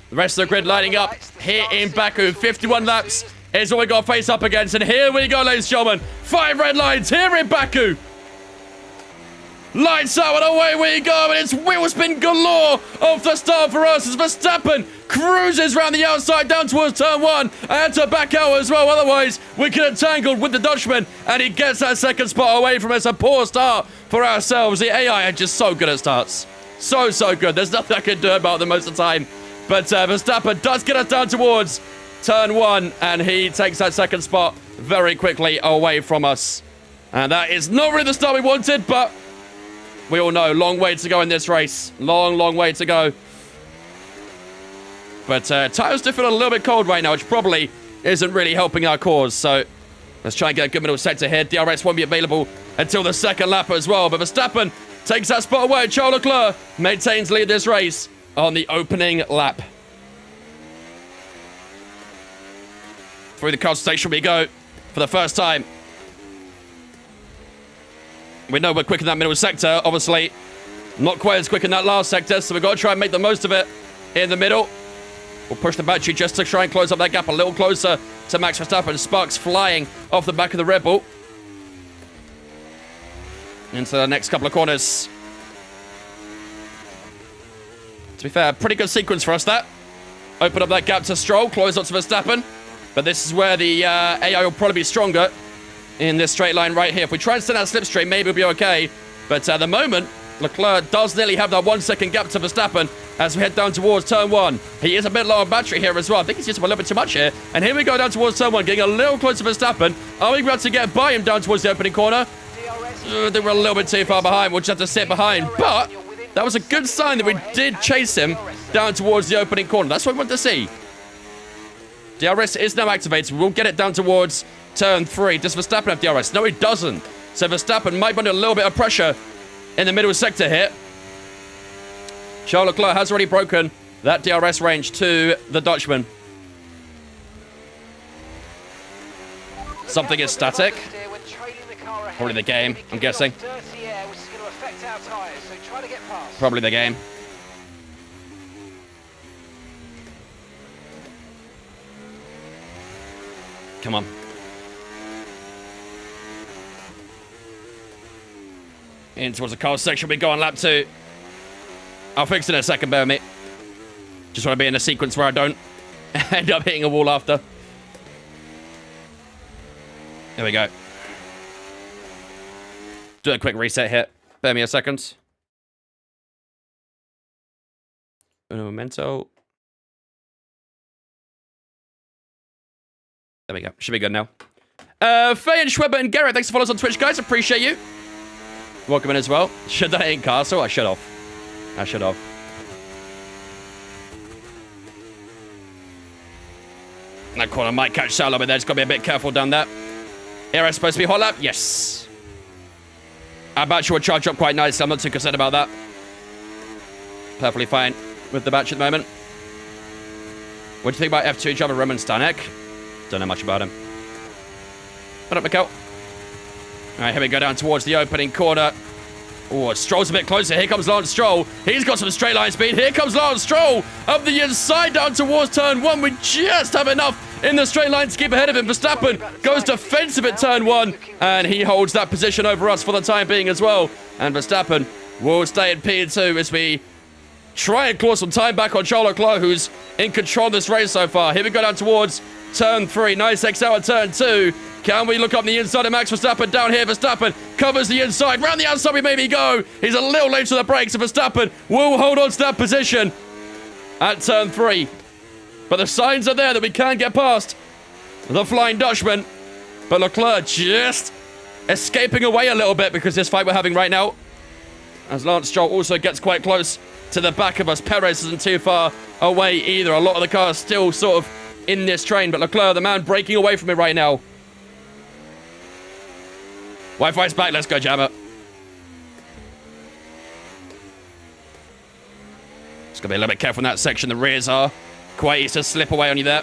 The rest of the grid lining up here in Baku. 51 laps is what we got to face up against. And here we go, ladies and gentlemen. 5 red lines here in Baku. Lights out and away we go. And it's wheel spin galore off the start for us as Verstappen cruises around the outside down towards turn one. I had to back out as well. Otherwise, we could have tangled with the Dutchman. And he gets that second spot away from us. A poor start for ourselves. The AI are just so good at starts. So good. There's nothing I can do about them most of the time. But Verstappen does get us down towards turn one. And he takes that second spot very quickly away from us. And that is not really the start we wanted, but we all know, long way to go in this race. Long way to go. But tires do feel a little bit cold right now, which probably isn't really helping our cause. So let's try and get a good middle sector here. DRS won't be available until the second lap as well. But Verstappen takes that spot away. Charles Leclerc maintains lead this race on the opening lap. Through the car station we go for the first time. We know we're quick in that middle sector, obviously. Not quite as quick in that last sector, so we've got to try and make the most of it in the middle. We'll push the battery just to try and close up that gap a little closer to Max Verstappen. Sparks flying off the back of the Red Bull. Into the next couple of corners. To be fair, pretty good sequence for us, that. Open up that gap to Stroll, close up to Verstappen. But this is where the AI will probably be stronger. In this straight line right here. If we try and send that slipstream, maybe we'll be okay. But at the moment, Leclerc does nearly have that 1 second gap to Verstappen as we head down towards turn one. He is a bit low on battery here as well. I think he's used up a little bit too much here. And here we go down towards turn one, getting a little closer to Verstappen. Are we about to get by him down towards the opening corner? They were a little bit too far behind. We'll just have to sit behind. But that was a good sign that we did chase him down towards the opening corner. That's what we want to see. DRS is now activated. We'll get it down towards turn three. Does Verstappen have DRS? No, he doesn't. So Verstappen might be under a little bit of pressure in the middle sector here. Charles Leclerc has already broken that DRS range to the Dutchman. Something is static. Probably the game, I'm guessing. Probably the game. Come on. In towards the car section we go on lap 2. I'll fix it in a second, bear with me. Just want to be in a sequence where I don't end up hitting a wall after. There we go. Do a quick reset here. Bear me a second. Un momento. There we go. Should be good now. Faye and Schweber and Garrett, thanks for following us on Twitch, guys. Appreciate you. Welcome in as well. Should I in Castle? I should have. I should have. That corner might catch Salo, but there's got to be a bit careful down there. Here is supposed to be hot lap. Yes. Our battery will charge up quite nicely. I'm not too concerned about that. Perfectly fine with the battery at the moment. What do you think about F2 driver Roman Stanek? Don't know much about him. What up, Mikkel? Alright, here we go down towards the opening corner. Oh, Stroll's a bit closer. Here comes Lance Stroll. He's got some straight line speed. Here comes Lance Stroll up the inside down towards turn one. We just have enough in the straight line to keep ahead of him. Verstappen goes defensive at turn one, and he holds that position over us for the time being as well. And Verstappen will stay in P2 as we try and claw some time back on Charles Leclerc, who's in control of this race so far. Here we go down towards turn three. Nice X out at turn two. Can we look up the inside of Max Verstappen? Down here, Verstappen covers the inside. Round the outside we maybe go. He's a little late to the brakes, and Verstappen will hold on to that position at turn three. But the signs are there that we can get past the Flying Dutchman. But Leclerc just escaping away a little bit because this fight we're having right now, as Lance Stroll also gets quite close to the back of us. Perez isn't too far away either. A lot of the cars still sort of in this train, but Leclerc, the man breaking away from it right now. Wi-Fi's back. Let's go, Jammer. Just gotta be a little bit careful in that section. The rears are quite easy to slip away on you there.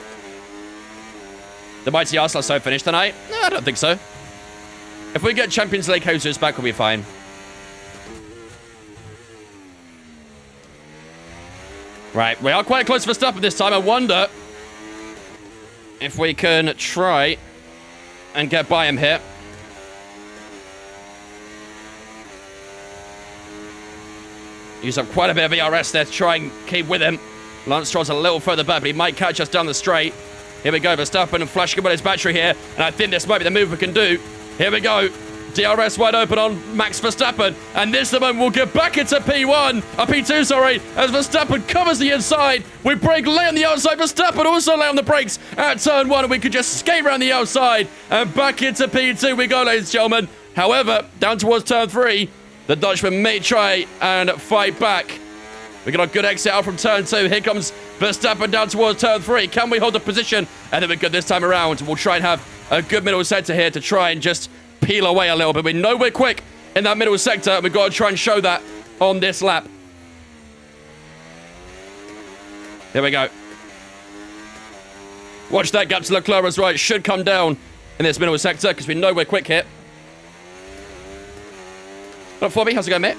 The mighty Arsenal so finished tonight? No, I don't think so. If we get Champions League hoses back, we'll be fine. Right, we are quite close for Verstappen this time. I wonder if we can try and get by him here. Use up quite a bit of ERS there to try and keep with him. Lance Stroll's a little further back, but he might catch us down the straight. Here we go, Verstappen and flashing about his battery here. And I think this might be the move we can do. Here we go. DRS wide open on Max Verstappen. And this the moment we'll get back into P2, sorry. As Verstappen covers the inside. We brake late on the outside. Verstappen also late on the brakes at turn 1. And we could just skate around the outside. And back into P2 we go, ladies and gentlemen. However, down towards turn 3. The Dutchman may try and fight back. We got a good exit out from turn 2. Here comes Verstappen down towards turn 3. Can we hold the position? And then we're good this time around. We'll try and have a good middle sector here to try and just peel away a little bit. We know we're quick in that middle sector. We've got to try and show that on this lap. Here we go. Watch that gap to Leclerc as right. Should come down in this middle sector because we know we're quick here. Not for me. How's it going, mate?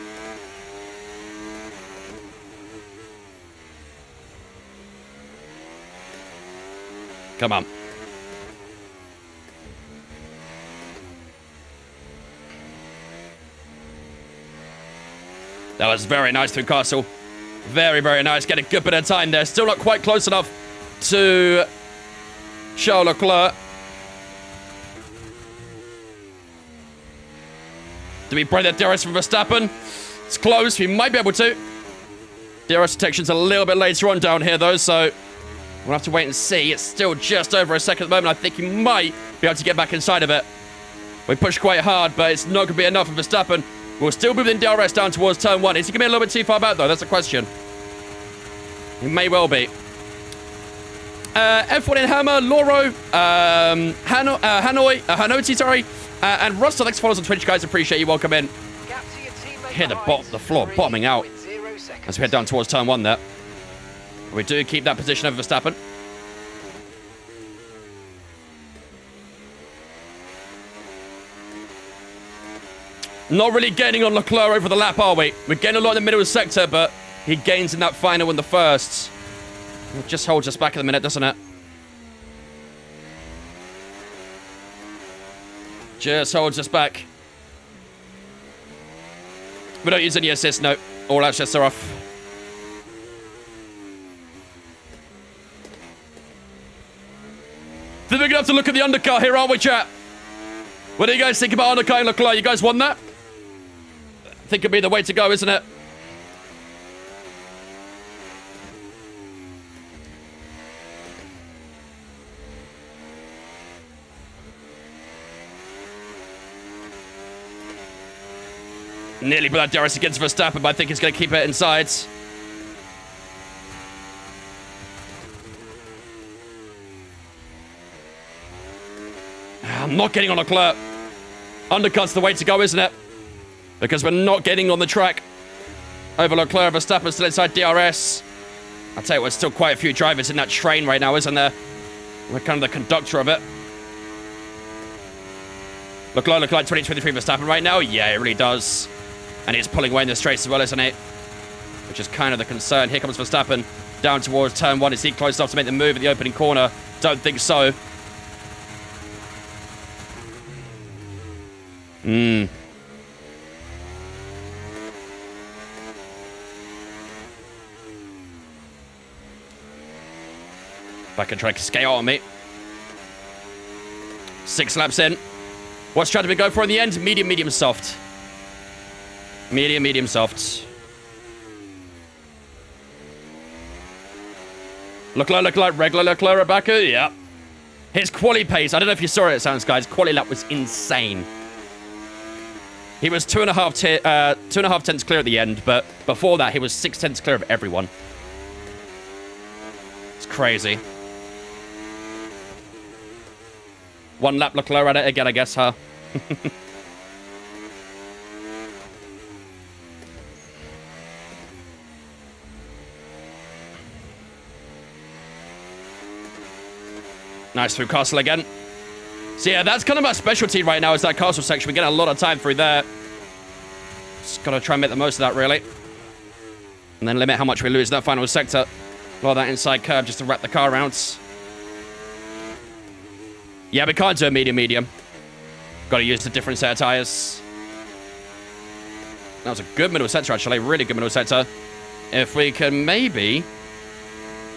Come on. That was very nice through Castle. Very, very nice. Get a good bit of time there. Still not quite close enough to Charles Leclerc. Do we break that DRS from Verstappen? It's close. We might be able to. DRS detection's a little bit later on down here, though, so we'll have to wait and see. It's still just over a second at the moment. I think he might be able to get back inside of it. We pushed quite hard, but it's not going to be enough for Verstappen. We'll still move in DRS down towards turn 1. Is he going to be a little bit too far back, though? That's the question. He may well be. F1 in Hammer, Loro, Hanoi, sorry, and Russell. Thanks for following us on Twitch, guys. Appreciate you. Welcome in. Hear the floor bottoming out as we head down towards turn 1 there. We do keep that position over Verstappen. Not really gaining on Leclerc over the lap, are we? We're getting a lot in the middle of the sector, but he gains in that final in the first. It just holds us back in a minute, doesn't it? Just holds us back. We don't use any assist, no. All assists are off. I think we're going to have to look at the undercut here, aren't we, chat? What do you guys think about undercutting Leclerc? You guys want that? I think it'd be the way to go, isn't it? Nearly put that DRS against Verstappen, but I think he's going to keep it inside. I'm not getting on Leclerc. Undercut's the way to go, isn't it? Because we're not getting on the track. Over Leclerc, Verstappen still inside DRS. I'll tell you what, still quite a few drivers in that train right now, isn't there? We're kind of the conductor of it. Leclerc 2023 Verstappen right now? Yeah, it really does. And he's pulling away in the straights as well, isn't it? Which is kind of the concern. Here comes Verstappen down towards turn 1. Is he close enough to make the move at the opening corner? Don't think so. Back and try to skate on me. 6 laps in. What strategy we go for in the end? Medium, medium, soft. Medium, medium, soft. Leclerc, regular Leclerc at Baku. Yeah. His quali pace. I don't know if you saw it, sounds guys. Quali lap was insane. He was 2.5 tenths clear at the end, but before that, he was 6 tenths clear of everyone. It's crazy. One lap Leclerc at it again, I guess, huh? Nice through castle again. So yeah, that's kind of my specialty right now is that castle section. We get a lot of time through there. Just gotta try and make the most of that, really. And then limit how much we lose in that final sector. A lot of that inside curve just to wrap the car around. Yeah, we can't do a medium. Gotta use a different set of tires. That was a good middle sector, actually. Really good middle sector. If we can maybe...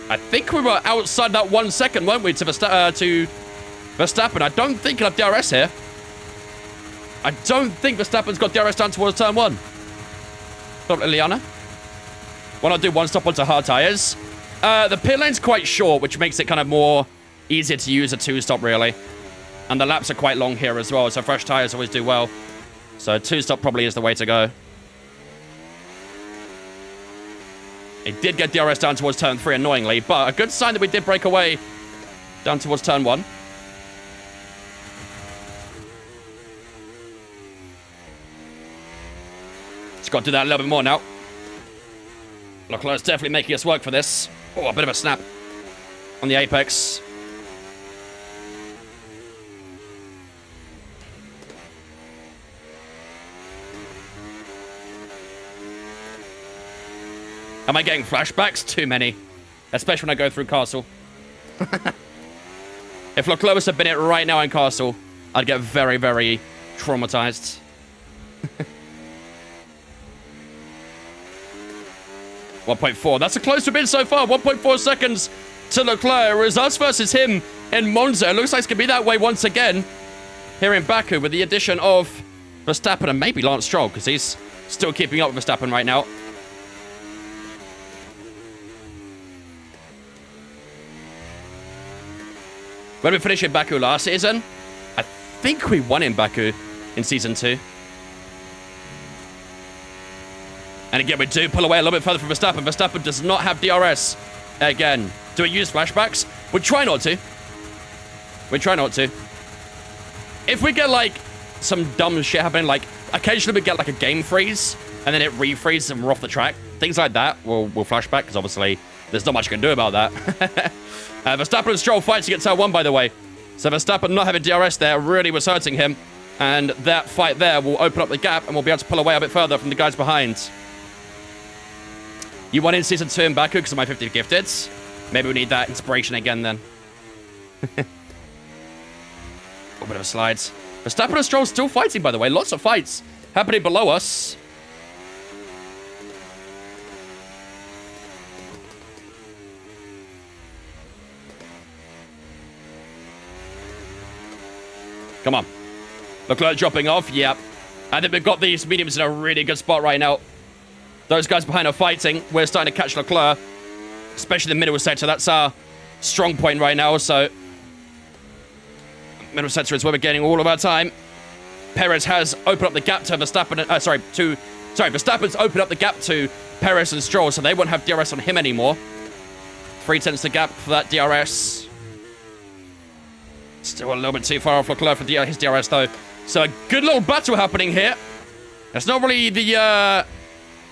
I think we were outside that 1 second, weren't we, to Verstappen. I don't think he'll have DRS here. I don't think Verstappen's got DRS down towards turn 1. Stop, Liliana. Why not do one stop onto hard tires? The pit lane's quite short, which makes it kind of more easier to use a 2-stop, really. And the laps are quite long here as well, so fresh tires always do well. So 2-stop probably is the way to go. It did get DRS down towards turn 3, annoyingly, but a good sign that we did break away down towards turn 1. Just got to do that a little bit more now. Leclerc's definitely making us work for this. Oh, a bit of a snap on the apex. Am I getting flashbacks? Too many. Especially when I go through Castle. If Leclerc was to bin it right now in Castle, I'd get very, very traumatized. 1.4. That's the closest we've been so far. 1.4 seconds to Leclerc. It was us versus him in Monza. It looks like it's going to be that way once again here in Baku with the addition of Verstappen and maybe Lance Stroll because he's still keeping up with Verstappen right now. When we finished in Baku last season, I think we won in Baku in Season 2. And again, we do pull away a little bit further from Verstappen. Verstappen does not have DRS. Again, do we use flashbacks? We try not to. We try not to. If we get, like, some dumb shit happening, like, occasionally we get, like, a game freeze, and then it refreezes and we're off the track, things like that, we'll flashback, because obviously there's not much you can do about that. Verstappen and Stroll fighting at turn 1, by the way. So Verstappen not having DRS there really was hurting him. And that fight there will open up the gap and we'll be able to pull away a bit further from the guys behind. You won in Season 2 in Baku because of my 50 gifted. Maybe we need that inspiration again then. A bit of a slide. Verstappen and Stroll still fighting, by the way. Lots of fights happening below us. Come on. Leclerc dropping off. Yep. I think we've got these mediums in a really good spot right now. Those guys behind are fighting. We're starting to catch Leclerc. Especially the middle sector. That's our strong point right now. So, middle sector is where we're getting all of our time. Perez has opened up the gap to Verstappen. Verstappen's opened up the gap to Perez and Stroll. So they won't have DRS on him anymore. 3 tenths the gap for that DRS. Still a little bit too far off Leclerc for his DRS, though. So a good little battle happening here. It's not really the...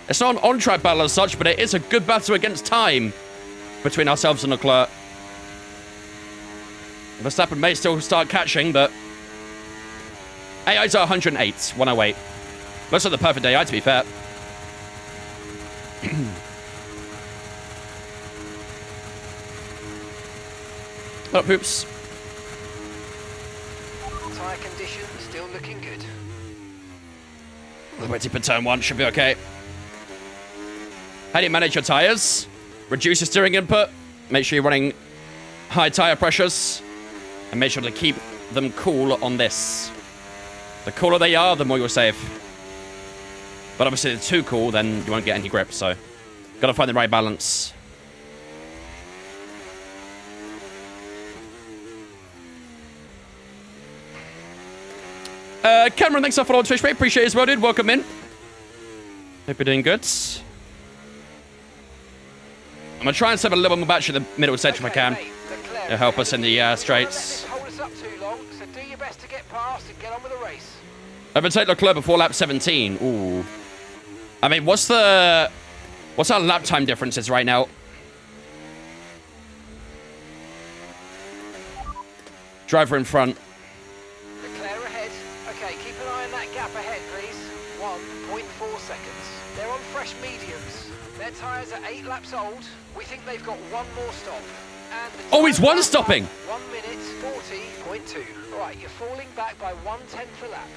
it's not an on-track battle as such, but it is a good battle against time between ourselves and Leclerc. Verstappen may still start catching, but... AI's are 108, 108. Looks like the perfect AI, to be fair. Oh, oops. Tyre condition still looking good. The way to turn 1 should be okay. How do you manage your tyres? Reduce your steering input. Make sure you're running high tyre pressures. And make sure to keep them cool on this. The cooler they are, the more you're safe. But obviously, if they're too cool, then you won't get any grip. So, gotta find the right balance. Cameron, thanks for following Twitch, mate. Appreciate it as well, dude. Welcome in. Hope you're doing good. I'm going to try and save a little more battery in the middle section if I can. It'll help us in the straights. Hold us up too long, so do your best to get past and get on with the race. Overtake Leclerc before lap 17. Ooh. I mean, what's our lap time differences right now? Driver in front. Leclerc ahead. Okay, keep an eye on that gap ahead, please. 1.4 seconds. They're on fresh mediums. Their tyres are 8 laps old. We think they've got one more stop. And the Oh, he's one stopping. 1 minute 40.2. Right, you're falling back by 1/10 a lap.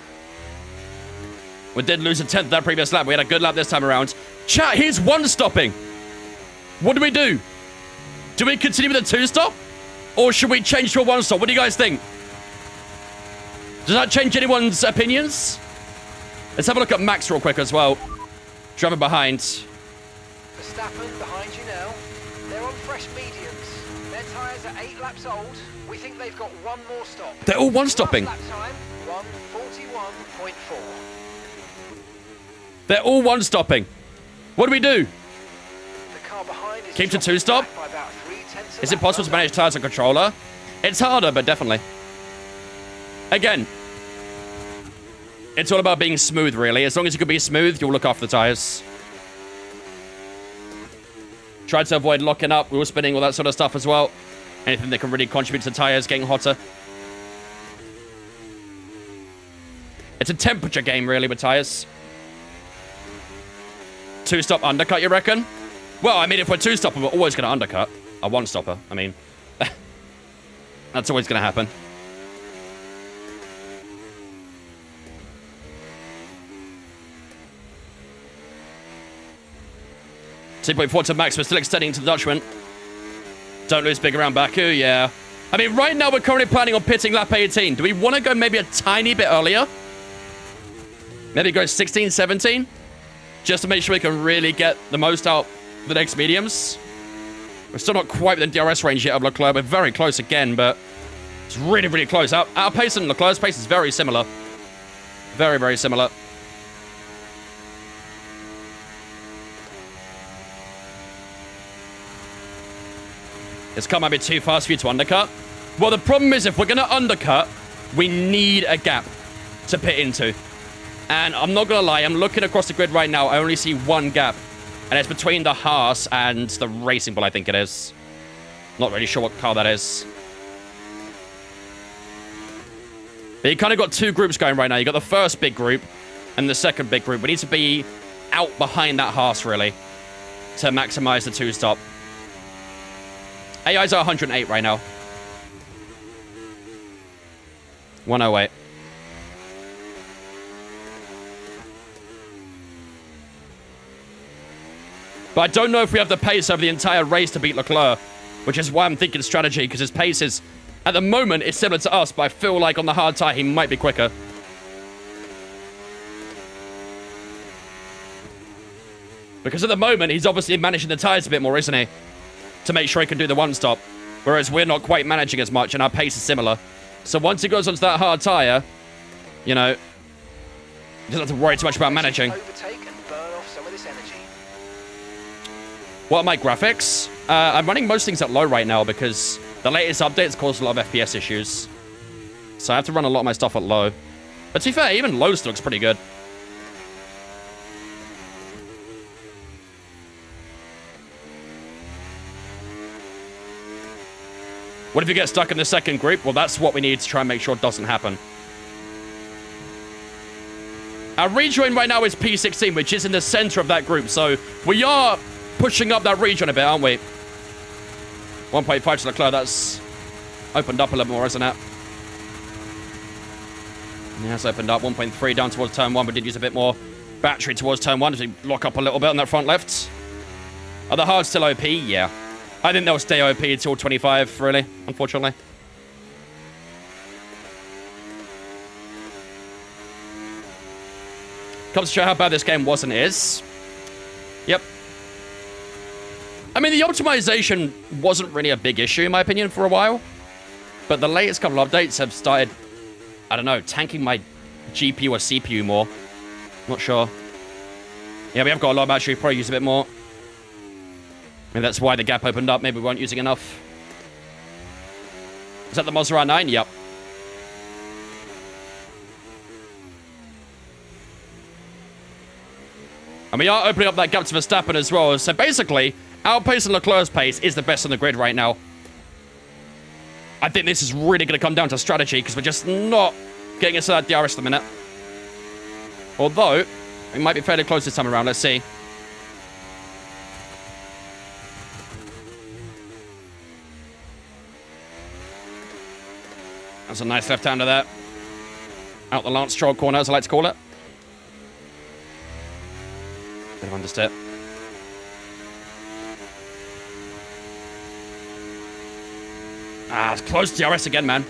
We did lose a 10th that previous lap. We had a good lap this time around. Chat, he's one stopping. What do we do? Do we continue with the 2-stop? Or should we change to a 1-stop? What do you guys think? Does that change anyone's opinions? Let's have a look at Max real quick as well. Driving behind. Verstappen behind you now. They're on fresh mediums. Their tyres are 8 laps old. We think they've got one more stop. They're all one-stopping. Last lap time, 1:41.4. They're all one-stopping. What do we do? The car behind is Keep to dropping 2-stop? back by about 0.3 Is it possible to manage tires on controller? It's harder, but definitely. Again, it's all about being smooth, really. As long as you can be smooth, you'll look after the tires. Try to avoid locking up, wheel spinning, all that sort of stuff as well. Anything that can really contribute to the tires getting hotter. It's a temperature game, really, with tires. 2-stop undercut, you reckon? Well, I mean, if we're 2-stopping, we're always going to undercut. A 1-stopper, I mean. That's always going to happen. .4 to Max, we're still extending to the Dutchman. Don't lose big around Baku, yeah. I mean, right now we're currently planning on pitting lap 18. Do we want to go maybe a tiny bit earlier? Maybe go 16, 17? Just to make sure we can really get the most out of the next mediums. We're still not quite within DRS range yet of Leclerc. We're very close again, but it's really, really close. Our pace and Leclerc's pace is very similar. Very, very similar. This car might be too fast for you to undercut. Well, the problem is if we're going to undercut, we need a gap to pit into. And I'm not going to lie, I'm looking across the grid right now. I only see one gap. And it's between the Haas and the Racing Bull, I think it is. Not really sure what car that is. But you kind of got two groups going right now. You got the first big group and the second big group. We need to be out behind that Haas, really, to maximize the 2-stop. AIs are 108 right now. 108. But I don't know if we have the pace over the entire race to beat Leclerc, which is why I'm thinking strategy, because his pace is, at the moment, it's similar to us, but I feel like on the hard tire, he might be quicker. Because at the moment, he's obviously managing the tires a bit more, isn't he? To make sure he can do the 1-stop. Whereas we're not quite managing as much, and our pace is similar. So once he goes onto that hard tire, you know, he doesn't have to worry too much about managing. Overtake and burn off some of this energy. What are my graphics? I'm running most things at low right now because the latest updates caused a lot of FPS issues. So I have to run a lot of my stuff at low. But to be fair, even low still looks pretty good. What if you get stuck in the second group? Well, that's what we need to try and make sure it doesn't happen. Our rejoin right now is P16, which is in the center of that group. So we are pushing up that rejoin a bit, aren't we? 1.5 to Leclerc. That's opened up a little more, isn't it? Yeah, it's opened up. 1.3 down towards turn 1. We did use a bit more battery towards turn 1 as we lock up a little bit on that front left. Are the hards still OP? Yeah. I think they'll stay OP until 25, really, unfortunately. Comes to show how bad this game was and is. Yep. I mean, the optimization wasn't really a big issue, in my opinion, for a while. But the latest couple of updates have started, I don't know, tanking my GPU or CPU more. Not sure. Yeah, we have got a lot of battery. Probably use a bit more. Maybe that's why the gap opened up. Maybe we weren't using enough. Is that the Mazda 9? Yep. And we are opening up that gap to Verstappen as well. So basically, our pace and Leclerc's pace is the best on the grid right now. I think this is really going to come down to strategy because we're just not getting us that DRS at the minute. Although, we might be fairly close this time around. Let's see. That's a nice left-hander there. Out the Lance Stroll corner, as I like to call it. Bit of understep. Ah, it's close to DRS again, man.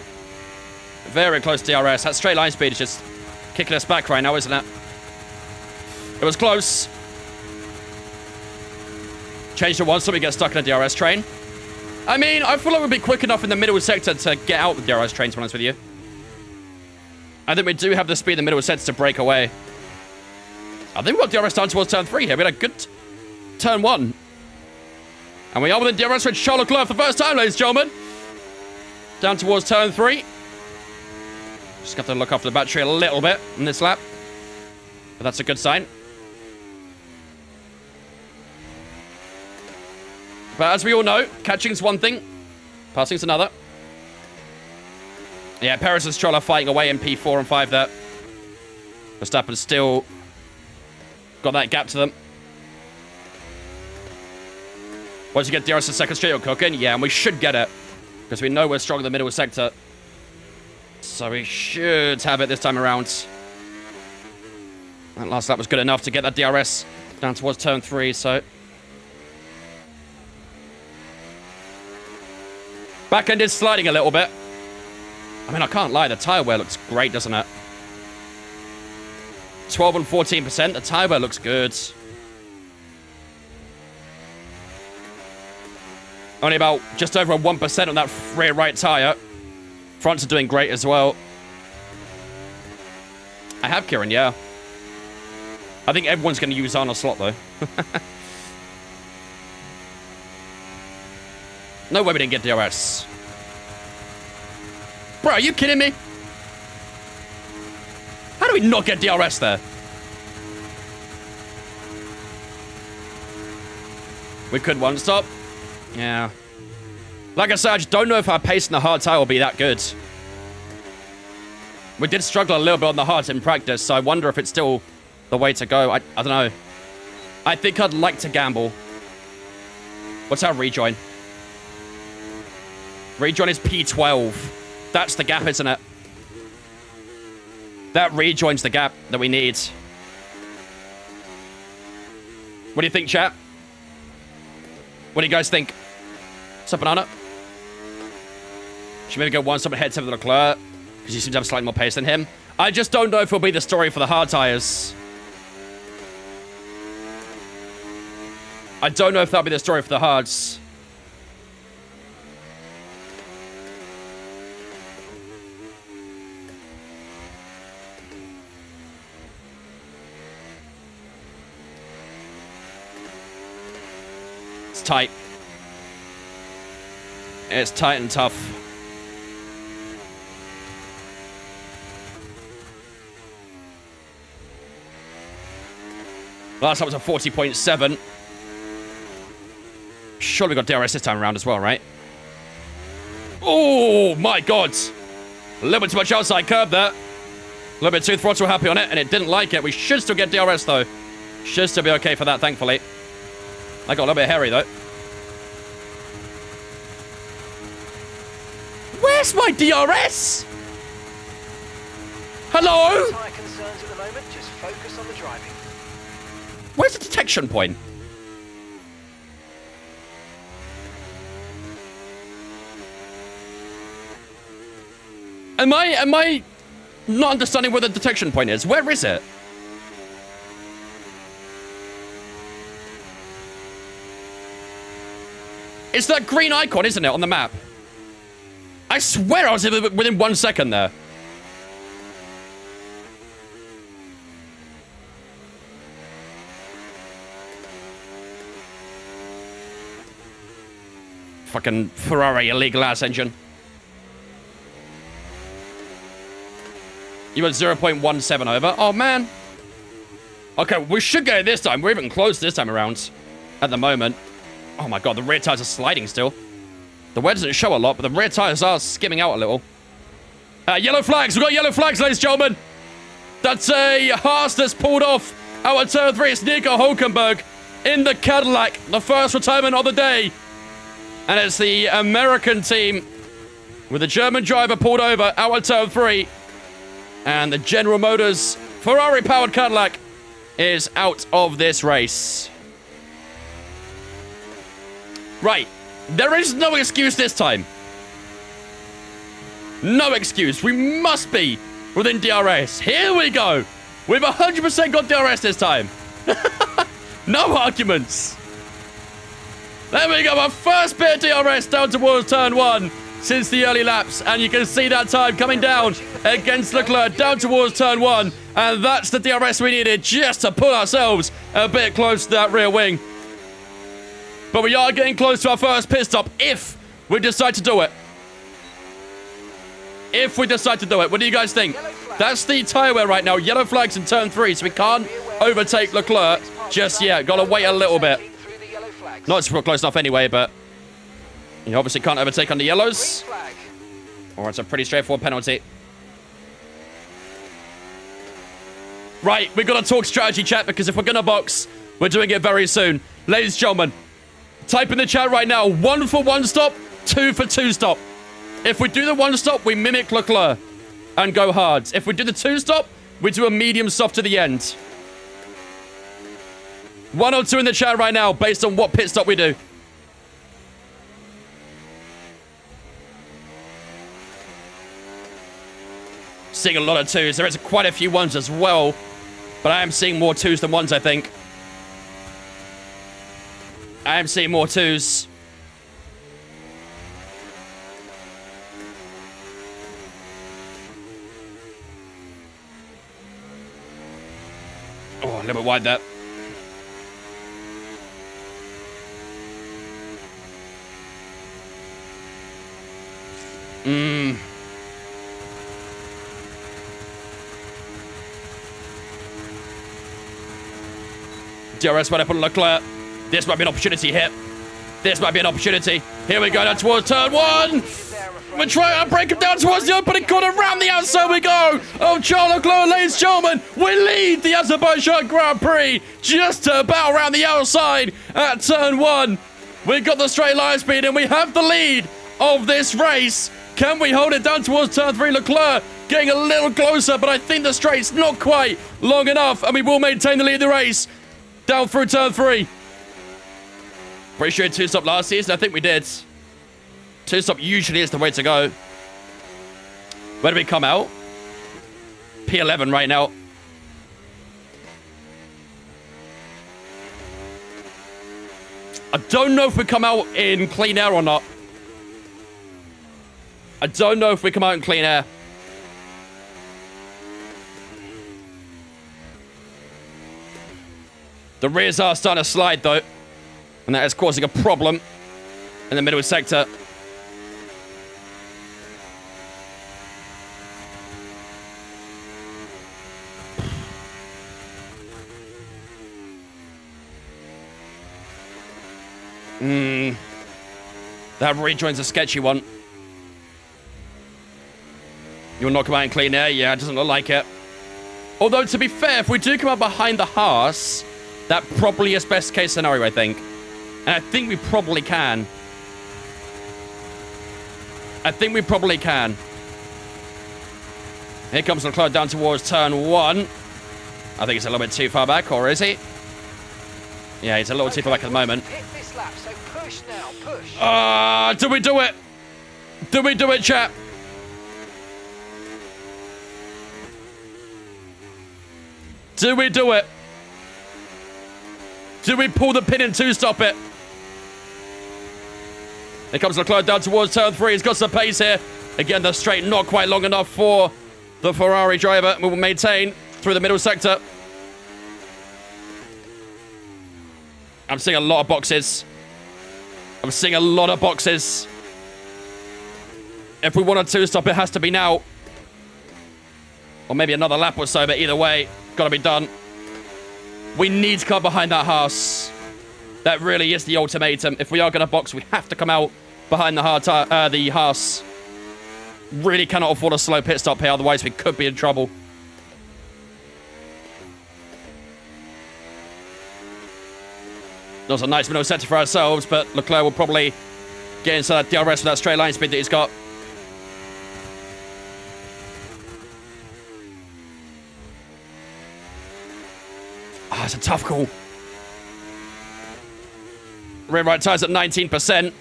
Very close to DRS. That straight line speed is just kicking us back right now, isn't it? It was close. Change to one so we get stuck in a DRS train. I mean, I feel like we'd be quick enough in the middle sector to get out the DRS train, to be honest with you. I think we do have the speed in the middle sector to break away. I think we've got DRS down towards turn 3 here. We had a good turn 1. And we are within DRS with Charles Leclerc for the first time, ladies and gentlemen. Down towards turn 3. Just got to look after the battery a little bit in this lap. But that's a good sign. But as we all know, catching's one thing, passing's another. Yeah, Perez and Stroll are fighting away in P4 and 5 there. Verstappen's still got that gap to them. Once you get DRS the second straight, you're cooking. Yeah, and we should get it. Because we know we're strong in the middle sector. So we should have it this time around. That last lap was good enough to get that DRS down towards turn 3, so... Back end is sliding a little bit. I mean, I can't lie. The tyre wear looks great, doesn't it? 12 and 14%. The tyre wear looks good. Only about just over 1% on that rear right tyre. Fronts are doing great as well. I have Kieran, yeah. I think everyone's going to use Arnold Slot, though. No way we didn't get DRS. Bro, are you kidding me? How do we not get DRS there? We could one stop. Yeah. Like I said, I just don't know if our pace in the hard tyre will be that good. We did struggle a little bit on the hards in practice, so I wonder if it's still the way to go. I don't know. I think I'd like to gamble. What's our rejoin? Rejoin is P12. That's the gap, isn't it? That rejoins the gap that we need. What do you think, chat? What do you guys think? What's up, Banana? Should maybe go one step ahead to Leclerc, because he seems to have slightly more pace than him. I just don't know if it'll be the story for the hard tyres. I don't know if that'll be the story for the hards. It's tight. It's tight and tough. Last time was a 40.7. Surely we got DRS this time around as well, right? Oh, my God. A little bit too much outside curb there. A little bit too throttle happy on it, and it didn't like it. We should still get DRS, though. Should still be okay for that, thankfully. I got a little bit hairy, though. Where's my DRS? Hello? Tyre concerns at the moment, just focus on the driving. Where's the detection point? Am I not understanding where the detection point is? Where is it? It's that green icon, isn't it, on the map? I swear I was within 1 second there. fucking Ferrari illegal ass engine. You went 0.17 over. Oh, man. Okay, we should get it this time. We're even close this time around at the moment. Oh, my God. The rear tires are sliding still. The wear doesn't show a lot, but the rear tires are skimming out a little. Yellow flags. We've got yellow flags, ladies and gentlemen. That's a Haas that's pulled off our turn 3. It's Nico Hulkenberg in the Cadillac. The first retirement of the day. And it's the American team with the German driver pulled over our turn 3. And the General Motors Ferrari-powered Cadillac is out of this race. Right. There is no excuse this time. No excuse. We must be within DRS. Here we go. We've 100% got DRS this time. No arguments. There we go. Our first bit of DRS down towards turn 1 since the early laps. And you can see that time coming down against Leclerc down towards turn 1. And that's the DRS we needed just to pull ourselves a bit close to that rear wing. But we are getting close to our first pit stop if we decide to do it. If we decide to do it. What do you guys think? That's the tyre wear right now. Yellow flags in turn 3, so we can't overtake Leclerc just yet. Got to wait a little bit. Not super close enough anyway, but you obviously can't overtake on the yellows. Or it's a pretty straightforward penalty. Right, we've got to talk strategy, chat, because if we're going to box, we're doing it very soon. Ladies and gentlemen, type in the chat right now, 1 for 1 stop, 2 for 2 stop. If we do the 1 stop, we mimic Leclerc and go hard. If we do the 2 stop, we do a medium soft to the end. 1 or 2 in the chat right now, based on what pit stop we do. Seeing a lot of 2s. There is quite a few 1s as well. But I am seeing more 2s than 1s, I think. I am seeing more 2s. Oh, a little bit wide there. DRS went up on Leclerc. This might be an opportunity here. This might be an opportunity. Here we go, down towards turn 1. We're trying to break him down towards the opening corner. Round the outside we go. Oh, Charles Leclerc, ladies and gentlemen, we lead the Azerbaijan Grand Prix just about around the outside at turn 1. We've got the straight line speed and we have the lead of this race. Can we hold it down towards turn 3? Leclerc getting a little closer, but I think the straight's not quite long enough, and we will maintain the lead of the race down through turn 3. Pretty sure 2-stop last season. I think we did. 2-stop usually is the way to go. Where do we come out? P11 right now. I don't know if we come out in clean air or not. I don't know if we come out in clean air. The rears are starting to slide, though. And that is causing a problem in the middle sector. That rejoin's a sketchy one. You'll not come out in clean air? Yeah, it doesn't look like it. Although, to be fair, if we do come out behind the Haas, that probably is best case scenario, I think. And I think we probably can. I think we probably can. Here comes Leclerc down towards turn 1. I think he's a little bit too far back, or is he? Yeah, he's a little too far back at the moment. Hit this lap, so push now, push. Do we do it? Do we do it, chap? Do we do it? Do we pull the pin in to stop it? Here comes Leclerc down towards turn 3. He's got some pace here. Again, the straight not quite long enough for the Ferrari driver. We will maintain through the middle sector. I'm seeing a lot of boxes. I'm seeing a lot of boxes. If we want a two-stop, it has to be now. Or maybe another lap or so, but either way, gotta be done. We need to come behind that Haas. That really is the ultimatum. If we are gonna box, we have to come out behind the Haas. Really cannot afford a slow pit stop here, otherwise we could be in trouble. That was a nice middle sector for ourselves, but Leclerc will probably get into that DRS with that straight line speed that he's got. Ah, it's a tough call. Rear right tyres at 19%.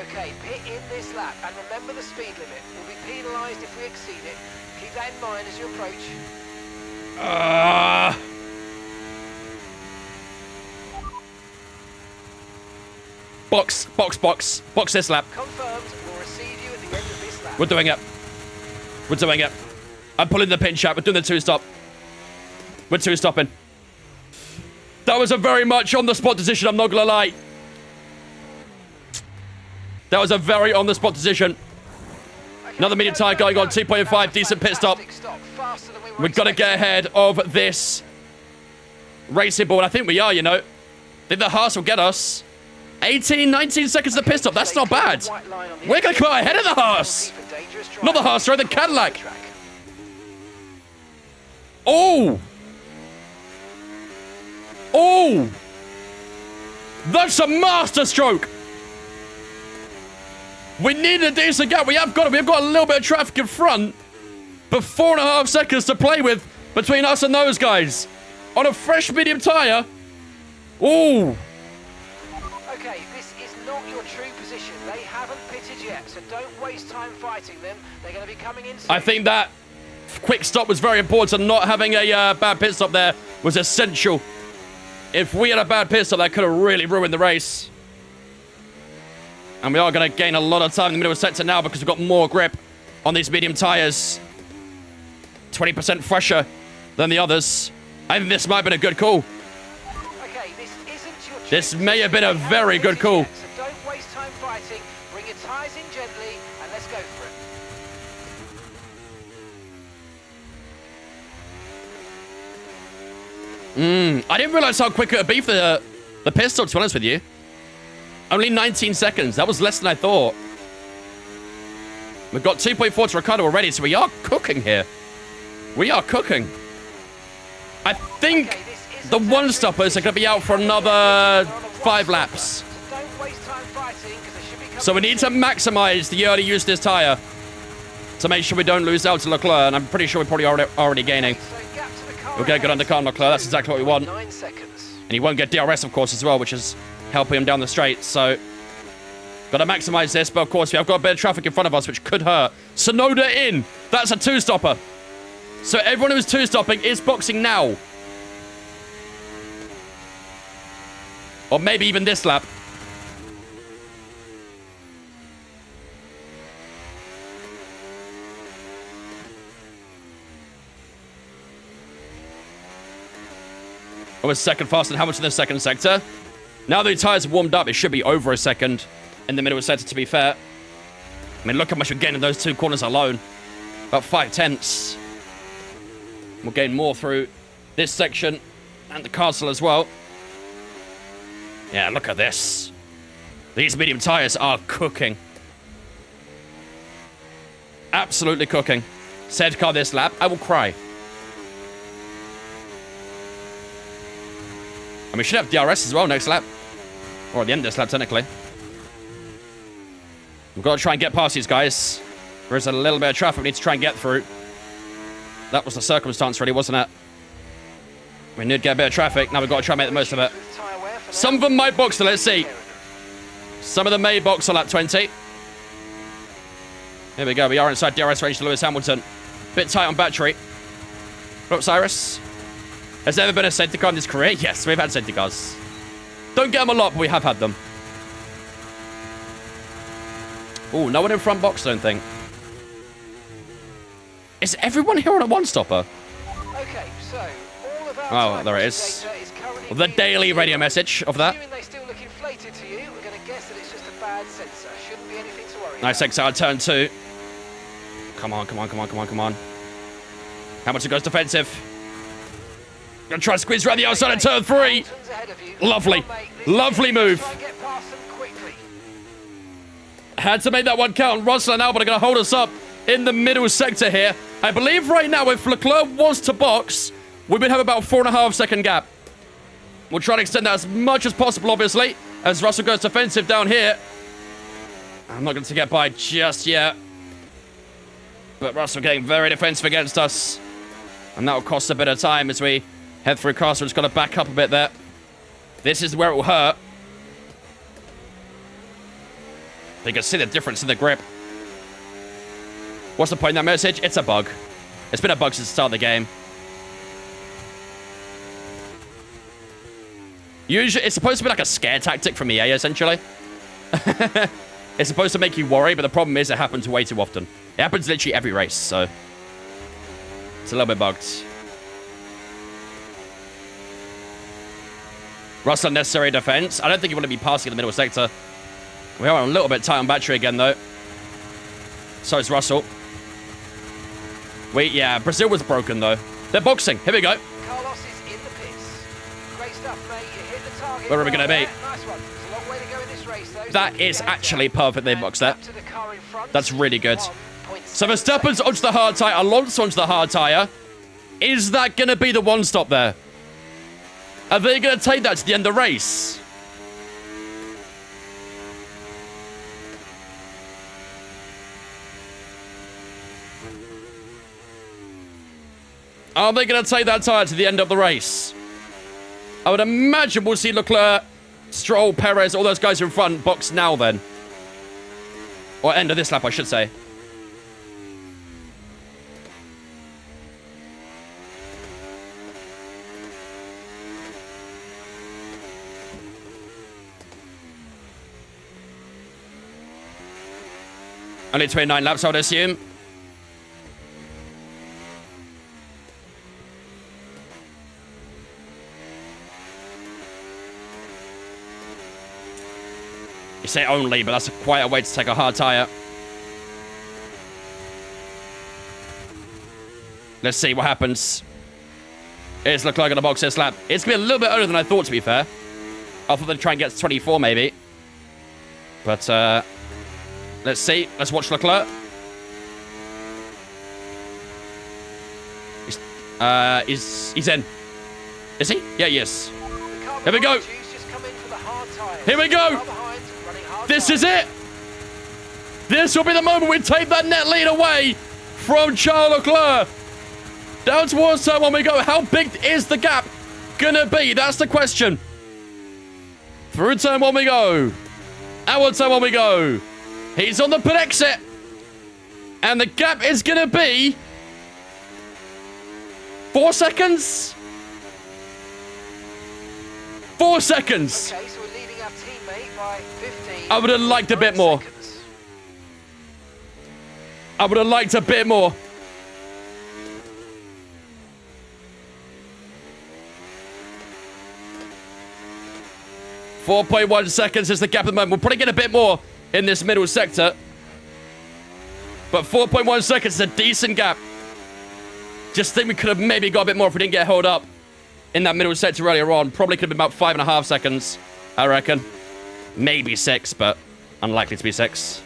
Okay, pit in this lap, and remember the speed limit. We'll be penalised if we exceed it. Keep that in mind as you approach. Box. Box this lap. Confirmed, we'll receive you at the end of this lap. We're doing it. We're doing it. I'm pulling the pin shot. We're doing the two-stop. We're two-stopping. That was a very much on-the-spot decision, I'm not gonna lie. That was a very on-the-spot decision. Another medium tyre going on, 2.5, decent pit stop. We've got to get ahead of this racing ball. I think we are, you know. I think the Haas will get us. 18, 19 seconds to pit stop. That's not bad. We're going to come out ahead of the Haas. Not the Haas, sorry, the Cadillac. Oh. Oh. That's a master stroke. We need a decent gap. We've got a little bit of traffic in front, but 4.5 seconds to play with between us and those guys. On a fresh medium tyre. Ooh. Okay, this is not your true position. They haven't pitted yet, so don't waste time fighting them. They're going to be coming in soon. I think that quick stop was very important. Not having a bad pit stop there was essential. If we had a bad pit stop, that could have really ruined the race. And we are going to gain a lot of time in the middle of sector now because we've got more grip on these medium tyres. 20% fresher than the others. I think this might have been a good call. Okay, this isn't your This may have been a very good call. So don't waste time fighting. Bring your tyres in gently and let's go for it. I didn't realise how quick it would be for the pit stop, to be honest with you. Only 19 seconds. That was less than I thought. We've got 2.4 to Ricardo already, so we are cooking here. We are cooking. I think the one-stoppers are going to be out for another 5 laps. Don't waste time fighting because they should be coming. So we need to maximise the early use of this tyre to make sure we don't lose out to Leclerc, and I'm pretty sure we're probably already gaining. So gap to the car. We'll get good undercut on Leclerc. That's exactly what we want. 9 seconds. And he won't get DRS, of course, as well, which is helping him down the straight. So, got to maximise this. But, of course, we have got a bit of traffic in front of us, which could hurt. Sonoda in. That's a two-stopper. So, everyone who's two-stopping is boxing now. Or maybe even this lap. Oh, a second faster than how much in the second sector? Now the tyres are warmed up, it should be over a second in the middle of the sector, to be fair. I mean, look how much we're getting in those 2 corners alone. About 5 tenths. We'll gain more through this section and the castle as well. Yeah, look at this. These medium tyres are cooking. Absolutely cooking. Safety car this lap, I will cry. And we should have DRS as well next lap. Or at the end of this lap, technically. We've got to try and get past these guys. There is a little bit of traffic we need to try and get through. That was the circumstance, really, wasn't it? We need to get a bit of traffic. Now we've got to try and make the most of it. Some of them might box, so let's see. Some of them may box on lap 20. Here we go. We are inside DRS range to Lewis Hamilton. Bit tight on battery. What up, Cyrus? Has there ever been a safety car in this career? Yes, we've had safety cars. Don't get them a lot, but we have had them. Oh, no one in front box, don't think. Is everyone here on a one-stopper? Okay, so all of our Oh, there it is. data is currently The being daily reviewed. radio message of that. Assuming they still look inflated to you, we're going to guess that it's just a sensor. Shouldn't be anything to worry Nice about. exit out of turn 2. Come on, come on, come on, come on, come on. Hamilton goes defensive. Gonna try and squeeze around the outside of turn 3. Hamilton's ahead of you. Lovely. Come on, mate. This Lovely is- move. Try and get past them quickly. Had to make that one count. Russell and Albon are going to hold us up in the middle sector here. I believe right now, if Leclerc was to box, we would have about 4.5 second gap. We'll try to extend that as much as possible, obviously, as Russell goes defensive down here. I'm not going to get by just yet. But Russell getting very defensive against us. And that will cost a bit of time as we head through cars. We're just going to back up a bit there. This is where it will hurt. You can see the difference in the grip. What's the point in that message? It's a bug. It's been a bug since the start of the game. Usually, it's supposed to be like a scare tactic from EA, essentially. It's supposed to make you worry, but the problem is it happens way too often. It happens literally every race, so... It's a little bit bugged. Russell, unnecessary defense. I don't think you want to be passing in the middle sector. We are a little bit tight on battery again, though. So is Russell. Wait, yeah, Brazil was broken, though. They're boxing. Here we go. Carlos is in the pits. Great stuff, mate. You hit the target. Where are we gonna be? Nice one. There's a long way to go in this race, though. That is actually perfect they boxed that. Back to the car in front. That's really good. 1.7 So Verstappen's onto the hard tyre. Alonso onto the hard tyre. Is that going to be the one stop there? Are they going to take that to the end of the race? Are they going to take that tyre to the end of the race? I would imagine we'll see Leclerc, Stroll, Perez, all those guys in front box now then. Or end of this lap, I should say. Only 29 laps, I would assume. You say only, but that's quite a way to take a hard tyre. Let's see what happens. It's Leclerc on the box this lap. It's going to be a little bit earlier than I thought, to be fair. I thought they'd try and get to 24, maybe. But, let's see. Let's watch Leclerc. He's in. Is he? Yeah, he is. Here we go. Here we go. This is it. This will be the moment we take that net lead away from Charles Leclerc. Down towards turn 1 we go. How big is the gap gonna be? That's the question. Through turn 1 we go. Out turn 1 we go. He's on the pit exit. And the gap is gonna be 4 seconds. 4 seconds. Okay, so we're leading our teammate by 15. I would have liked a bit more. Seconds. I would have liked a bit more. .1 seconds is the gap at the moment. We'll probably get a bit more in this middle sector. But 4.1 seconds is a decent gap. Just think we could have maybe got a bit more if we didn't get held up in that middle sector earlier on. Probably could have been about 5.5 seconds, I reckon. Maybe 6, but unlikely to be 6.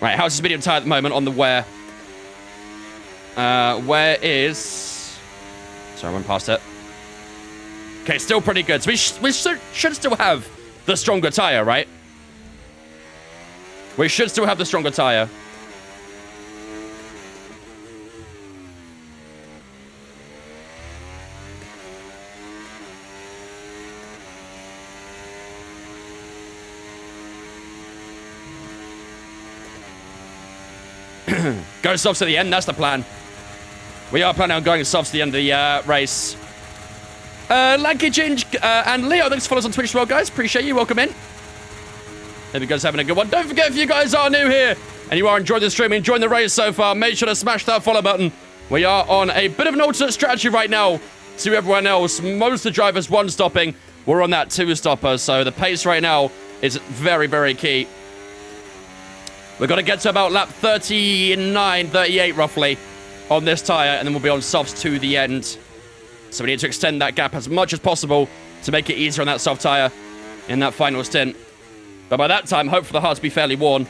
Right, how's this medium tyre at the moment on the wear? Where is... Sorry, I went past it. Okay, still pretty good. So we should still have the stronger tyre, right? We should still have the stronger tyre. Go softs to the end, that's the plan. We are planning on going softs to the end of the race. Lanky Ginge and Leo, thanks for following us on Twitch as well, guys. Appreciate you. Welcome in. Hope you guys are having a good one. Don't forget, if you guys are new here and you are enjoying the stream, enjoying the race so far, make sure to smash that follow button. We are on a bit of an alternate strategy right now to everyone else. Most of the drivers one-stopping. we're on that two-stopper, so the pace right now is very, very key. We've got to get to about lap 39, 38 roughly on this tyre, and then we'll be on softs to the end. So we need to extend that gap as much as possible to make it easier on that soft tyre in that final stint. But by that time, hope for the hard to be fairly worn.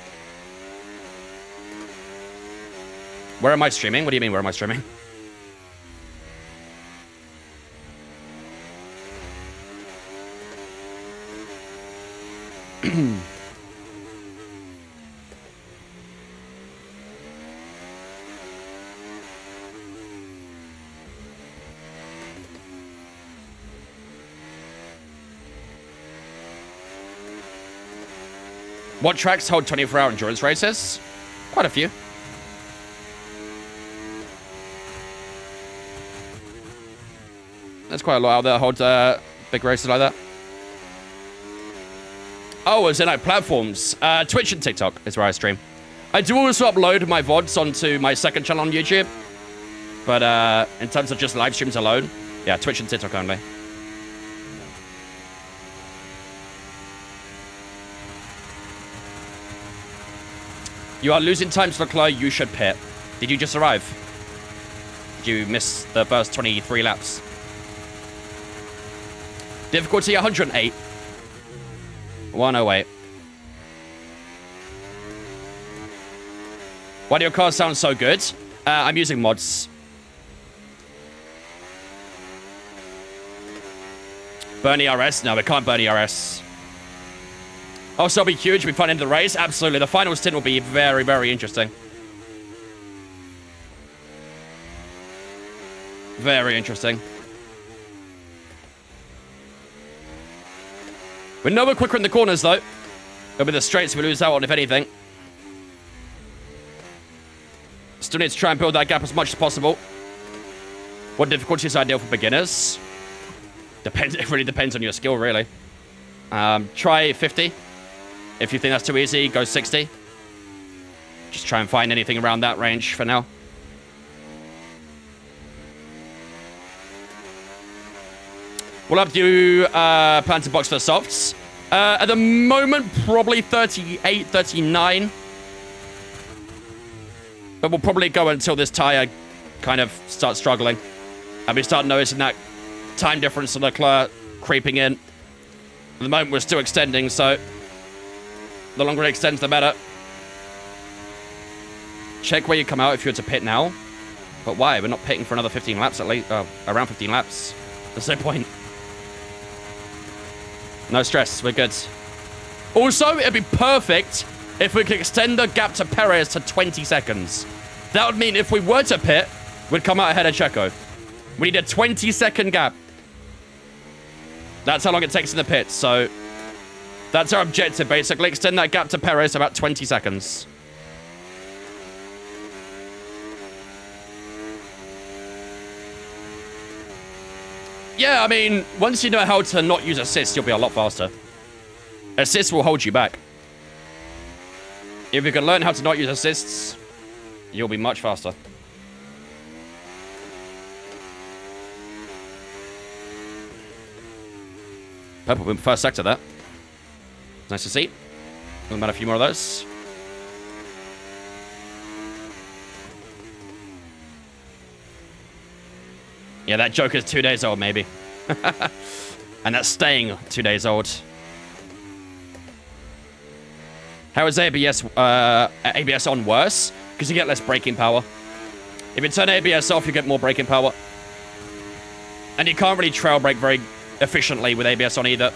Where am I streaming? What do you mean, where am I streaming? What tracks hold 24-hour endurance races? Quite a few. There's quite a lot out there that hold big races like that. Oh, as in like platforms. Twitch and TikTok is where I stream. I do also upload my VODs onto my second channel on YouTube. But in terms of just live streams alone, yeah, Twitch and TikTok only. You are losing time to Leclerc, you should pit. Did you just arrive? Did you miss the first 23 laps? Difficulty 108. 108. Why do your cars sound so good? I'm using mods. Burn ERS? No, we can't burn ERS. Also, it'll be huge. We find into the race. Absolutely. The final stint will be very, very interesting. Very interesting. We're nowhere quicker in the corners, though. It'll be the straights we lose out on, if anything. Still need to try and build that gap as much as possible. What difficulty is ideal for beginners? Depends. It really depends on your skill, really. Try 50. If you think that's too easy, go 60. Just try and find anything around that range for now. We'll have to plan to box for the softs. At the moment, probably 38, 39. But we'll probably go until this tyre kind of starts struggling. And we start noticing that time difference on Leclerc creeping in. At the moment, we're still extending, so the longer it extends, the better. Check where you come out if you're to pit now. But why? We're not pitting for another 15 laps at least. Around 15 laps. There's no point. No stress. We're good. Also, it'd be perfect if we could extend the gap to Perez to 20 seconds. That would mean if we were to pit, we'd come out ahead of Checo. We need a 20-second gap. That's how long it takes in the pits, so that's our objective, basically. Extend that gap to Perez about 20 seconds. Yeah, I mean, once you know how to not use assist, you'll be a lot faster. Assist will hold you back. If you can learn how to not use assists, you'll be much faster. Purple win first sector there. Nice to see. We'll about a few more of those. Yeah, that Joker's 2 days old, maybe. And that's staying 2 days old. How is ABS on worse? Because you get less braking power. If you turn ABS off, you get more braking power. And you can't really trail brake very efficiently with ABS on either.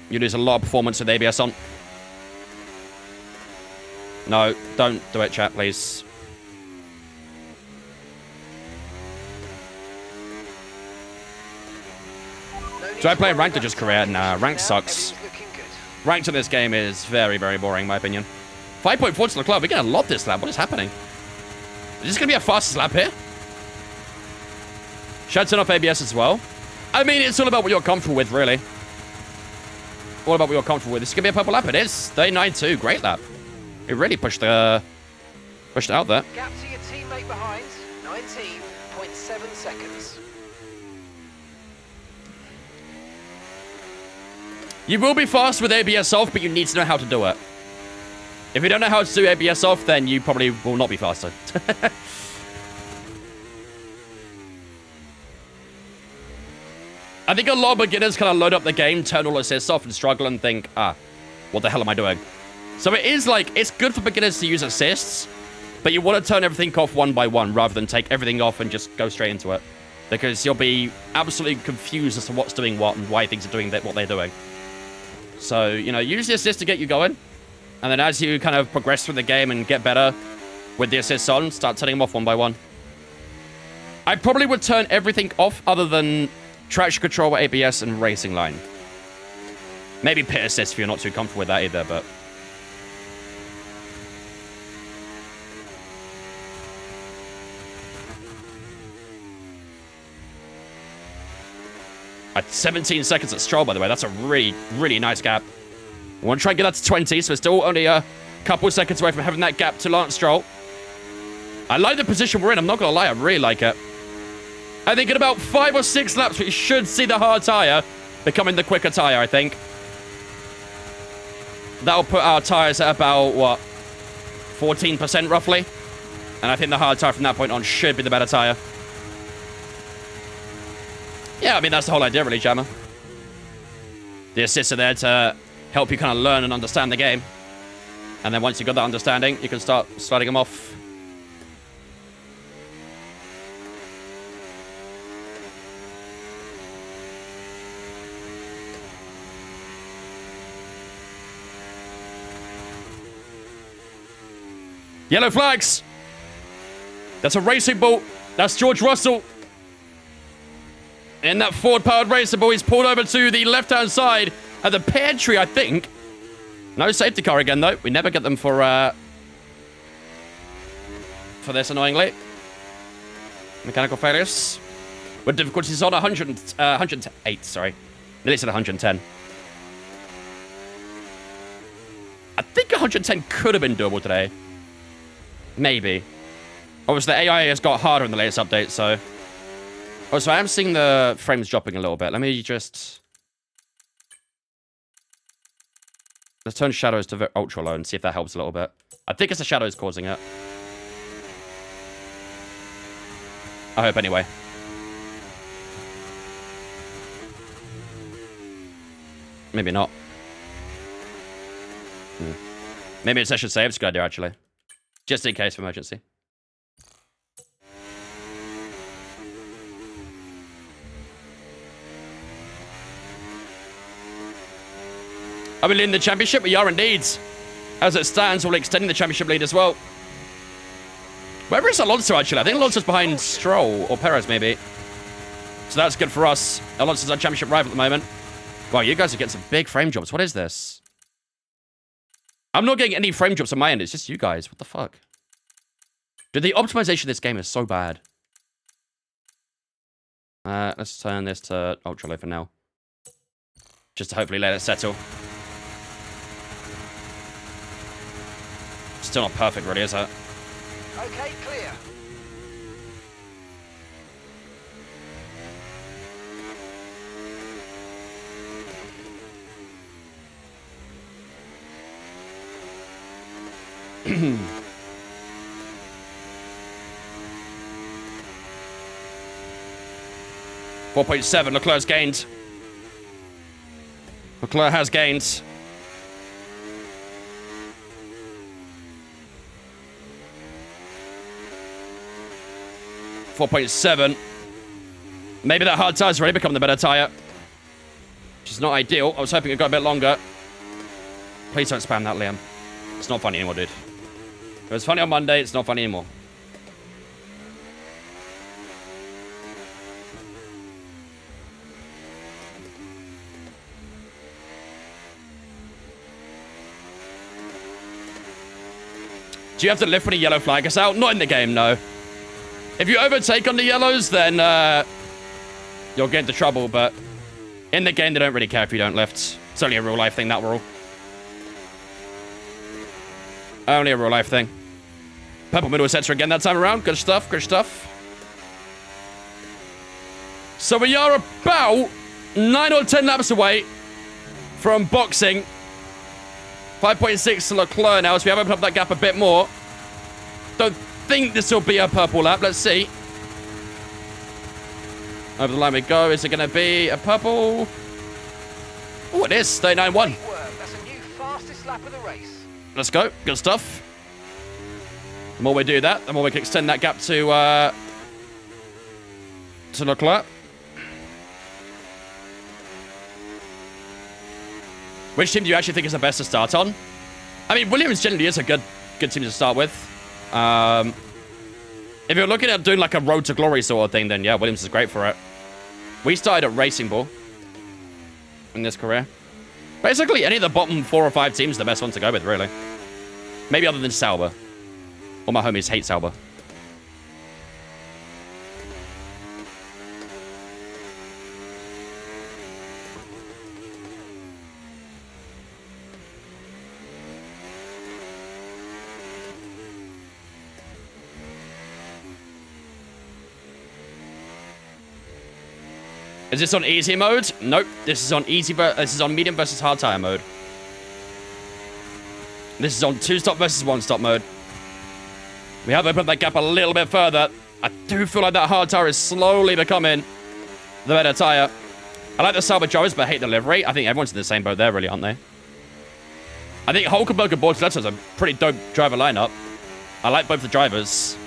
You lose a lot of performance with ABS on. No, don't do it, chat, please. Do I play ranked or just career? Nah, ranked sucks. Ranked in this game is very, very boring, in my opinion. 5.4 to the club. We're getting a lot this lap. What is happening? Is this going to be a fastest lap here? Should I turn off ABS as well? I mean, it's all about what you're comfortable with, really. All about what you're comfortable with. This is going to be a purple lap. It is. 39.2. Great lap. It really pushed it out there. Gap to your teammate behind. 19.7 seconds. You will be fast with ABS off, but you need to know how to do it. If you don't know how to do ABS off, then you probably will not be faster. I think a lot of beginners kind of load up the game, turn all assists off, and struggle and think, what the hell am I doing? So it is like, it's good for beginners to use assists, but you want to turn everything off one by one rather than take everything off and just go straight into it. Because you'll be absolutely confused as to what's doing what and why things are doing what they're doing. So, you know, use the assist to get you going. And then as you kind of progress through the game and get better with the assists on, start turning them off one by one. I probably would turn everything off other than traction control, ABS, and racing line. Maybe pit assist if you're not too comfortable with that either, but... At 17 seconds at Stroll, by the way. That's a really, really nice gap. We want to try and get that to 20, so we're still only a couple seconds away from having that gap to Lance Stroll. I like the position we're in. I'm not going to lie. I really like it. I think in about 5 or 6 laps, we should see the hard tyre becoming the quicker tyre, I think. That'll put our tyres at about, what, 14% roughly? And I think the hard tyre from that point on should be the better tyre. Yeah, I mean, that's the whole idea, really, Jammer. The assists are there to help you kind of learn and understand the game. And then once you've got that understanding, you can start sliding them off. Yellow flags. That's a racing ball. That's George Russell. In that Ford-powered racing ball, he's pulled over to the left-hand side at the pantry, I think. No safety car again, though. We never get them for this, annoyingly. Mechanical failures. With difficulties on 108, sorry. Nearly said 110. I think 110 could have been doable today. Maybe. Obviously, the AI has got harder in the latest update, so... Oh, so I am seeing the frames dropping a little bit. Let me just... Let's turn shadows to ultra low and see if that helps a little bit. I think it's the shadows causing it. I hope, anyway. Maybe not. Maybe it's session save. It's a good idea, actually. Just in case of emergency. Are we leading the championship? We are indeed. As it stands, we'll extending the championship lead as well. Where is Alonso, actually? I think Alonso's behind Stroll, or Perez, maybe. So that's good for us. Alonso's our championship rival at the moment. Wow, you guys are getting some big frame drops. What is this? I'm not getting any frame drops on my end. It's just you guys. What the fuck? Dude, the optimization of this game is so bad. Let's turn this to ultra low for now. Just to hopefully let it settle. Still not perfect, really, is it? Okay, clear. .7, Leclerc's gained. Leclerc has gained. .7. Maybe that hard tire's already become the better tire. Which is not ideal. I was hoping it got a bit longer. Please don't spam that, Liam. It's not funny anymore, dude. It was funny on Monday, it's not funny anymore. Do you have to lift when a yellow flag is out? Not in the game, no. If you overtake on the yellows, then you'll get into trouble, but in the game, they don't really care if you don't lift. It's only a real-life thing, that rule. Only a real-life thing. Purple middle center again that time around. Good stuff, good stuff. So we are about 9 or 10 laps away from boxing. 5.6 to Leclerc now, so we have opened up that gap a bit more. Don't think this will be a purple lap. Let's see. Over the line we go. Is it going to be a purple? Oh, it is. 39.1. Great work. That's a new fastest lap of the race. Let's go. Good stuff. The more we do that, the more we can extend that gap to Leclerc. Which team do you actually think is the best to start on? I mean, Williams generally is a good team to start with. If you're looking at doing like a road to glory sort of thing, then yeah, Williams is great for it. We started at Racing Bull in this career. Basically, any of the bottom 4 or 5 teams are the best one to go with, really. Maybe other than Sauber. All my homies hate Sauber. Is this on easy mode? Nope. This is on easy. This is on medium versus hard tire mode. This is on 2-stop versus 1-stop mode. We have opened that gap a little bit further. I do feel like that hard tire is slowly becoming the better tire. I like the Sauber drivers, but I hate the livery. I think everyone's in the same boat there, really, aren't they? I think Hulkenberg and Bortoleto is a pretty dope driver lineup. I like both the drivers,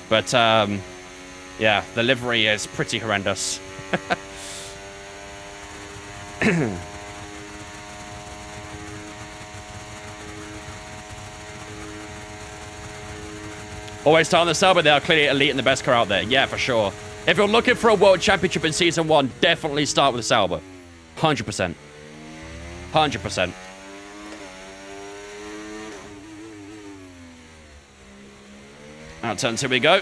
but yeah, the livery is pretty horrendous. Always start on the Sauber. They are clearly elite and the best car out there. Yeah, for sure. If you're looking for a world championship in Season 1, definitely start with the Sauber. 100%. 100%. Out turn 2 we go.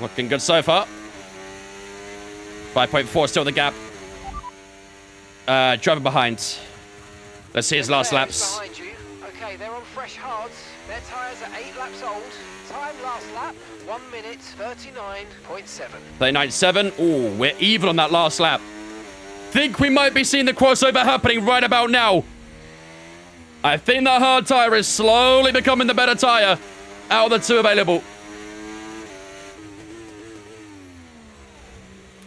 Looking good so far. 5.4 still the gap. Driver behind. Let's see his last laps. Behind you. Okay, they're on fresh hards. Their tyres are 8 laps old. Time last lap, 1 minute 39.7. 39.7. Ooh, we're even on that last lap. Think we might be seeing the crossover happening right about now. I think the hard tyre is slowly becoming the better tyre out of the 2 available.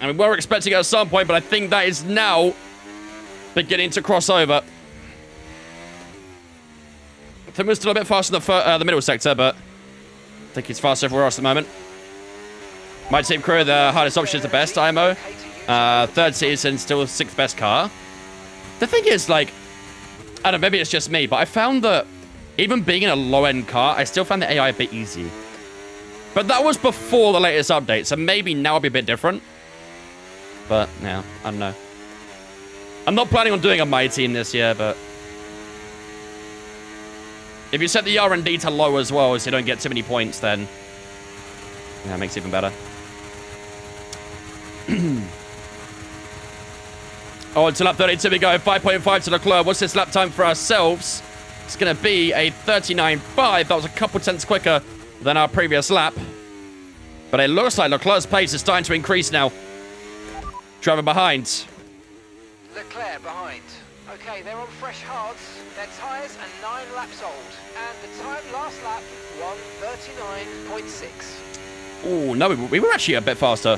I mean, we're expecting it at some point, but I think that is now beginning to cross over. I think we're still a bit faster in the middle sector, but I think he's faster everywhere else at the moment. My team crew, the hardest option is the best, IMO. 3rd season, still the 6th best car. The thing is, like, I don't know, maybe it's just me, but I found that even being in a low-end car, I still found the AI a bit easy. But that was before the latest update, so maybe now it'll be a bit different. But, yeah, I don't know. I'm not planning on doing a my team this year, but if you set the R&D to low as well, so you don't get too many points, then yeah, it makes it even better. Oh, until lap 32 we go. 5.5 to Leclerc. What's this lap time for ourselves? It's going to be a 39.5. That was a couple tenths quicker than our previous lap. But it looks like Leclerc's pace is starting to increase now. Driver behind. Leclerc behind. Okay, they're on fresh hards. Their tyres are 9 laps old. And the time last lap, 1:39.6. Oh, no, we were actually a bit faster.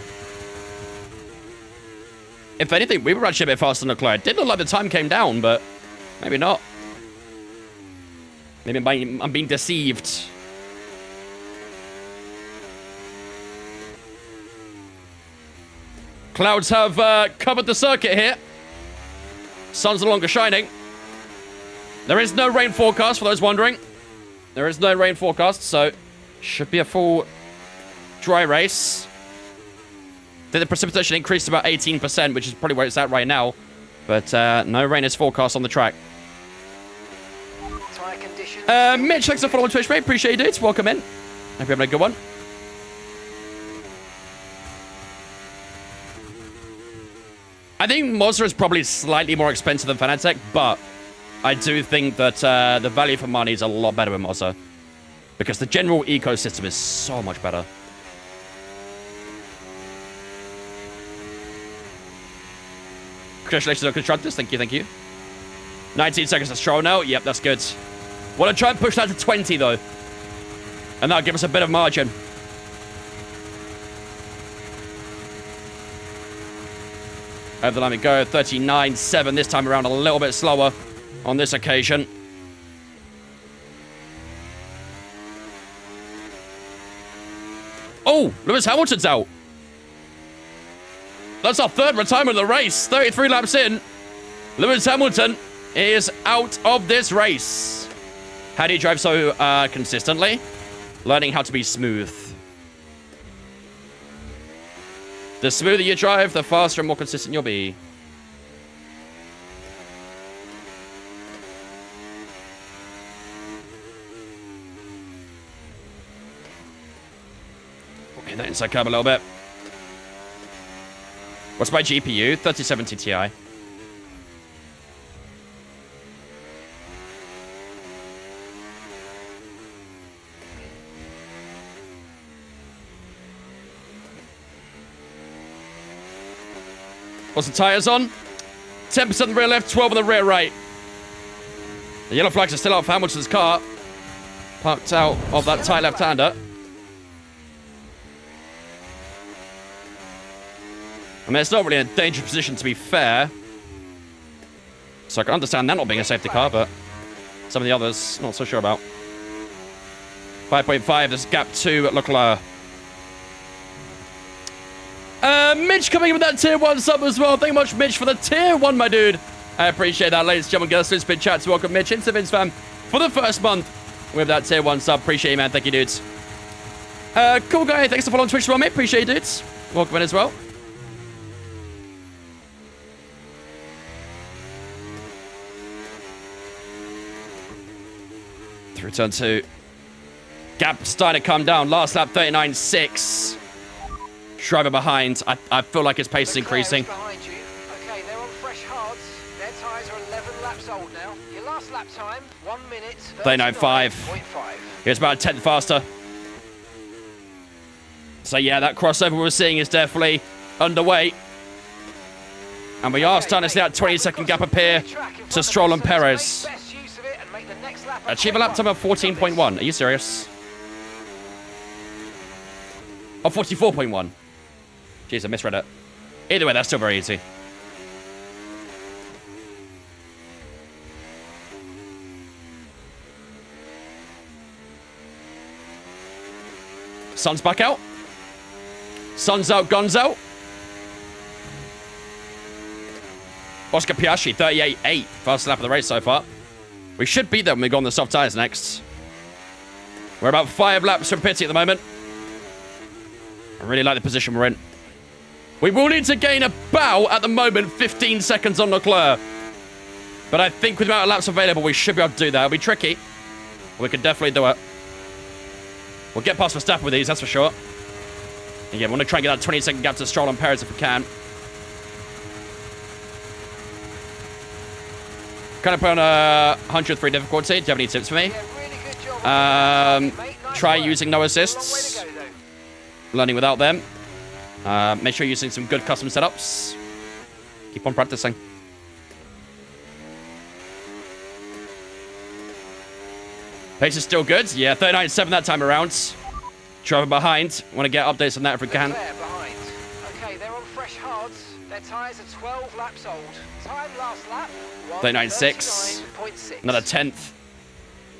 If anything, we were actually a bit faster than Leclerc. It did look like the time came down, but maybe not. Maybe I'm being deceived. Clouds have covered the circuit here. Sun's no longer shining. There is no rain forecast, for those wondering. There is no rain forecast, so should be a full dry race. Then the precipitation increased to about 18%, which is probably where it's at right now. But no rain is forecast on the track. Tyre conditions. Mitch, thanks for following on Twitch, mate. Appreciate it. Welcome in. Hope you're having a good one. I think Monza is probably slightly more expensive than Fanatec, but I do think that the value for money is a lot better with Monza. Because the general ecosystem is so much better. Congratulations on Constructors. Thank you, thank you. 19 seconds to Stroll now. Yep, that's good. Want to try and push that to 20, though. And that'll give us a bit of margin. Over the line we go. 39.7 this time around. A little bit slower on this occasion. Oh, Lewis Hamilton's out. That's our third retirement of the race. 33 laps in. Lewis Hamilton is out of this race. How do you drive so consistently? Learning how to be smooth. The smoother you drive, the faster and more consistent you'll be. Okay, that inside curb a little bit. What's my GPU? 3070 Ti. What's the tyres on? 10% on the rear left, 12 on the rear right. The yellow flags are still out for Hamilton's car. Parked out of that tight left-hander. I mean, it's not really in a dangerous position, to be fair. So I can understand that not being a safety car, but some of the others, not so sure about. 5.5, there's gap 2 at Leclerc. Mitch coming in with that tier 1 sub as well. Thank you much, Mitch, for the tier 1, my dude. I appreciate that, ladies and gentlemen. Get us to spin chat to welcome Mitch into Vince fam for the first month with that tier 1 sub. Appreciate you, man. Thank you, dudes. Cool guy. Thanks for following Twitch as well, mate. Appreciate you, dudes. Welcome in as well. Through turn 2. Gap starting to come down. Last lap, 39.6. Driver behind. I feel like his pace is increasing. Behind you. Okay, they're on fresh hards. Their tyres are 11 laps old now. Your last lap time, 1 minute. 39.5. Here's about a tenth faster. So yeah, that crossover we're seeing is definitely underway. And we are starting to see that 20-second gap appear to Stroll and Perez. Achieve a lap time of 14.1. Are you serious? Oh, 44.1. Jeez, I misread it. Either way, that's still very easy. Sun's back out. Sun's out, guns out. Oscar Piastri, 38.8. Fastest lap of the race so far. We should beat them when we go on the soft tyres next. We're about 5 laps from pity at the moment. I really like the position we're in. We will need to gain about, at the moment, 15 seconds on Leclerc. But I think with the amount of laps available, we should be able to do that. It'll be tricky. We can definitely do it. We'll get past Verstappen with these, that's for sure. And yeah, we want to try and get that 20-second gap to Stroll and Perez if we can. Kind of put on a 103 difficulty. Do you have any tips for me? Try using no assists. Learning without them. Make sure you're using some good custom setups. Keep on practicing. Pace is still good. Yeah, 39.7 that time around. Driver behind. Want to get updates on that if we can. Okay, they're on fresh hards. Their tyres are 12 laps old. Time last lap, 39.6. Another 10th.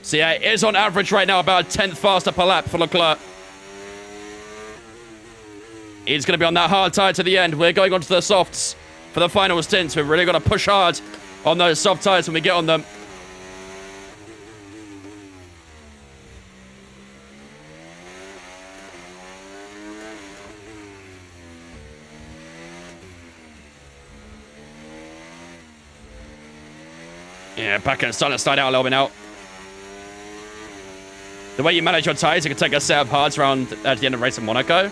So yeah, it is on average right now about a 10th faster per lap for Leclerc. He's going to be on that hard tyre to the end. We're going on to the softs for the final stints. We've really got to push hard on those soft tyres when we get on them. Yeah, back and starting to slide out a little bit now. The way you manage your tyres, you can take a set of hards around at the end of race in Monaco.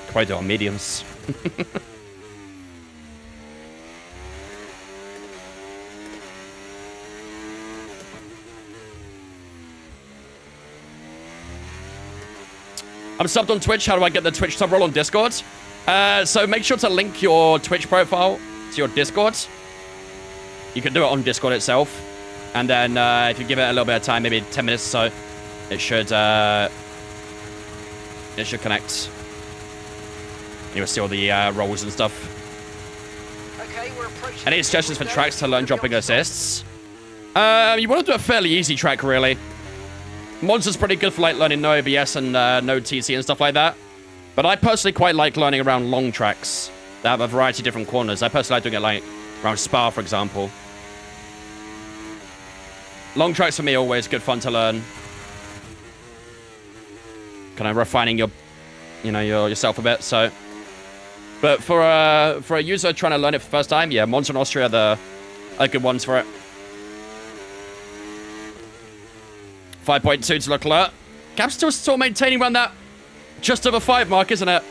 Probably do it on mediums. I'm subbed on Twitch. How do I get the Twitch sub roll on Discord? So make sure to link your Twitch profile to your Discord. You can do it on Discord itself. And then if you give it a little bit of time, maybe 10 minutes or so, it should connect. You'll see all the rolls and stuff. Okay, we're approaching. Any suggestions for tracks to learn dropping assists? You want to do a fairly easy track, really. Monster's pretty good for like learning no ABS and no TC and stuff like that. But I personally quite like learning around long tracks that have a variety of different corners. I personally like doing it like around Spa, for example. Long tracks for me are always good fun to learn. Kind of refining your, yourself a bit. So, but for a user trying to learn it for the first time, yeah, Monster and Austria are good ones for it. 5.2 to Leclerc. Gap's still maintaining around that just over 5 mark, isn't it?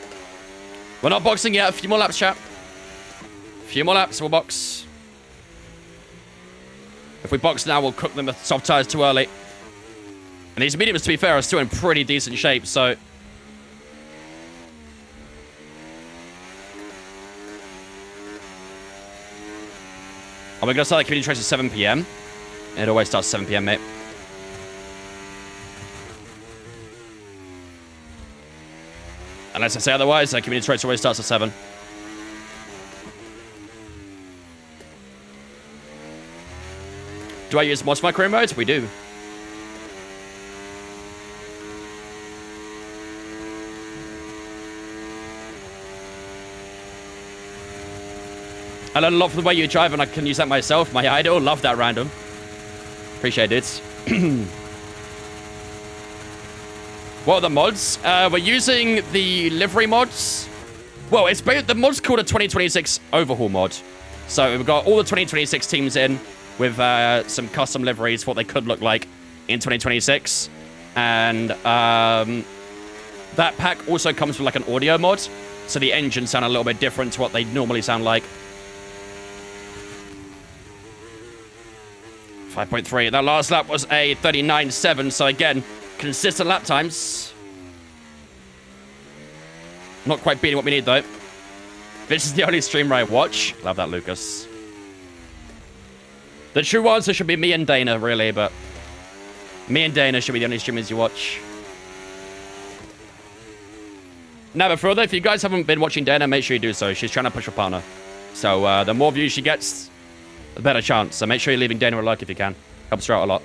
We're not boxing yet. A few more laps, chap. A few more laps, we'll box. If we box now, we'll cook them with soft tires too early. And these mediums, to be fair, are still in pretty decent shape, so... Are we going to start the community race at 7 PM? It always starts 7 PM, mate. Unless I say otherwise, the community race always starts at 7. Do I use mods for my career modes? We do. I learn a lot from the way you drive, and I can use that myself. My idol, love that random. Appreciate it. What are the mods? We're using the livery mods. Well, the mod's called a 2026 overhaul mod. So we've got all the 2026 teams in with some custom liveries for what they could look like in 2026. And that pack also comes with like an audio mod. So the engines sound a little bit different to what they normally sound like. 5.3. That last lap was a 39.7. So again, consistent lap times. Not quite beating what we need, though. This is the only streamer I watch. Love that, Lucas. The true answer should be me and Dana, really, but... Me and Dana should be the only streamers you watch. Now, but further, if you guys haven't been watching Dana, make sure you do so. She's trying to push her partner. So, the more views she gets, the better chance. So make sure you're leaving Dana a like if you can. Helps her out a lot.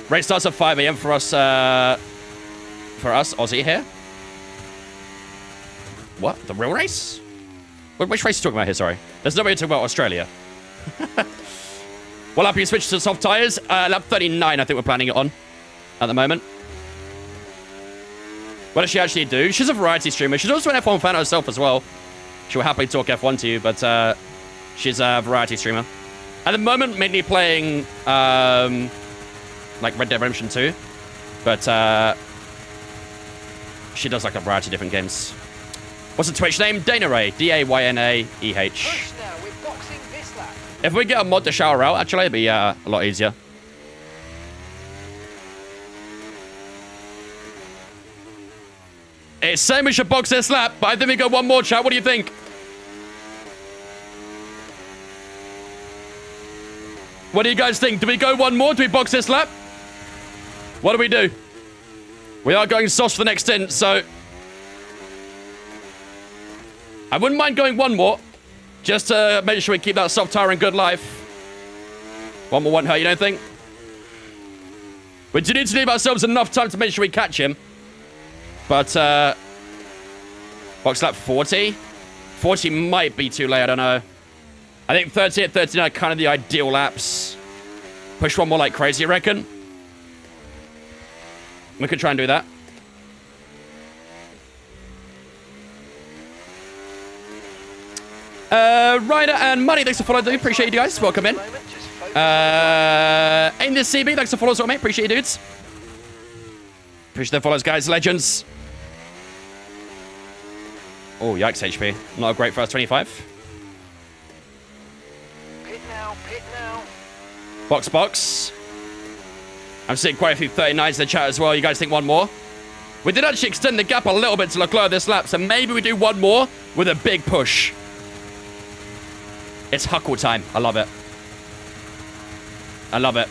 Race starts at 5 AM for us, Aussie here. What? The real race? Which race are you talking about here, sorry? There's nobody talking about Australia. Well, after you switch to soft tires, lap 39, I think we're planning it on at the moment. What does she actually do? She's a variety streamer. She's also an F1 fan herself as well. She'll happily talk F1 to you, but she's a variety streamer. At the moment, mainly playing like Red Dead Redemption 2, but she does like a variety of different games. What's the Twitch name? Dana Ray. Daynaeh. Push now, we're boxing this lap. If we get a mod to shower out, actually, it'd be a lot easier. It's saying we should box this lap, but I think we go one more, chat. What do you think? What do you guys think? Do we go one more? Do we box this lap? What do we do? We are going sauce for the next stint, so... I wouldn't mind going one more. Just to make sure we keep that soft tire in good life. One more won't hurt, you don't think? We do need to leave ourselves enough time to make sure we catch him. But, box lap 40? 40 might be too late, I don't know. I think 30 and 39 are kind of the ideal laps. Push one more like crazy, I reckon. We could try and do that. Ryder and Money, thanks for following, dude. Appreciate you guys. Welcome in. Aim this CB, thanks for following as well, mate. Appreciate you, dudes. Appreciate the follows, guys. Legends. Oh, yikes, HP. Not a great first 25. Pit now. Box. I'm seeing quite a few 39s in the chat as well. You guys think one more? We did actually extend the gap a little bit to Leclerc this lap, so maybe we do one more with a big push. It's Huckle time. I love it. I love it.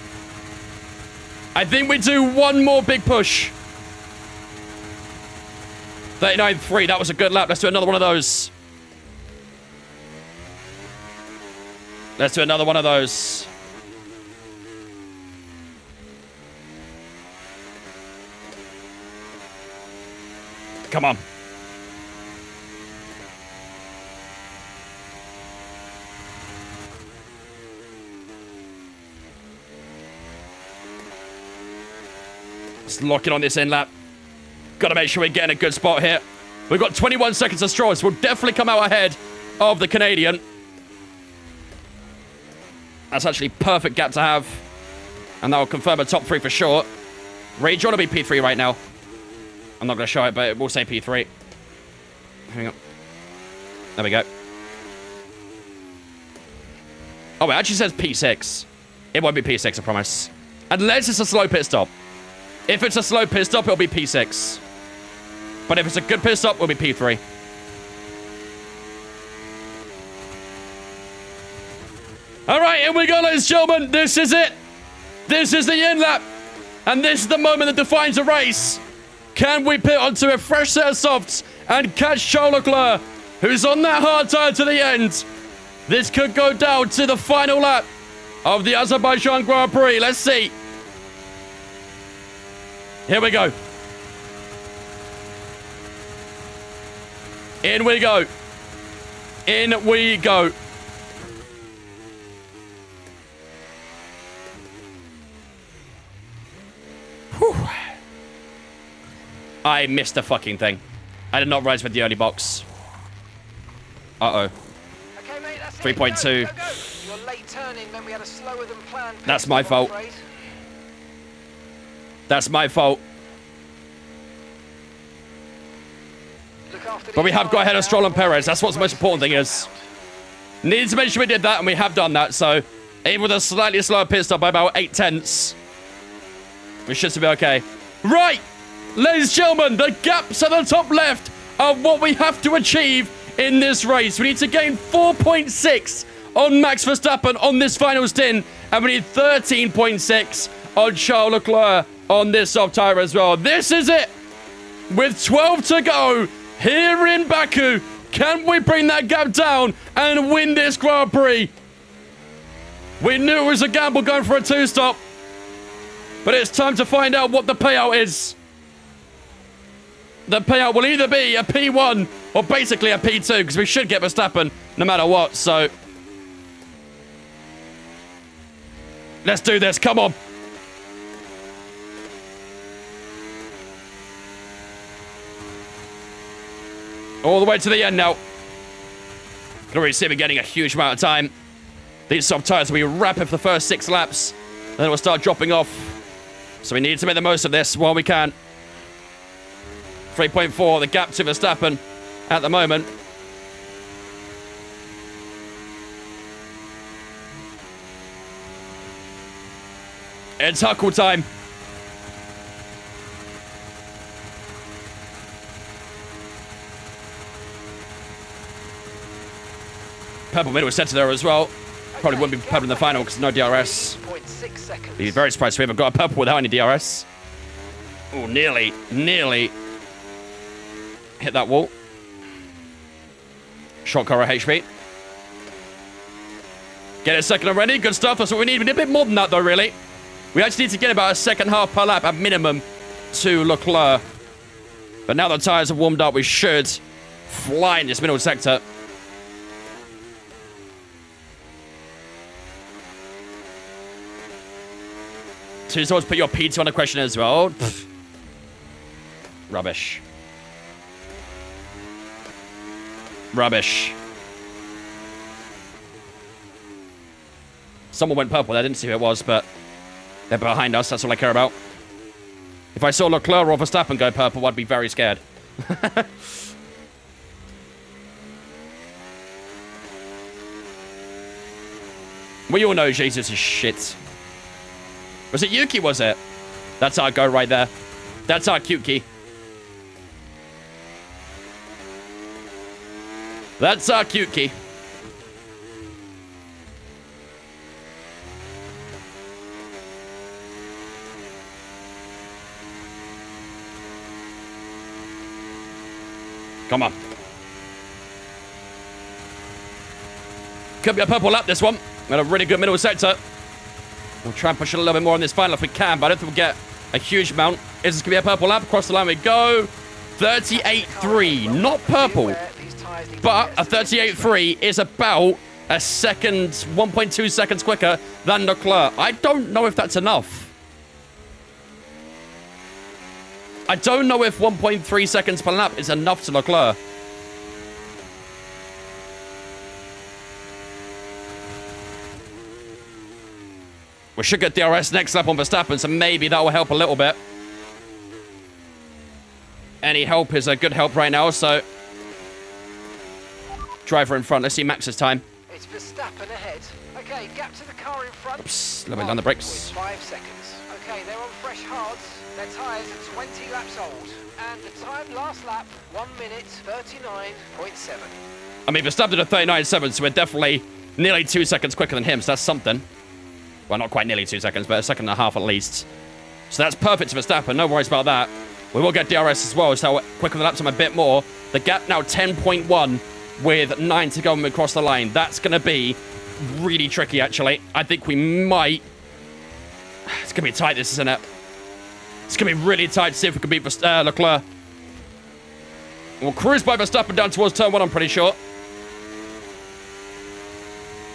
I think we do one more big push. 39.3. That was a good lap. Let's do another one of those. Let's do another one of those. Come on. Let's lock in on this end lap. Got to make sure we're getting a good spot here. We've got 21 seconds of Stroll, so we'll definitely come out ahead of the Canadian. That's actually perfect gap to have. And that will confirm a top 3 for sure. Rage ought to be P3 right now. I'm not going to show it, but we'll say P3. Hang on. There we go. Oh, it actually says P6. It won't be P6, I promise. Unless it's a slow pit stop. If it's a slow pit stop, it'll be P6. But if it's a good pit stop, it'll be P3. All right, here we go, ladies and gentlemen. This is it. This is the end lap. And this is the moment that defines a race. Can we pit onto a fresh set of softs and catch Charles Leclerc, who's on that hard tire to the end? This could go down to the final lap of the Azerbaijan Grand Prix. Let's see. Here we go. In we go. In we go. Whew. I missed the fucking thing. I did not rise with the early box. Uh-oh. Okay, mate, that's 3.2. Go, go, go. Your late turning meant we had a slower than planned. That's my fault. That's my fault. But we have got ahead of Stroll and Perez. That's what the most important thing is. Needed to make sure we did that, and we have done that. So, even with a slightly slower pit stop by about 0.8, we should still be okay. Right! Ladies and gentlemen, the gaps at the top left are what we have to achieve in this race. We need to gain 4.6 on Max Verstappen on this final stint, and we need 13.6 on Charles Leclerc on this soft tire as well. This is it! With 12 to go here in Baku, can we bring that gap down and win this Grand Prix? We knew it was a gamble going for a 2-stop, but it's time to find out what the payout is. The payout will either be a P1 or basically a P2, because we should get Verstappen no matter what, so let's do this, come on. All the way to the end now. Can already see we're getting a huge amount of time. These soft tires will be rapid for the first 6 laps, then it will start dropping off. So we need to make the most of this while we can. 3.4, the gap to Verstappen at the moment. It's Huckle time. Purple middle set to there as well. Probably wouldn't be purple in the final because no DRS. Be very surprised if we haven't got a purple without any DRS. Oh, nearly hit that wall. Short Cora HP. Get a second already. Good stuff. That's what we need. We need a bit more than that, though, really. We actually need to get about a second half per lap at minimum to Leclerc. But now the tyres have warmed up, we should fly in this middle sector. So you always put your P2 on the question as well. Pfft. Rubbish. Rubbish. Someone went purple. I didn't see who it was, but they're behind us. That's all I care about. If I saw Leclerc or Verstappen go purple, I'd be very scared. We all know Jesus is shit. Was it Yuki, was it? That's our go right there. That's our cute key. That's our cute key. Come on. Could be a purple lap, this one. Got a really good middle sector. We'll try and push it a little bit more in this final if we can, but I don't think we'll get a huge amount. Is this going to be a purple lap? Across the line we go. 38.3. Not purple, but a 38.3 is about a second, 1.2 seconds quicker than Leclerc. I don't know if that's enough. I don't know if 1.3 seconds per lap is enough to Leclerc. We should get DRS next lap on Verstappen, so maybe that will help a little bit. Any help is a good help right now, so... Driver in front. Let's see Max's time. It's Verstappen ahead. Okay, gap to the car in front. Oops, a little bit down the brakes. 5 seconds. Okay, they're on fresh hards. Their tyres are 20 laps old. And the time last lap, 1 minute 39.7. I mean, Verstappen did a 39.7, so we're definitely nearly 2 seconds quicker than him, so that's something. Well, not quite nearly 2 seconds, but a second and a half at least. So that's perfect for Verstappen. No worries about that. We will get DRS as well, so quicker the lap time a bit more. The gap now 10.1 with 9 to go and we cross the line. That's going to be really tricky, actually. I think we might... It's going to be tight, this, isn't it? It's going to be really tight to see if we can beat Leclerc. We'll cruise by Verstappen down towards turn 1, I'm pretty sure.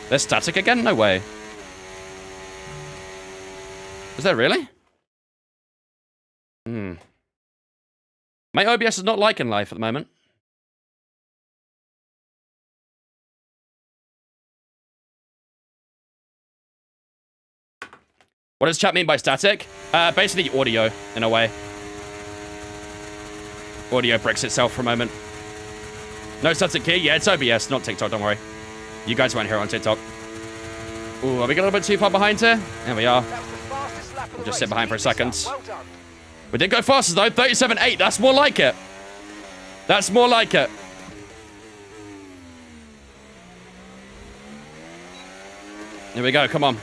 They're static again? No way. Is there really? My OBS is not liking life at the moment. What does chat mean by static? Basically audio, in a way. Audio bricks itself for a moment. No static key? Yeah, it's OBS, not TikTok, don't worry. You guys won't hear it on TikTok. Ooh, are we getting a little bit too far behind here? There we are. We'll just sit behind for a second. Well done. We did go faster, though. 37.8. That's more like it. That's more like it. Here we go. Come on.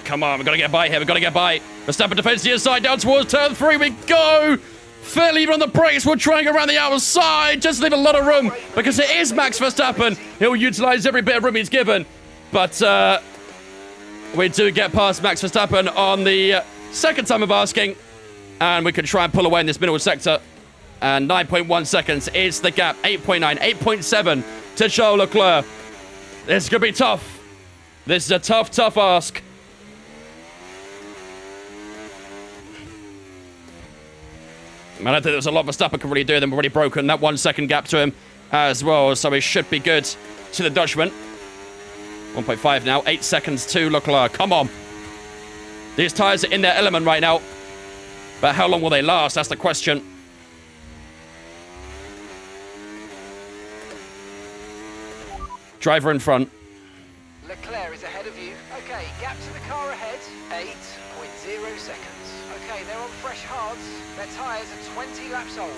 Come on. We've got to get by here. We've got to get by. Verstappen defends the inside down towards turn 3. We go. Fairly even on the brakes. We're trying around the outside. Just leave a lot of room because it is Max Verstappen. He'll utilize every bit of room he's given. But we do get past Max Verstappen on the second time of asking. And we can try and pull away in this middle sector. And 9.1 seconds is the gap. 8.9, 8.7 to Charles Leclerc. This is going to be tough. This is a tough, tough ask. I don't think there's a lot Verstappen can really do. They've already broken that 1 second gap to him as well. So he should be good to the Dutchman. 1.5 now. 8 seconds to Leclerc. Come on. These tyres are in their element right now. But how long will they last? That's the question. Driver in front. Leclerc is ahead of you. Okay, gap to the car ahead. 8.0 seconds. Okay, they're on fresh hards. Their tyres are 20 laps old.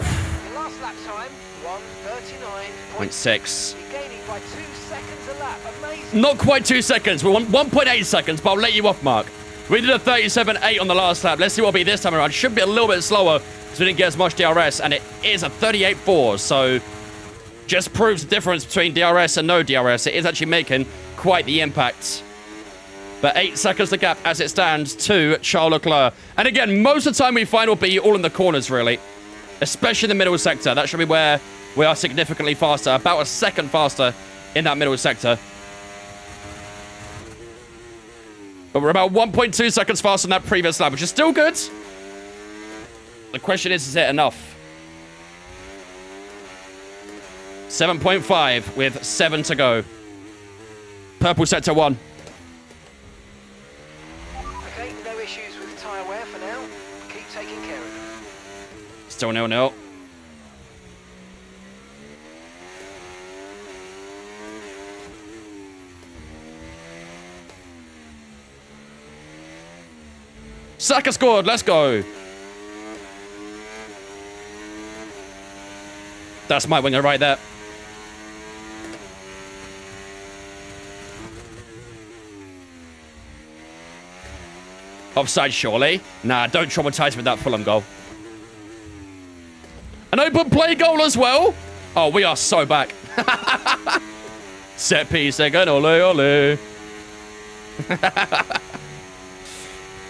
Your last lap time, 1:39.6. You're gaining by 2 seconds a lap. Amazing. Not quite 2 seconds. We want 1.8 seconds, but I'll let you off, Mark. We did a 37.8 on the last lap. Let's see what it'll be this time around. Should be a little bit slower because we didn't get as much DRS, and it is a 38.4, so just proves the difference between DRS and no DRS. It is actually making quite the impact. But 8 seconds the gap as it stands to Charles Leclerc. And again, most of the time we find will be all in the corners, really. Especially in the middle sector. That should be where we are significantly faster. About a second faster in that middle sector. But we're about 1.2 seconds faster than that previous lap, which is still good. The question is it enough? 7.5 with 7 to go. Purple sector 1. Okay, no issues with tyre wear for now. Keep taking care of them. Still 0-0. Saka scored. Let's go. That's my winger right there. Offside, surely. Nah, don't traumatize me with that Fulham goal. An open play goal as well. Oh, we are so back. Set piece again. Ole, ole.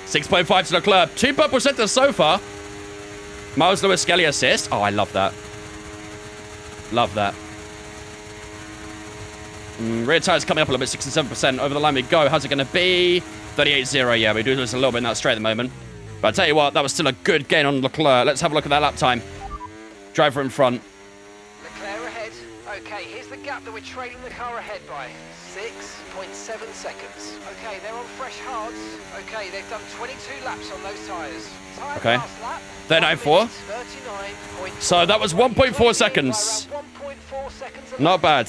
6.5 to the club. 2 purple centers so far. Miles Lewis Skelly assist. Oh, I love that. Love that. Rear tire's coming up a little bit. 67%. Over the line we go. How's it going to be? 38-0. Yeah, we do lose a little bit in that straight at the moment. But I tell you what, that was still a good gain on Leclerc. Let's have a look at that lap time. Driver in front. Leclerc ahead. Okay, here's the gap that we're trailing the car ahead by. 6.7 seconds. Okay, they're on fresh hards. Okay, they've done 22 laps on those tyres. Okay. 39.4. So that was 1.4 seconds. 1.4 seconds. Not bad.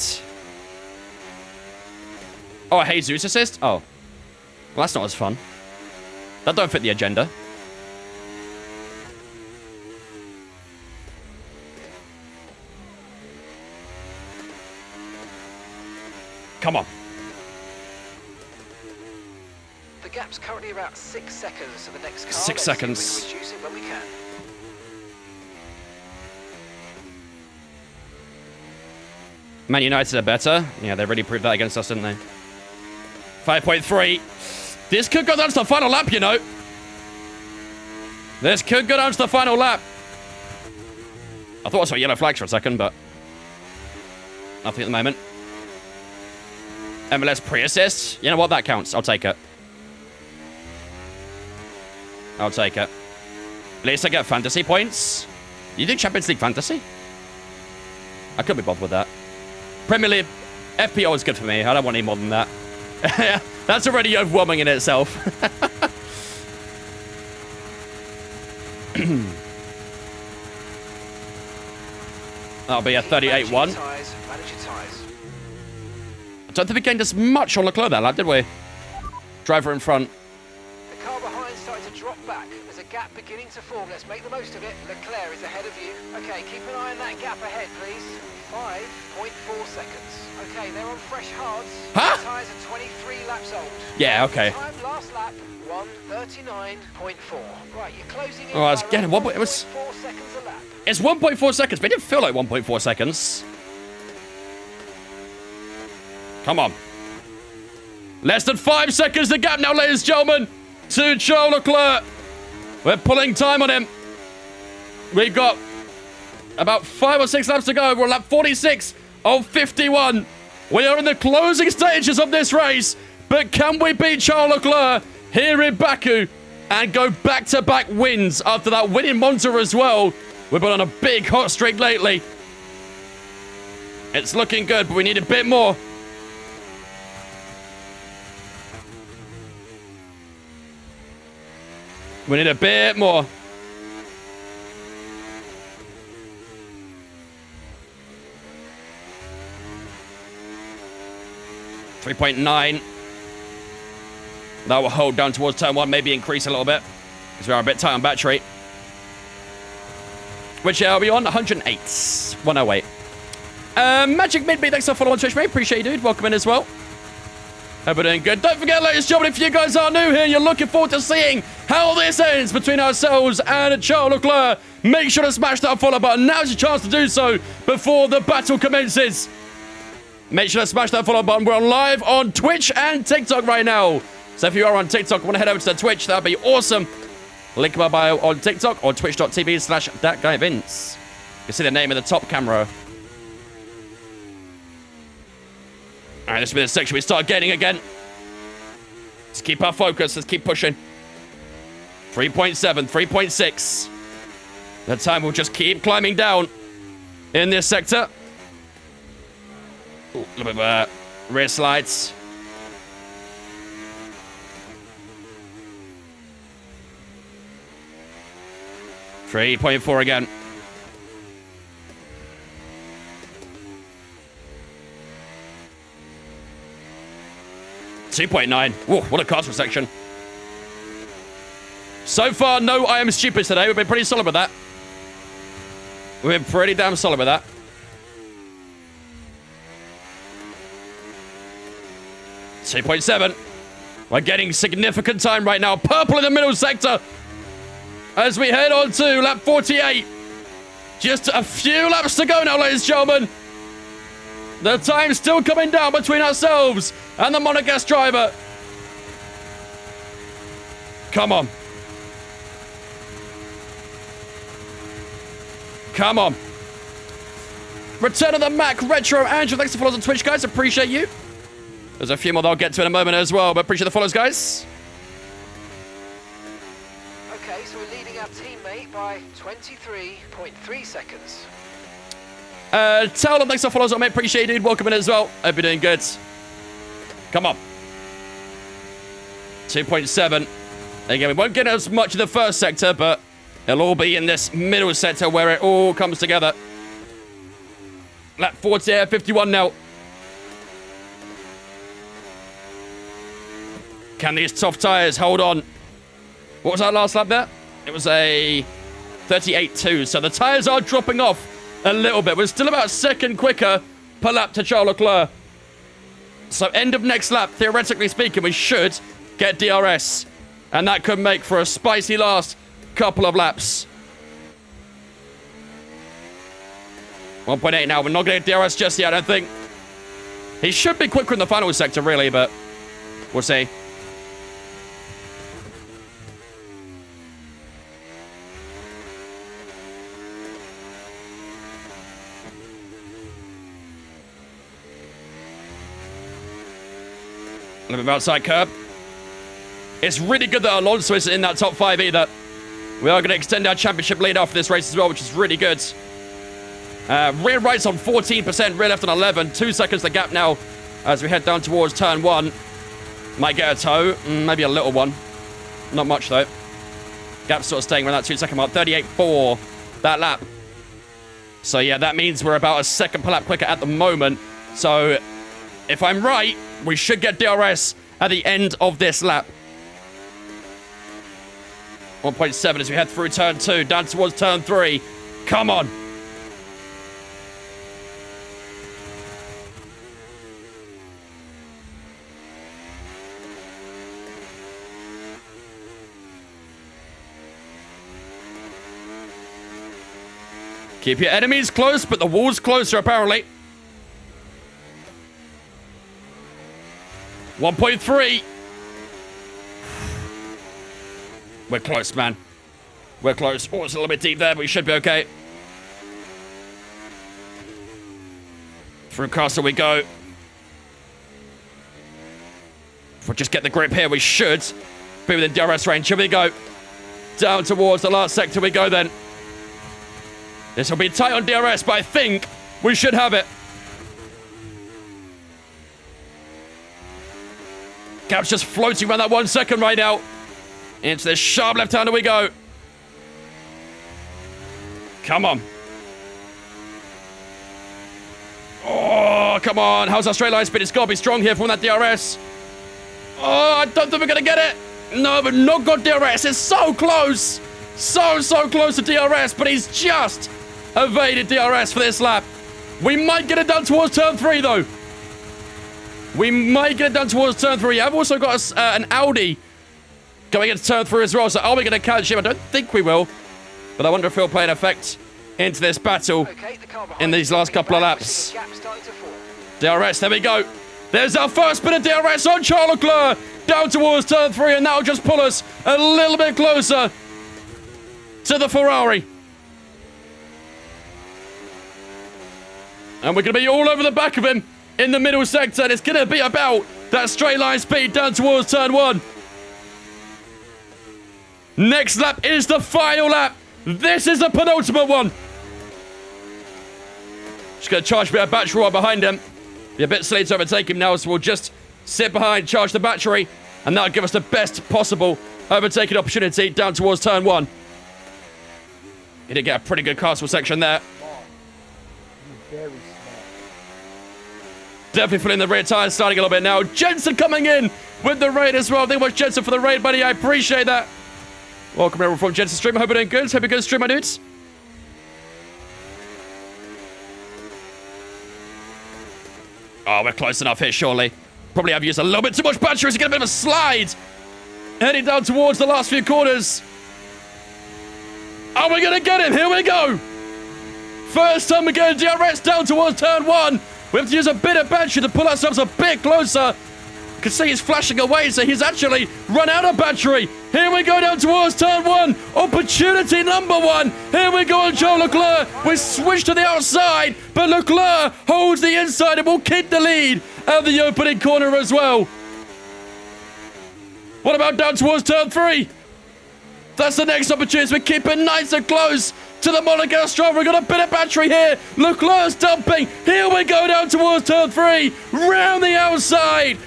Oh, Jesus assist? Oh. Well, that's not as fun. That don't fit the agenda. Come on. The gap's currently about 6 seconds to the next car. 6 seconds. Let's see if we can reduce it when we can. Man United are better. Yeah, they really proved that against us, didn't they? 5.3. This could go down to the final lap, you know. This could go down to the final lap. I thought I saw yellow flags for a second, but nothing at the moment. MLS pre-assist. You know what? That counts. I'll take it. I'll take it. At least I get fantasy points. You do Champions League fantasy? I could be bothered with that. Premier League FPO is good for me. I don't want any more than that. That's already overwhelming in itself. That'll be a 38-1. I don't think we gained as much on Leclerc that lap, did we? Driver in front. The car behind starting to drop back. There's a gap beginning to form. Let's make the most of it. Leclerc is ahead of you. Okay, keep an eye on that gap ahead, please. 5.4 seconds. Okay, they're on fresh hards. Huh? The tyres are 23 laps old. Yeah, okay. Time last lap, 1:39.4. Right, you're closing in. Oh, I was by getting around 1.4 seconds a lap. It's 1.4 seconds, but it didn't feel like 1.4 seconds. Come on. Less than 5 seconds the gap now, ladies and gentlemen, to Charles Leclerc. We're pulling time on him. We've got about 5 or 6 laps to go. We're on lap 46 of 51. We are in the closing stages of this race, but can we beat Charles Leclerc here in Baku and go back-to-back wins after that win in Monza as well? We've been on a big hot streak lately. It's looking good, but we need a bit more. We need a bit more. .9. That will hold down towards turn 1, maybe increase a little bit, because we are a bit tight on battery. Which are we on? 108. 108. Magic Midbeat, thanks for following on Twitch, mate. Appreciate you, dude. Welcome in as well. Hope we're doing good. Don't forget, ladies and gentlemen, if you guys are new here, you're looking forward to seeing how this ends between ourselves and Charles Leclerc, make sure to smash that follow button. Now's your chance to do so before the battle commences. Make sure to smash that follow button. We're on live on Twitch and TikTok right now. So if you are on TikTok, want to head over to the Twitch, that'd be awesome. Link in my bio on TikTok or twitch.tv/thatguyvince. You can see the name in the top camera. All right, this will be the section we start getting again. Let's keep our focus. Let's keep pushing. 3.7, 3.6. The time will just keep climbing down in this sector. Ooh, a little bit of rear slides. .4 again. .9. Whoa, what a caster section. So far, no I am stupid today. We've been pretty solid with that. We've been pretty damn solid with that. 2.7. We're getting significant time right now. Purple in the middle sector. As we head on to lap 48. Just a few laps to go now, ladies and gentlemen. The time's still coming down between ourselves and the Monegasque driver. Come on. Come on. Return of the Mac Retro Andrew. Thanks for follows on Twitch, guys. Appreciate you. There's a few more that I'll get to in a moment as well, but appreciate the follows, guys. Okay, so we're leading our teammate by 23.3 seconds. Tell them thanks for follows on, mate. Appreciate you, dude. Welcome in as well. Hope you're doing good. Come on. 2.7. Again, we won't get as much in the first sector, but it'll all be in this middle sector where it all comes together. Lap 40, 51 now. Can these soft tyres hold on? What was our last lap there? It was a 38.2. So the tyres are dropping off a little bit. We're still about a second quicker per lap to Charles Leclerc. So end of next lap, theoretically speaking, we should get DRS. And that could make for a spicy last couple of laps. 1.8 now. We're not getting DRS just yet, I don't think. He should be quicker in the final sector, really, but we'll see. A little bit of outside curb. It's really good that Alonso isn't in that top 5 either. We are going to extend our championship lead after this race as well, which is really good. Rear right's on 14%, rear left on 11. 2 seconds the gap now as we head down towards turn 1. Might get a toe, maybe a little one. Not much though. Gap's sort of staying around that 2 second mark. 38.4 that lap. So yeah, that means we're about a second per lap quicker at the moment. So if I'm right, we should get DRS at the end of this lap. 1.7 as we head through turn 2, down towards turn 3. Come on. Keep your enemies close, but the wall's closer, apparently. 1.3. We're close, man. We're close. Oh, it's a little bit deep there, but we should be okay. Through castle we go. If we just get the grip here, we should be within DRS range. Here we go. Down towards the last sector we go then. This will be tight on DRS, but I think we should have it. Gap's just floating around that 1 second right now. Into this sharp left-hander we go. Come on. Oh, come on. How's our straight line speed? It's got to be strong here from that DRS. Oh, I don't think we're going to get it. No, but not got DRS. It's so close. So close to DRS, but he's just evaded DRS for this lap. We might get it done towards turn 3, though. We might get it done towards turn 3. I've also got an Audi going into turn 3 as well, so are we going to catch him? I don't think we will, but I wonder if he'll play an effect into this battle in these last couple of laps. DRS, there we go. There's our first bit of DRS on Charles Leclerc down towards turn 3, and that'll just pull us a little bit closer to the Ferrari. And we're going to be all over the back of him in the middle sector, and it's going to be about that straight line speed down towards turn 1. Next lap is the final lap. This is the penultimate one. Just going to charge a bit of battery right behind him. Be a bit silly to overtake him now, so we'll just sit behind, charge the battery, and that'll give us the best possible overtaking opportunity down towards turn 1. He did get a pretty good castle section there. Very smart. Definitely feeling the rear tyres starting a little bit now. Jensen coming in with the raid as well. Thank you much, Jensen, for the raid, buddy. I appreciate that. Welcome everyone from Jensen Stream. I hope you're doing good. Hope you're good stream, my dudes. Oh, we're close enough here, surely. Probably have used a little bit too much battery. He's getting a bit of a slide. Heading down towards the last few corners. Are we going to get him? Here we go. First time again, DRS down towards turn 1. We have to use a bit of battery to pull ourselves a bit closer. You can see he's flashing away, so he's actually run out of battery. Here we go down towards turn 1. Opportunity number 1. Here we go on Charles Leclerc. We switch to the outside, but Leclerc holds the inside and will keep the lead at the opening corner as well. What about down towards turn 3? That's the next opportunity. We keep it nice and close to the Monaco Strong. We've got a bit of battery here. Leclerc's dumping. Here we go down towards turn 3. Round the outside.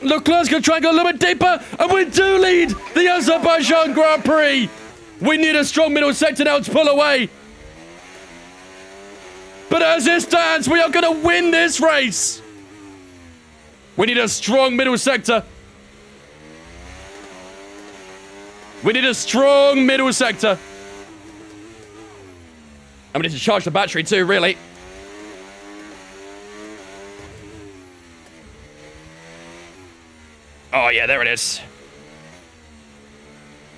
Leclerc's going to try and go a little bit deeper. And we do lead the Azerbaijan Grand Prix. We need a strong middle sector now to pull away. But as it stands, we are going to win this race. We need a strong middle sector. We need a strong middle sector. And we need to charge the battery too, really. Oh, yeah, there it is.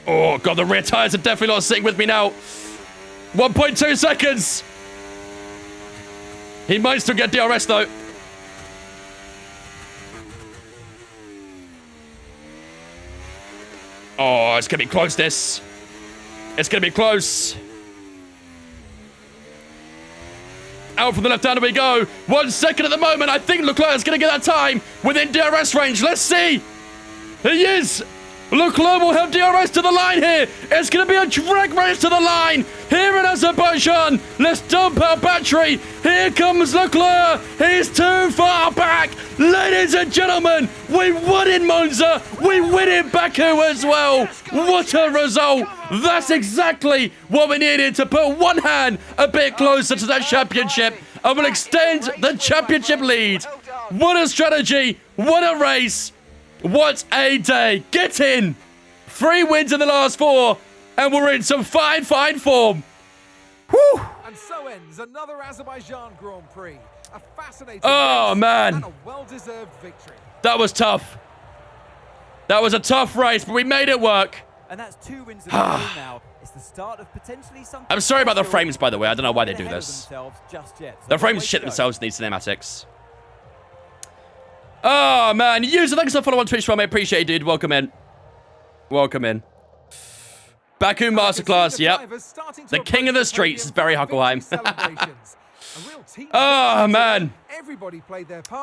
Oh, God, the rear tires are definitely not sitting with me now. 1.2 seconds. He might still get DRS, though. Oh, it's going to be close, this. It's going to be close. Out from the left-hander we go. 1 second at the moment. I think Leclerc's going to get that time within DRS range. Let's see. He is. Leclerc will have DRS to the line here. It's going to be a drag race to the line here in Azerbaijan. Let's dump our battery. Here comes Leclerc. He's too far back. Ladies and gentlemen, we won in Monza. We win in Baku as well. What a result. That's exactly what we needed to put one hand a bit closer to that championship and will extend the championship lead. What a strategy. What a race. What a day. Get in. 3 wins in the last 4. And we're in some fine form. Whew. And so ends another Azerbaijan Grand Prix. A fascinating race man. And a well-deserved victory. That was tough. That was a tough race, but we made it work. And that's 2 wins in a row now. It's the start of potentially something. I'm sorry about the frames, by the way. I don't know why they do this. The frames shit themselves in these cinematics. Oh, man. User, thanks for following on Twitch, I appreciate it, dude. Welcome in. Welcome in. Baku Masterclass, yep. The king of the streets is Barry Huckleheim. Oh, man.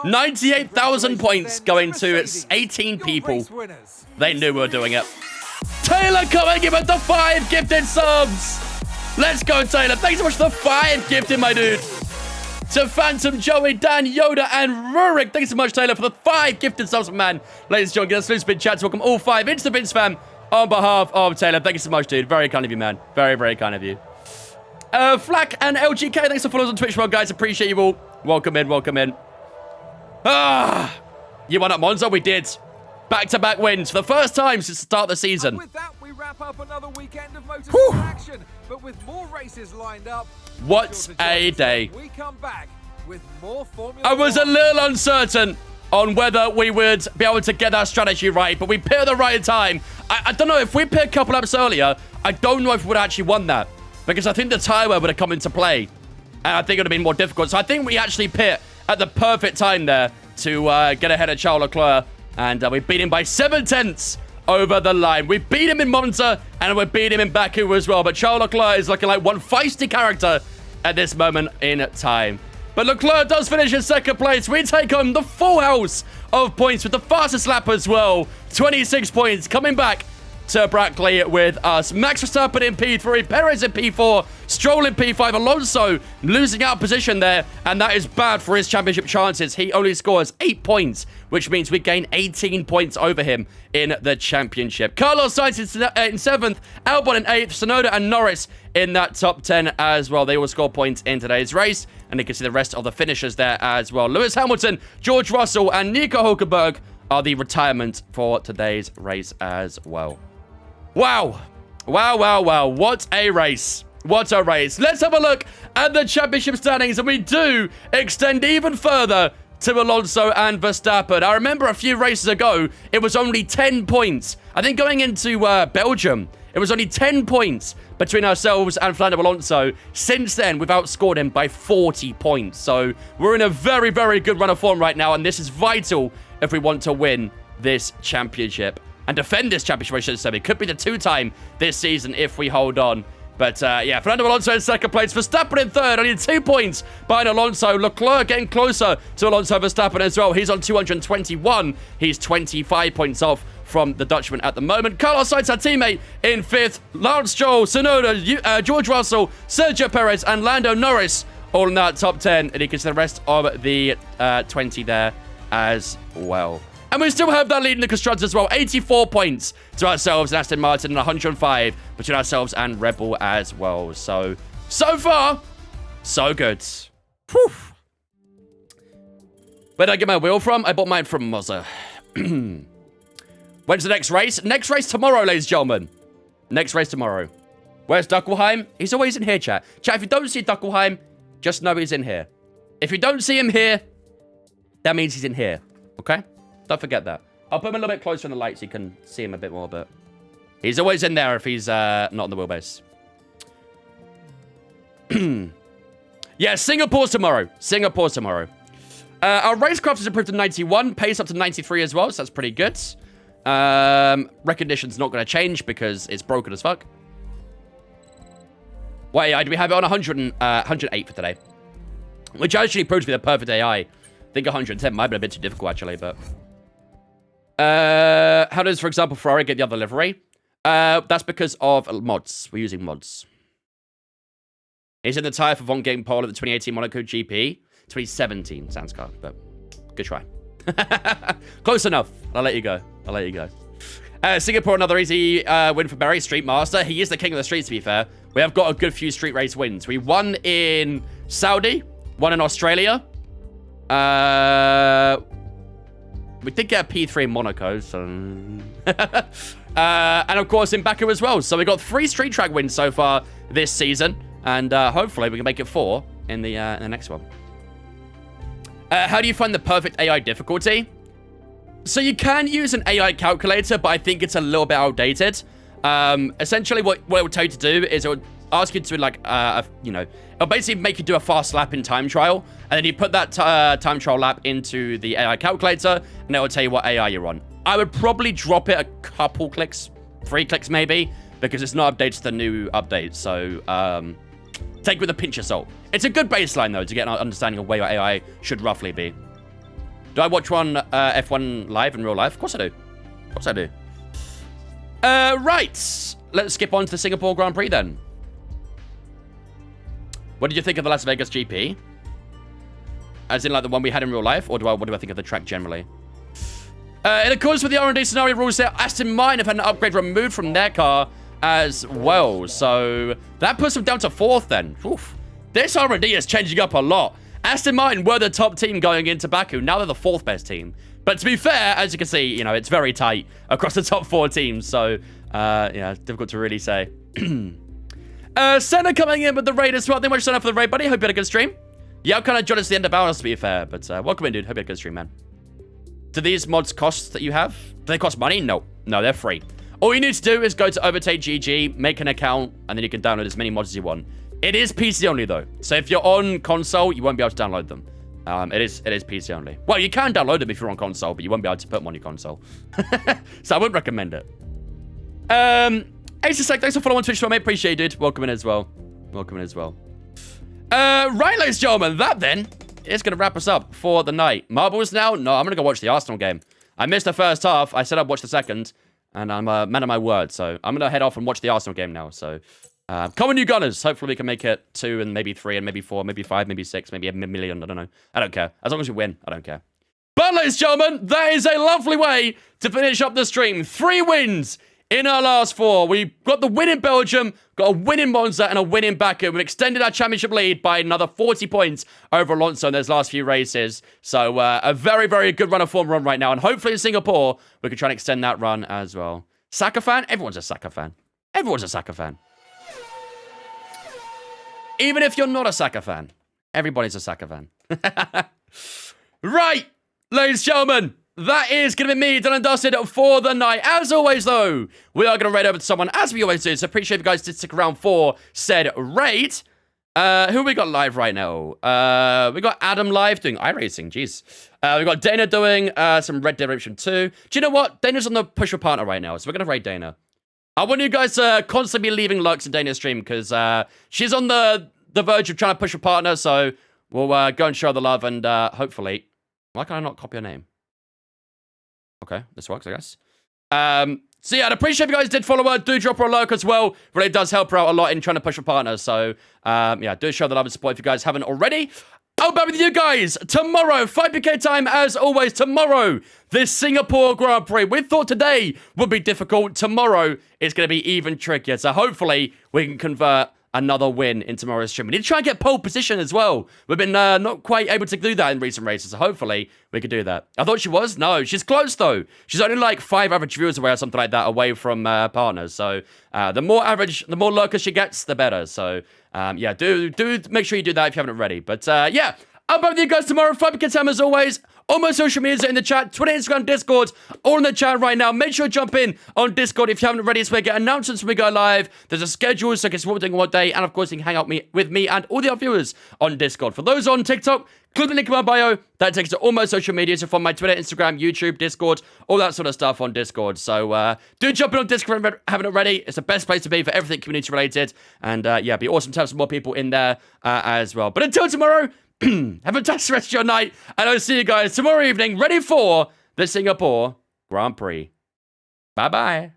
98,000 points going to 18 people. They knew we were doing it. Taylor coming in with the 5 gifted subs. Let's go, Taylor. Thanks so much for the 5 gifted, my dude. To Phantom, Joey, Dan, Yoda, and Rurik. Thanks so much, Taylor, for the 5 gifted subs, man. Ladies and gentlemen, get a salute spin chat to welcome all 5 into the Vince fam on behalf of Taylor. Thank you so much, dude. Very kind of you, man. Very, very kind of you. Flack and LGK, thanks for following us on Twitch, well, guys. Appreciate you all. Welcome in, welcome in. Ah, you won at Monza? We did. Back-to-back wins for the first time since the start of the season. And with that, we wrap up another weekend of motorsport action, but with more races lined up. What a day. We come back with more Formula I was a little uncertain on whether we would be able to get that strategy right, but we picked the right time. I don't know, if we picked a couple laps earlier, I don't know if we would have actually won that, because I think the tyre wear would have come into play, and I think it would have been more difficult. So I think we actually pit at the perfect time there to get ahead of Charles Leclerc, and we beat him by 7/10 over the line. We beat him in Monza, and we beat him in Baku as well. But Charles Leclerc is looking like one feisty character at this moment in time. But Leclerc does finish in 2nd place. We take on the full house of points with the fastest lap as well. 26 points coming back to Brackley with us. Max Verstappen in P3, Perez in P4, Stroll in P5, Alonso losing out position there, and that is bad for his championship chances. He only scores 8 points, which means we gain 18 points over him in the championship. Carlos Sainz in 7th, Albon in 8th, Tsunoda and Norris in that top 10 as well. They will score points in today's race, and you can see the rest of the finishers there as well. Lewis Hamilton, George Russell, and Nico Hulkenberg are the retirement for today's race as well. Wow. Wow, wow, wow. What a race. What a race. Let's have a look at the championship standings, and we do extend even further to Alonso and Verstappen. I remember a few races ago, it was only 10 points. I think going into Belgium, it was only 10 points between ourselves and Fernando Alonso. Since then, we've outscored him by 40 points. So we're in a very, very good run of form right now, and this is vital if we want to win this championship. And defend this championship, I should say. It could be the 2-time this season if we hold on. But, yeah, Fernando Alonso in second place. Verstappen in third. Only 2 points behind Alonso. Leclerc getting closer to Alonso Verstappen as well. He's on 221. He's 25 points off from the Dutchman at the moment. Carlos Sainz, our teammate, in fifth. Lance Stroll, Tsunoda, George Russell, Sergio Perez, and Lando Norris all in that top 10. And you can see the rest of the 20 there as well. And we still have that lead in the constructors as well. 84 points to ourselves and Aston Martin, and 105 between ourselves and Red Bull as well. So far, so good. Whew. Where did I get my wheel from? I bought mine from Mazda. When's the next race? Next race tomorrow, ladies and gentlemen. Next race tomorrow. Where's Huckleheim? He's always in here, chat. Chat, if you don't see Huckleheim, just know he's in here. If you don't see him here, that means he's in here. Okay? Don't forget that. I'll put him a little bit closer in the light so you can see him a bit more, but he's always in there if he's not on the wheelbase. Yeah, Singapore's tomorrow. Singapore's tomorrow. Our racecraft is improved to 91, pace up to 93 as well, so that's pretty good. Recognition's not going to change because it's broken as fuck. What AI do we have it on? 108 for today. Which actually proves to be the perfect AI. I think 110 might be a bit too difficult, actually, but... how does, for example, Ferrari get the other livery? That's because of mods. We're using mods. He's in the tyre for Von Game Pole at the 2018 Monaco GP. 2017, sounds card, but good try. Close enough. I'll let you go. I'll let you go. Singapore, another easy win for Barry, Street Master. He is the king of the streets, to be fair. We have got a good few street race wins. We won in Saudi, won in Australia. We did get a P3 in Monaco, so... and of course in Baku as well. So we got 3 street track wins so far this season. And hopefully we can make it 4 in the next one. How do you find the perfect AI difficulty? So you can use an AI calculator, but I think it's a little bit outdated. Essentially, what it will tell you to do is it will ask you to, like, it'll basically make you do a fast lap in time trial. And then you put that time trial lap into the AI calculator, and it will tell you what AI you're on. I would probably drop it a couple clicks, 3 clicks maybe, because it's not updated to the new update. So, take it with a pinch of salt. It's a good baseline, though, to get an understanding of where your AI should roughly be. Do I watch F1 live in real life? Of course I do. Of course I do. Right. Let's skip on to the Singapore Grand Prix, then. What did you think of the Las Vegas GP? As in, like, the one we had in real life? Or what do I think of the track generally? In accordance with the R&D scenario rules there, Aston Martin have had an upgrade removed from their car as well. So, that puts them down to 4th, then. Oof. This R&D is changing up a lot. Aston Martin were the top team going into Baku. Now they're the 4th best team. But to be fair, as you can see, you know, it's very tight across the top 4 teams. So, yeah, it's difficult to really say. Senna coming in with the raid as well. Thank you much, Senna, for the raid, buddy. Hope you had a good stream. Yeah, I'm kind of jealous at the end of ours, to be fair. But welcome in, dude. Hope you had a good stream, man. Do these mods cost that you have? Do they cost money? No. No, they're free. All you need to do is go to Overtake GG, make an account, and then you can download as many mods as you want. It is PC only, though. So if you're on console, you won't be able to download them. It is PC only. Well, you can download them if you're on console, but you won't be able to put them on your console. So I wouldn't recommend it. Ace thanks for following on Twitch, mate. Appreciate it, dude. Welcome in as well. Welcome in as well. Right, ladies and gentlemen, that then is going to wrap us up for the night. Marbles now? No, I'm going to go watch the Arsenal game. I missed the first half. I said I'd watch the second, and I'm a man of my word. So I'm going to head off and watch the Arsenal game now. So come on, you Gunners. Hopefully we can make it 2 and maybe 3 and maybe 4, maybe 5, maybe 6, maybe a million. I don't know. I don't care. As long as we win, I don't care. But, ladies and gentlemen, that is a lovely way to finish up the stream. 3 wins in our last 4. We got the win in Belgium, got a win in Monza, and a win in Baku. We've extended our championship lead by another 40 points over Alonso in those last few races. So a very, very good run of form run right now. And hopefully in Singapore, we can try and extend that run as well. Saka fan? Everyone's a Saka fan. Everyone's a Saka fan. Even if you're not a Saka fan, everybody's a Saka fan. Right, ladies and gentlemen, that is going to be me, done and dusted for the night. As always, though, we are going to raid over to someone, as we always do, so appreciate if you guys did stick around for said raid. Who we got live right now? We got Adam live doing iRacing, jeez. We got Dana doing some Red Dead Redemption 2. Do you know what? Dana's on the push for partner right now, so we're going to raid Dana. I want you guys to constantly be leaving lurks in Dana's stream, because she's on the verge of trying to push a partner, so we'll go and show the love, and hopefully... Why can I not copy your name? Okay, this works, I guess. So yeah, I'd appreciate if you guys did follow her. Do drop her a like as well. Really does help her out a lot in trying to push a partner. So yeah, do show the love and support if you guys haven't already. I'll be back with you guys tomorrow, 5pk time as always. Tomorrow, this Singapore Grand Prix. We thought today would be difficult. Tomorrow is going to be even trickier. So hopefully we can convert another win in tomorrow's stream. We need to try and get pole position as well. We've been not quite able to do that in recent races, so hopefully we could do that. I thought she was. No, she's close, though. She's only like 5 average viewers away or something like that, away from partners. So the more average, the more lurkers she gets, the better. So yeah, do make sure you do that if you haven't already. But yeah, I'll be with you guys tomorrow, 5pk time as always. All my social medias are in the chat. Twitter, Instagram, Discord, all in the chat right now. Make sure to jump in on Discord if you haven't already, so we get announcements when we go live. There's a schedule, so guess what we're doing what day. And of course, you can hang out with me and all the other viewers on Discord. For those on TikTok, click the link in my bio. That takes you to all my social medias. So from my Twitter, Instagram, YouTube, Discord, all that sort of stuff on Discord. So do jump in on Discord if you haven't already. It's the best place to be for everything community related. And yeah, it'd be awesome to have some more people in there as well. But until tomorrow, have a fantastic rest of your night, and I'll see you guys tomorrow evening, ready for the Singapore Grand Prix. Bye-bye.